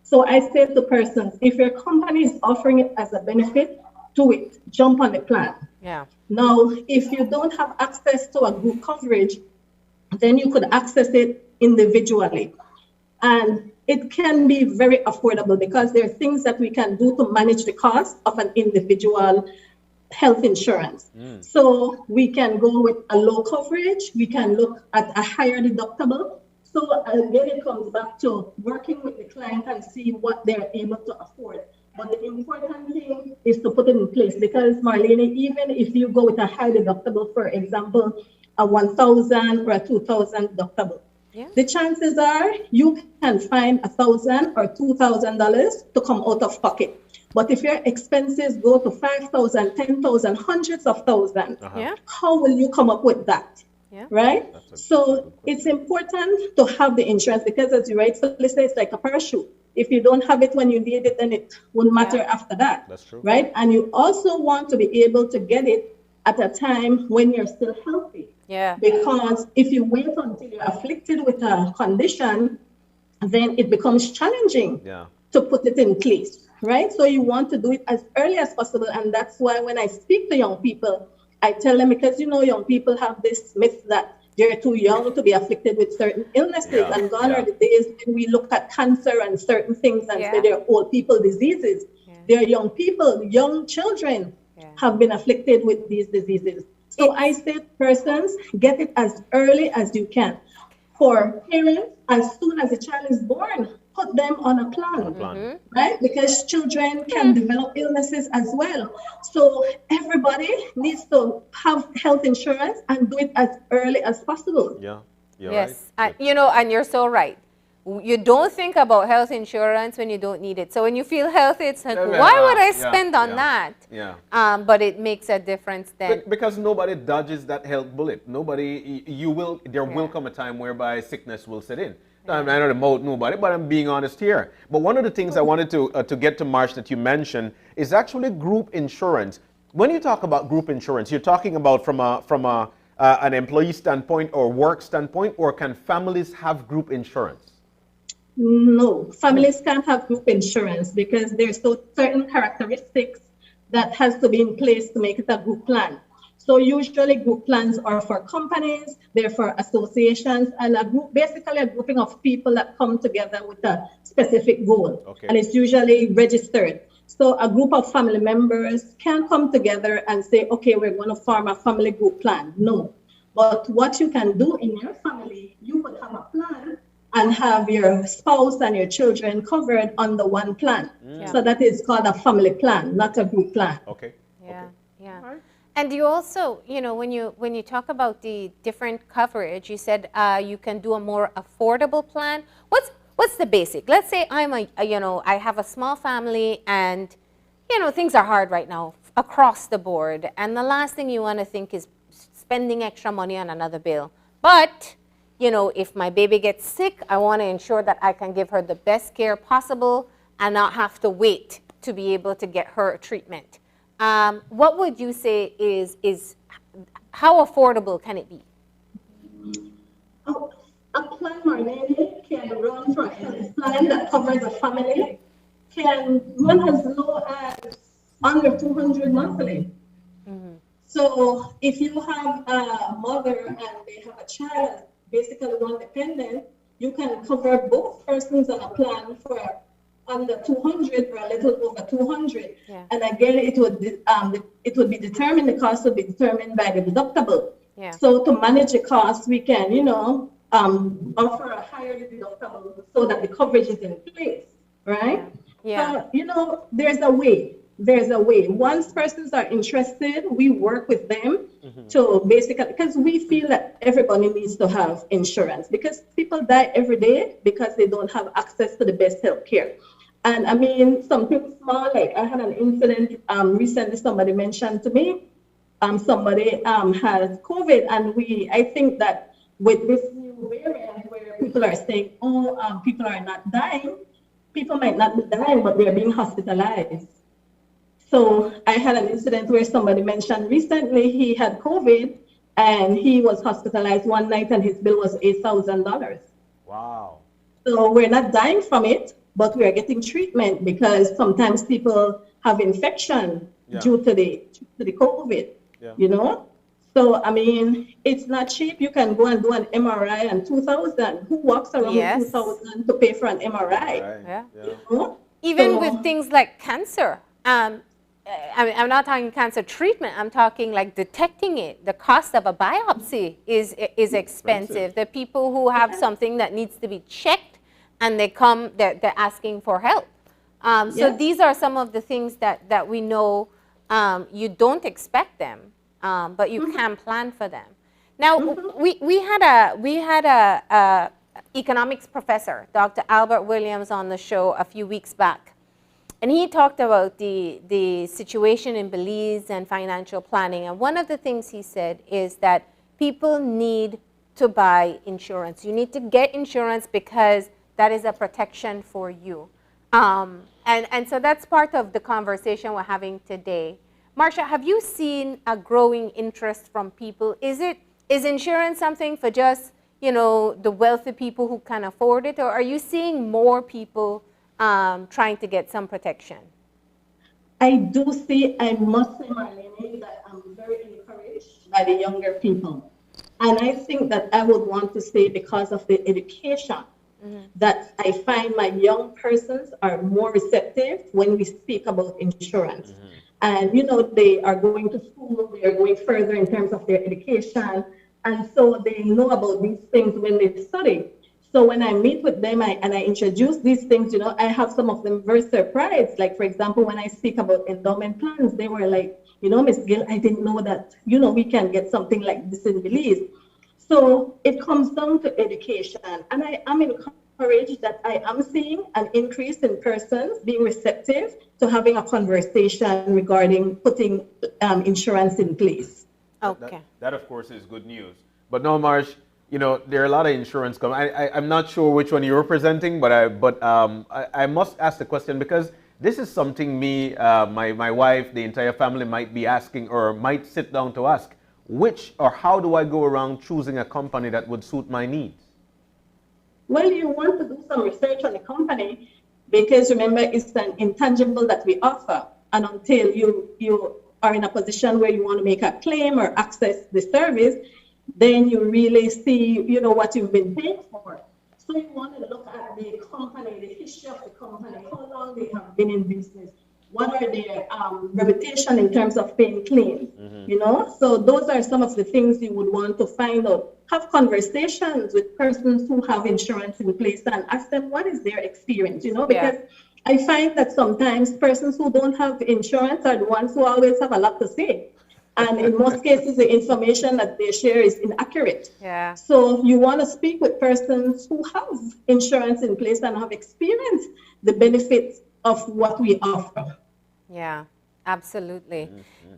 [SPEAKER 18] So I say to persons, if your company is offering it as a benefit, do it. Jump on the plan.
[SPEAKER 2] Yeah.
[SPEAKER 18] Now, if you don't have access to a group coverage, then you could access it individually. And it can be very affordable, because there are things that we can do to manage the cost of an individual health insurance. So we can go with a low coverage, we can look at a higher deductible. So again, it comes back to working with the client and see what they're able to afford. But the important thing is to put it in place, because Marlene, even if you go with a high deductible, for example, a $1,000 or a $2,000 deductible, the chances are you can find $1,000 or $2,000 to come out of pocket. But if your expenses go to $5,000, $10,000, hundreds of thousands, how will you come up with that? Right? So it's important to have the insurance, because as you rightfully say, it's like a parachute. if you don't have it when you need it, then it won't matter after that.
[SPEAKER 3] That's true.
[SPEAKER 18] Right? And you also want to be able to get it at a time when you're still healthy.
[SPEAKER 2] Yeah.
[SPEAKER 18] Because if you wait until you're afflicted with a condition, then it becomes challenging to put it in place, right? So you want to do it as early as possible. And that's why when I speak to young people, I tell them, because, you know, young people have this myth that they're too young to be afflicted with certain illnesses. And gone are the days when we look at cancer and certain things and say they're old people diseases. They're young people, young children have been afflicted with these diseases. So I say persons, get it as early as you can. For parents, as soon as a child is born, put them on a plan, right? Because children can develop illnesses as well. So everybody needs to have health insurance and do it as early as possible.
[SPEAKER 3] Yeah,
[SPEAKER 2] yes, right. You know, and you're so right. You don't think about health insurance when you don't need it. So when you feel healthy, it's like, why would I spend on that?
[SPEAKER 3] Yeah.
[SPEAKER 2] But it makes a difference then.
[SPEAKER 3] Because nobody dodges that health bullet. Nobody, there will come a time whereby sickness will set in. I don't about nobody, but I'm being honest here. But one of the things I wanted to get to, Marsh, that you mentioned is actually group insurance. When you talk about group insurance, you're talking about from an employee standpoint or work standpoint, or can families have group insurance?
[SPEAKER 18] No, families can't have group insurance because there's certain characteristics that has to be in place to make it a group plan. So usually group plans are for companies, they're for associations, and a group, basically a grouping of people that come together with a specific goal. Okay. And it's usually registered. So a group of family members can come together and say, okay, we're going to form a family group plan. No. But what you can do in your family, you could have a plan and have your spouse and your children covered under one plan. So that is called a family plan, not a group plan.
[SPEAKER 3] Okay.
[SPEAKER 2] Yeah, yeah. And you also, you know, when you talk about the different coverage, you said you can do a more affordable plan. What's the basic? Let's say I have a small family and, you know, things are hard right now across the board. And the last thing you want to think is spending extra money on another bill. But you know, if my baby gets sick, I want to ensure that I can give her the best care possible and not have to wait to be able to get her treatment. What would you say is how affordable can it be?
[SPEAKER 18] A plan, Marlin, can run for a health plan that covers a family, can run as low as under $200 monthly. So if you have a mother and they have a child, basically one dependent, you can cover both persons on a plan for under 200 or a little over 200. Yeah. And again, it would be determined, the cost would be determined by the deductible. Yeah. So to manage the cost, we can, you know, offer a higher deductible so that the coverage is in place, right? Yeah. You know, there's a way. Once persons are interested, we work with them to basically, because we feel that everybody needs to have insurance because people die every day because they don't have access to the best health care. And I mean, something small, like I had an incident recently, somebody mentioned to me, somebody has COVID, and I think that with this new variant where people are saying, people are not dying, people might not be dying, but they're being hospitalized. So I had an incident where somebody mentioned recently he had COVID and he was hospitalized one night and his bill was $8,000.
[SPEAKER 3] Wow.
[SPEAKER 18] So we're not dying from it, but we are getting treatment because sometimes people have infection due to the COVID, you know? So, I mean, it's not cheap. You can go and do an MRI and $2,000. Who walks around with $2,000 to pay for an MRI?
[SPEAKER 2] Yeah.
[SPEAKER 18] You know?
[SPEAKER 2] Even with things like cancer. I mean, I'm not talking cancer treatment. I'm talking like detecting it. The cost of a biopsy is expensive. The people who have something that needs to be checked and they're asking for help. So these are some of the things that we know you don't expect them, but you can plan for them. Now, we had a economics professor, Dr. Albert Williams, on the show a few weeks back. And he talked about the situation in Belize and financial planning. And one of the things he said is that people need to buy insurance. You need to get insurance because that is a protection for you. And so that's part of the conversation we're having today. Marsha, have you seen a growing interest from people? Is insurance something for just, the wealthy people who can afford it, or are you seeing more people trying to get some protection?
[SPEAKER 18] I do see, I must say, Marlene, that I'm very encouraged by the younger people. And I think that I would want to say because of the education, that I find my young persons are more receptive when we speak about insurance. And, they are going to school, they are going further in terms of their education. And so they know about these things when they study. So when I meet with them and I introduce these things, I have some of them very surprised. Like, for example, when I speak about endowment plans, they were like, Miss Gill, I didn't know that, we can get something like this in Belize. So it comes down to education. And I am encouraged that I am seeing an increase in persons being receptive to having a conversation regarding putting insurance in place.
[SPEAKER 2] Okay.
[SPEAKER 3] That, of course, is good news. But no, Marsh, there are a lot of insurance companies. I'm not sure which one you're representing, but I must ask the question because this is something my wife, the entire family might be asking or might sit down to ask. Which or how do I go around choosing a company that would suit my needs?
[SPEAKER 18] Well, you want to do some research on the company because remember, it's an intangible that we offer. And until you are in a position where you want to make a claim or access the service, then you really see, what you've been paying for. So you want to look at the company, the history of the company, how long they have been in business, what are their reputation in terms of paying claims, So those are some of the things you would want to find out. Have conversations with persons who have insurance in place and ask them what is their experience, because I find that sometimes persons who don't have insurance are the ones who always have a lot to say. And in most cases, the information that they share is inaccurate.
[SPEAKER 2] Yeah.
[SPEAKER 18] So you want to speak with persons who have insurance in place and have experienced the benefits of what we offer.
[SPEAKER 2] Yeah, absolutely.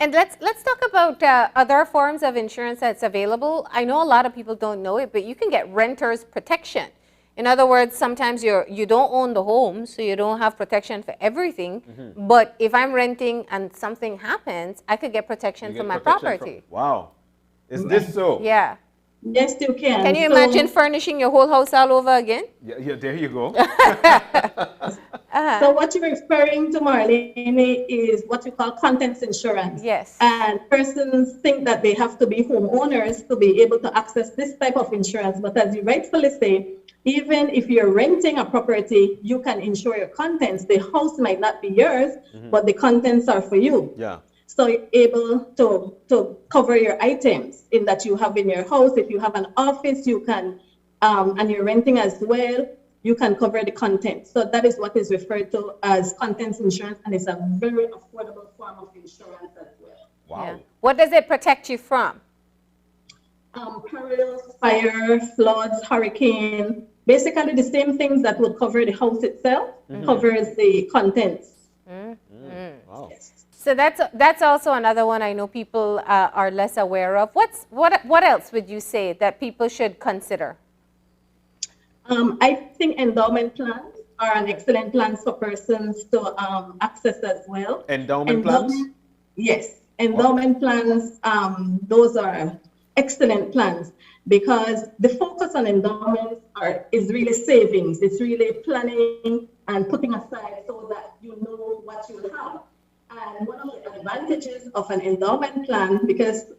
[SPEAKER 2] And let's talk about other forms of insurance that's available. I know a lot of people don't know it, but you can get renter's protection. In other words, sometimes you don't own the home, so you don't have protection for everything. But if I'm renting and something happens, I could get protection for my property.
[SPEAKER 3] Wow. Is this so?
[SPEAKER 2] Yeah.
[SPEAKER 18] Yes, you can.
[SPEAKER 2] Can you imagine furnishing your whole house all over again?
[SPEAKER 3] Yeah, there you go.
[SPEAKER 18] So what you're referring to, Marlene, is what we call contents insurance.
[SPEAKER 2] Yes.
[SPEAKER 18] And persons think that they have to be homeowners to be able to access this type of insurance. But as you rightfully say, even if you're renting a property, you can insure your contents. The house might not be yours, but the contents are for you.
[SPEAKER 3] Yeah.
[SPEAKER 18] So you're able to cover your items in that you have in your house. If you have an office, you can, and you're renting as well, you can cover the contents. So that is what is referred to as contents insurance, and it's a very affordable form of insurance as well.
[SPEAKER 3] Wow.
[SPEAKER 2] Yeah. What does it protect you from?
[SPEAKER 18] Perils, fire, floods, hurricane, basically the same things that would cover the house itself, covers the contents.
[SPEAKER 3] Wow.
[SPEAKER 18] Yes.
[SPEAKER 2] So that's also another one I know people are less aware of. What else would you say that people should consider?
[SPEAKER 18] I think endowment plans are an excellent plans for persons to access as well.
[SPEAKER 3] Endowment plans?
[SPEAKER 18] Yes. Endowment plans, those are excellent plans because the focus on endowments is really savings. It's really planning and putting aside so that you know what you will have. And one of the advantages of an endowment plan, because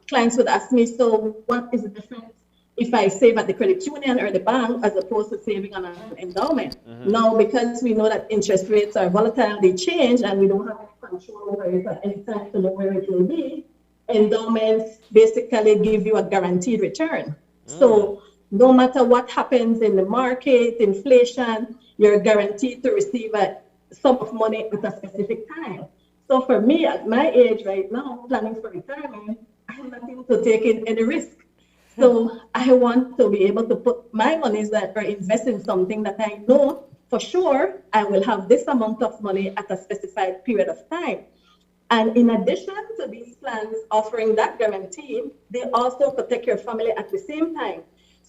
[SPEAKER 18] clients would ask me, so what is the difference if I save at the credit union or the bank as opposed to saving on an endowment? Now, because we know that interest rates are volatile, they change, and we don't have control over it at any time to know where it will be, endowments basically give you a guaranteed return. So no matter what happens in the market, inflation, you're guaranteed to receive a sum of money at a specific time. So for me, at my age right now, planning for retirement, I have nothing to take in any risk. So I want to be able to put my monies that or invest in something that I know for sure I will have this amount of money at a specified period of time. And in addition to these plans offering that guarantee, they also protect your family at the same time.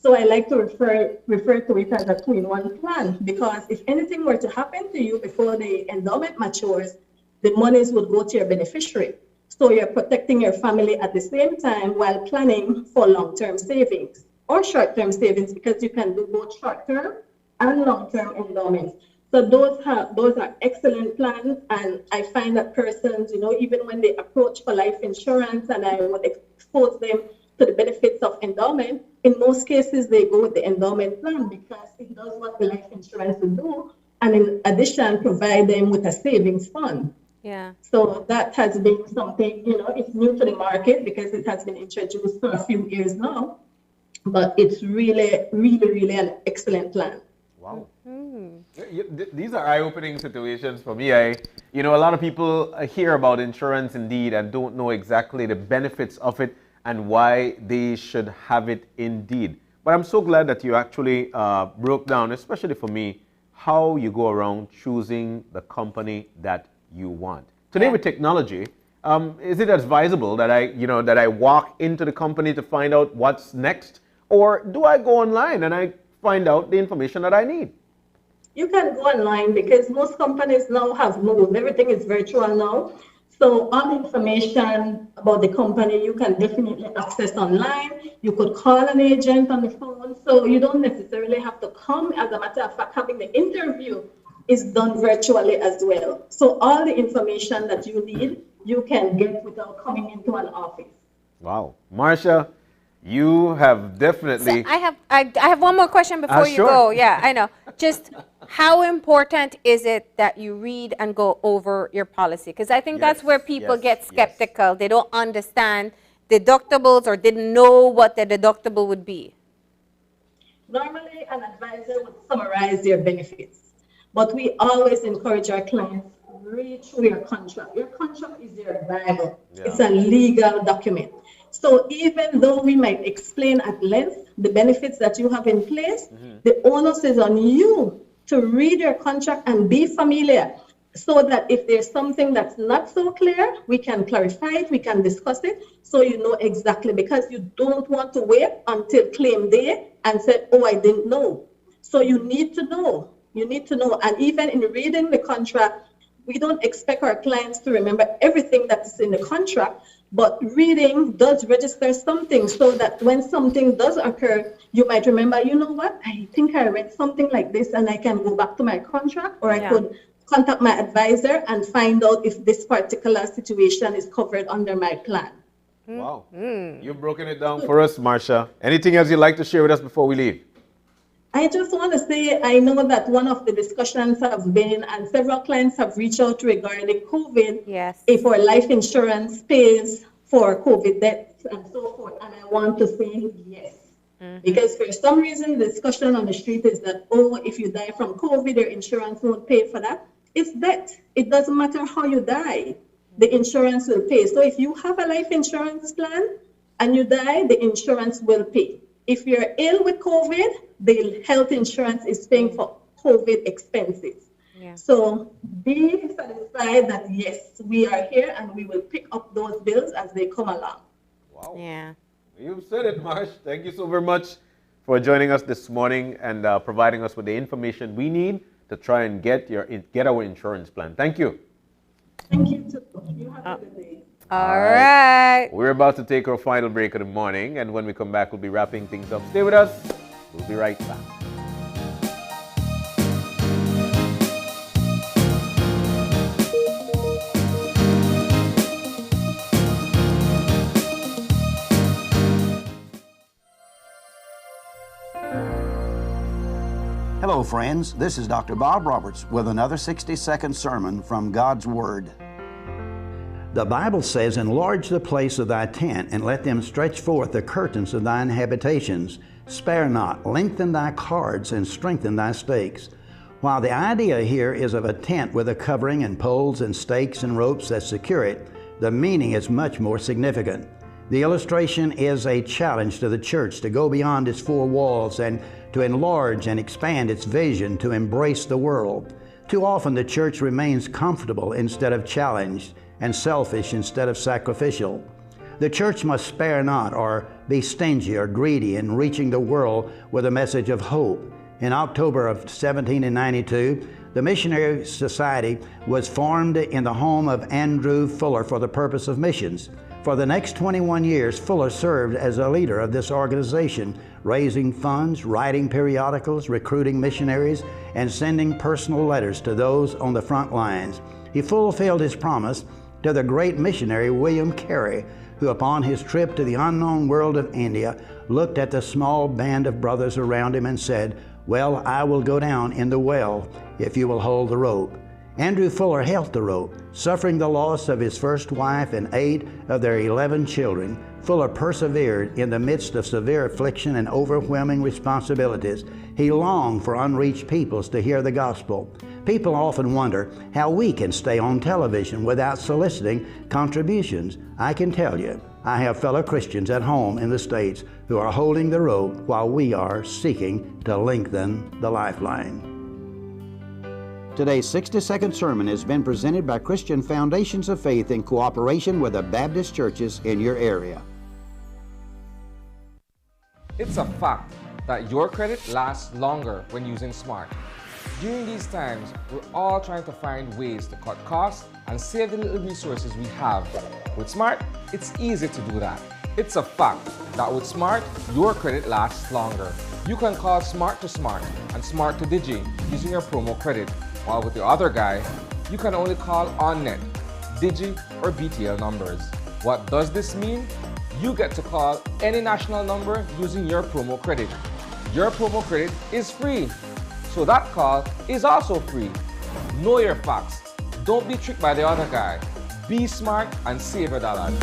[SPEAKER 18] So I like to refer to it as a 2-in-1 plan, because if anything were to happen to you before the endowment matures, the monies would go to your beneficiary. So you're protecting your family at the same time while planning for long-term savings or short-term savings, because you can do both short-term and long-term endowments. So those are excellent plans, and I find that persons, even when they approach for life insurance and I would expose them to the benefits of endowment, in most cases they go with the endowment plan because it does what the life insurance will do, and in addition provide them with a savings fund.
[SPEAKER 2] Yeah.
[SPEAKER 18] So that has been something, it's new to the market because it has been introduced for a few years now, but it's really, really, really an excellent plan.
[SPEAKER 3] Wow. These are eye-opening situations for me. A lot of people hear about insurance indeed and don't know exactly the benefits of it and why they should have it indeed. But I'm so glad that you actually broke down, especially for me, how you go around choosing the company that you want. Today with technology, is it advisable that I walk into the company to find out what's next, or do I go online and I find out the information that I need?
[SPEAKER 18] You can go online because most companies now have moved. Everything is virtual now. So all the information about the company you can definitely access online. You could call an agent on the phone. So you don't necessarily have to come. As a matter of fact, having the interview is done virtually as well. So all the information that you need, you can get without coming into an office.
[SPEAKER 3] Wow. Marsha, you have definitely...
[SPEAKER 2] So I have one more question before you
[SPEAKER 3] sure.
[SPEAKER 2] go. Yeah, I know. Just how important is it that you read and go over your policy? Because I think that's where people get skeptical. They don't understand deductibles or didn't know what the deductible would be.
[SPEAKER 18] Normally, an advisor would summarize your benefits, but we always encourage our clients to read through your contract. Your contract is your Bible. Yeah. It's a legal document. So even though we might explain at length the benefits that you have in place, the onus is on you to read your contract and be familiar, so that if there's something that's not so clear, we can clarify it, we can discuss it, so you know exactly, because you don't want to wait until claim day and say, oh, I didn't know. So you need to know. You need to know. And even in reading the contract, we don't expect our clients to remember everything that's in the contract, but reading does register something, so that when something does occur, you might remember, you know what, I think I read something like this, and I can go back to my contract, or I could contact my advisor and find out if this particular situation is covered under my plan.
[SPEAKER 3] Wow. You've broken it down for us, Marsha. Anything else you'd like to share with us before we leave?
[SPEAKER 18] I just want to say, I know that one of the discussions have been, and several clients have reached out regarding COVID, if our life insurance pays for COVID deaths and so forth. And I want to say yes. Because for some reason, the discussion on the street is that, oh, if you die from COVID, your insurance won't pay for that. It's death. It doesn't matter how you die. The insurance will pay. So if you have a life insurance plan and you die, the insurance will pay. If you're ill with COVID, the health insurance is paying for COVID expenses. So be satisfied that yes, we are here and we will pick up those bills as they come along.
[SPEAKER 3] Wow. Yeah. You've said it, Marsh. Thank you so very much for joining us this morning and providing us with the information we need to try and get our insurance plan. Thank you.
[SPEAKER 18] Thank you too. You have a good day.
[SPEAKER 2] All right.
[SPEAKER 3] We're about to take our final break of the morning, and when we come back, we'll be wrapping things up. Stay with us. We'll be right back.
[SPEAKER 19] Hello, friends. This is Dr. Bob Roberts with another 60-second sermon from God's Word. The Bible says, enlarge the place of thy tent, and let them stretch forth the curtains of thine habitations. Spare not, lengthen thy cords, and strengthen thy stakes. While the idea here is of a tent with a covering and poles and stakes and ropes that secure it, the meaning is much more significant. The illustration is a challenge to the church to go beyond its four walls and to enlarge and expand its vision to embrace the world. Too often the church remains comfortable instead of challenged, and selfish instead of sacrificial. The church must spare not or be stingy or greedy in reaching the world with a message of hope. In October of 1792, the Missionary Society was formed in the home of Andrew Fuller for the purpose of missions. For the next 21 years, Fuller served as a leader of this organization, raising funds, writing periodicals, recruiting missionaries, and sending personal letters to those on the front lines. He fulfilled his promise to the great missionary William Carey, who upon his trip to the unknown world of India looked at the small band of brothers around him and said, "Well, I will go down in the well if you will hold the rope." Andrew Fuller held the rope. Suffering the loss of his first wife and 8 of their 11 children, Fuller persevered in the midst of severe affliction and overwhelming responsibilities. He longed for unreached peoples to hear the gospel. People often wonder how we can stay on television without soliciting contributions. I can tell you, I have fellow Christians at home in the States who are holding the rope while we are seeking to lengthen the lifeline. Today's 60-second sermon has been presented by Christian Foundations of Faith in cooperation with the Baptist churches in your area.
[SPEAKER 1] It's a fact that your credit lasts longer when using Smart. During these times, we're all trying to find ways to cut costs and save the little resources we have. With Smart, it's easy to do that. It's a fact that with Smart, your credit lasts longer. You can call Smart to Smart and Smart to Digi using your promo credit. While with the other guy, you can only call on-net, Digi, or BTL numbers. What does this mean? You get to call any national number using your promo credit. Your promo credit is free, so that call is also free. Know your facts. Don't be tricked by the other guy. Be smart and save your dollars.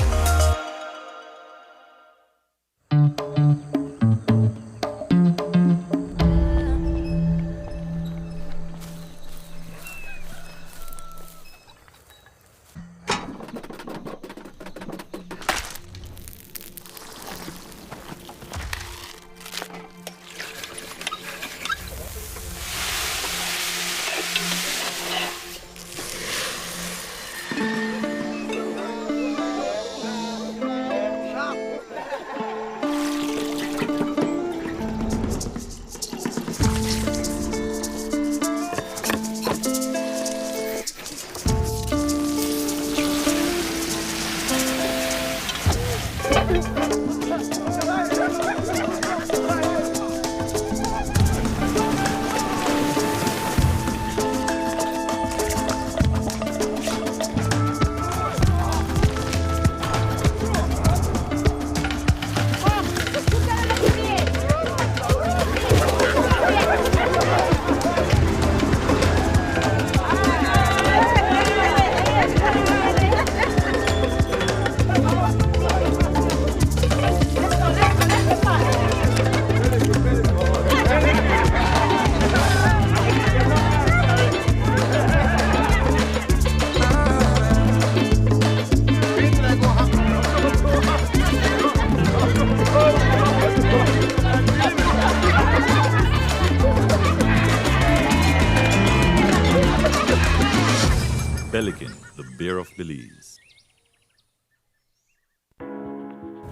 [SPEAKER 20] Pelican, the beer of Belize.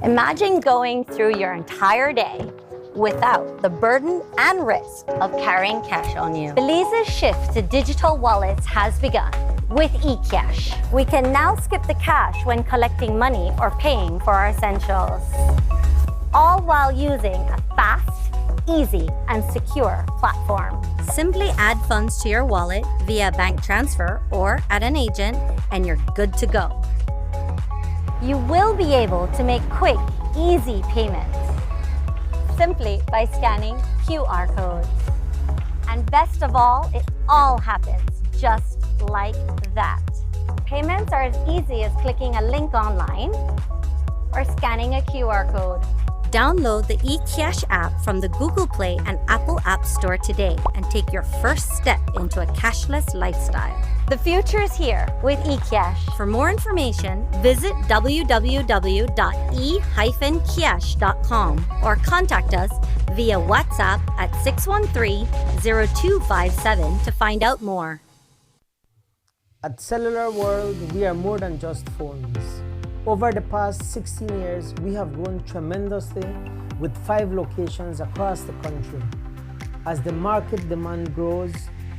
[SPEAKER 21] Imagine going through your entire day without the burden and risk of carrying cash on you. Belize's shift to digital wallets has begun with eCash. We can now skip the cash when collecting money or paying for our essentials, all while using a fast, easy, and secure platform. Simply add funds to your wallet via bank transfer or at an agent, and you're good to go. You will be able to make quick, easy payments simply by scanning QR codes. And best of all, it all happens just like that. Payments are as easy as clicking a link online or scanning a QR code. Download the eCash app from the Google Play and Apple App Store today and take your first step into a cashless lifestyle. The future is here with eCash. For more information, visit www.e-cash.com or contact us via WhatsApp at 613-0257 to find out more.
[SPEAKER 22] At Cellular World, we are more than just phones.
[SPEAKER 4] Over the past 16 years, we have grown tremendously with 5 locations across the country. As the market demand grows,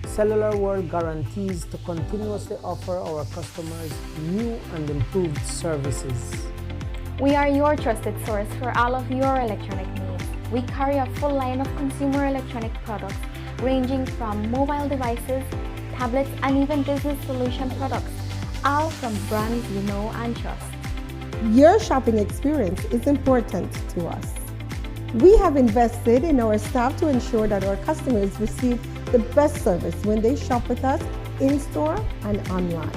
[SPEAKER 4] Cellular World guarantees to continuously offer our customers new and improved services.
[SPEAKER 22] We are your trusted source for all of your electronic needs. We carry a full line of consumer electronic products ranging from mobile devices, tablets, and even business solution products, all from brands you know and trust.
[SPEAKER 23] Your shopping experience is important to us. We have invested in our staff to ensure that our customers receive the best service when they shop with us in-store and online.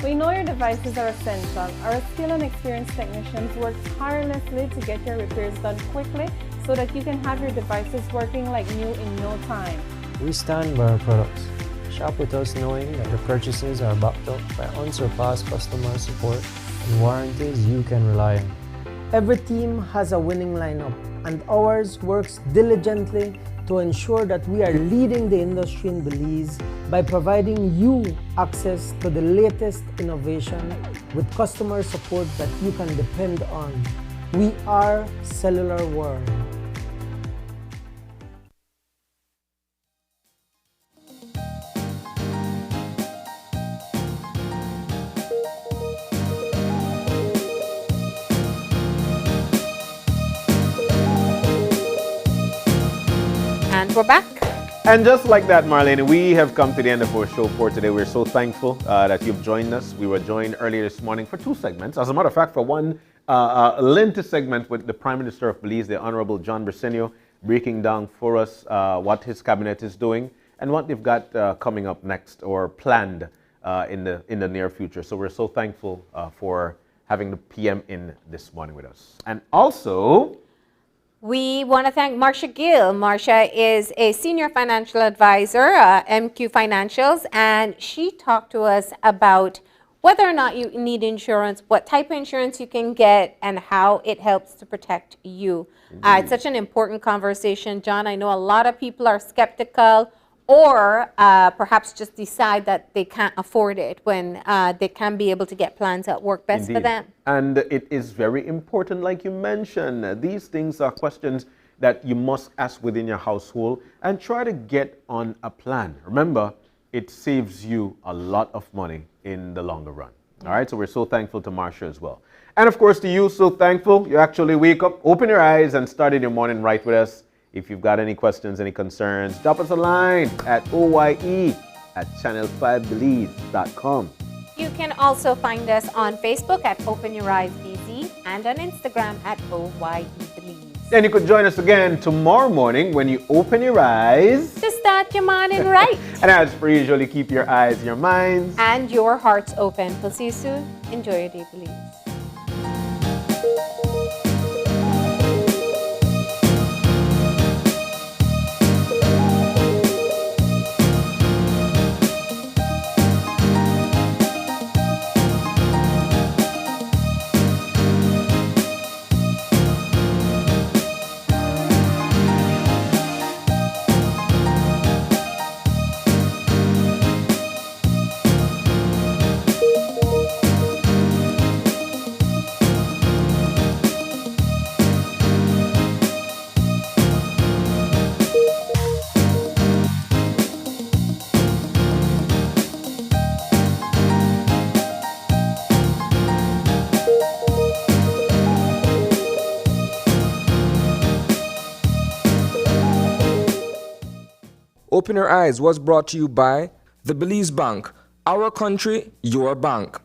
[SPEAKER 24] We know your devices are essential. Our skilled and experienced technicians work tirelessly to get your repairs done quickly so that you can have your devices working like new in no time.
[SPEAKER 25] We stand by our products. Shop with us knowing that your purchases are backed up by unsurpassed customer support and warranties you can rely on.
[SPEAKER 4] Every team has a winning lineup, and ours works diligently to ensure that we are leading the industry in Belize by providing you access to the latest innovation with customer support that you can depend on. We are Cellular World.
[SPEAKER 2] And we're back.
[SPEAKER 3] And just like that, Marlin, we have come to the end of our show for today. We're so thankful that you've joined us. We were joined earlier this morning for 2 segments. As a matter of fact, for one lengthy segment with the Prime Minister of Belize, the Honorable John Briceño, breaking down for us what his cabinet is doing and what they've got coming up next or planned in the near future. So we're so thankful for having the PM in this morning with us. And also,
[SPEAKER 2] we want to thank Marcia Gill. Marcia is a senior financial advisor, MQ Financials, and she talked to us about whether or not you need insurance, what type of insurance you can get, and how it helps to protect you. It's such an important conversation, John. I know a lot of people are skeptical or perhaps just decide that they can't afford it when they can be able to get plans that work best for them.
[SPEAKER 3] And it is very important, like you mentioned. These things are questions that you must ask within your household and try to get on a plan. Remember, it saves you a lot of money in the longer run. All right, so we're so thankful to Marcia as well. And of course to you, so thankful you actually wake up, open your eyes, and started your morning right with us. If you've got any questions, any concerns, drop us a line at oye@channel5belize.com.
[SPEAKER 2] You can also find us on Facebook at Open Your Eyes BZ and on Instagram at OYEBelize.
[SPEAKER 3] Then you could join us again tomorrow morning when you open your eyes
[SPEAKER 2] to start your morning right.
[SPEAKER 3] And as per usual, keep your eyes, your minds,
[SPEAKER 2] and your hearts open. We'll see you soon. Enjoy your day, Belize.
[SPEAKER 1] Open Your Eyes was brought to you by the Belize Bank. Our country, your bank.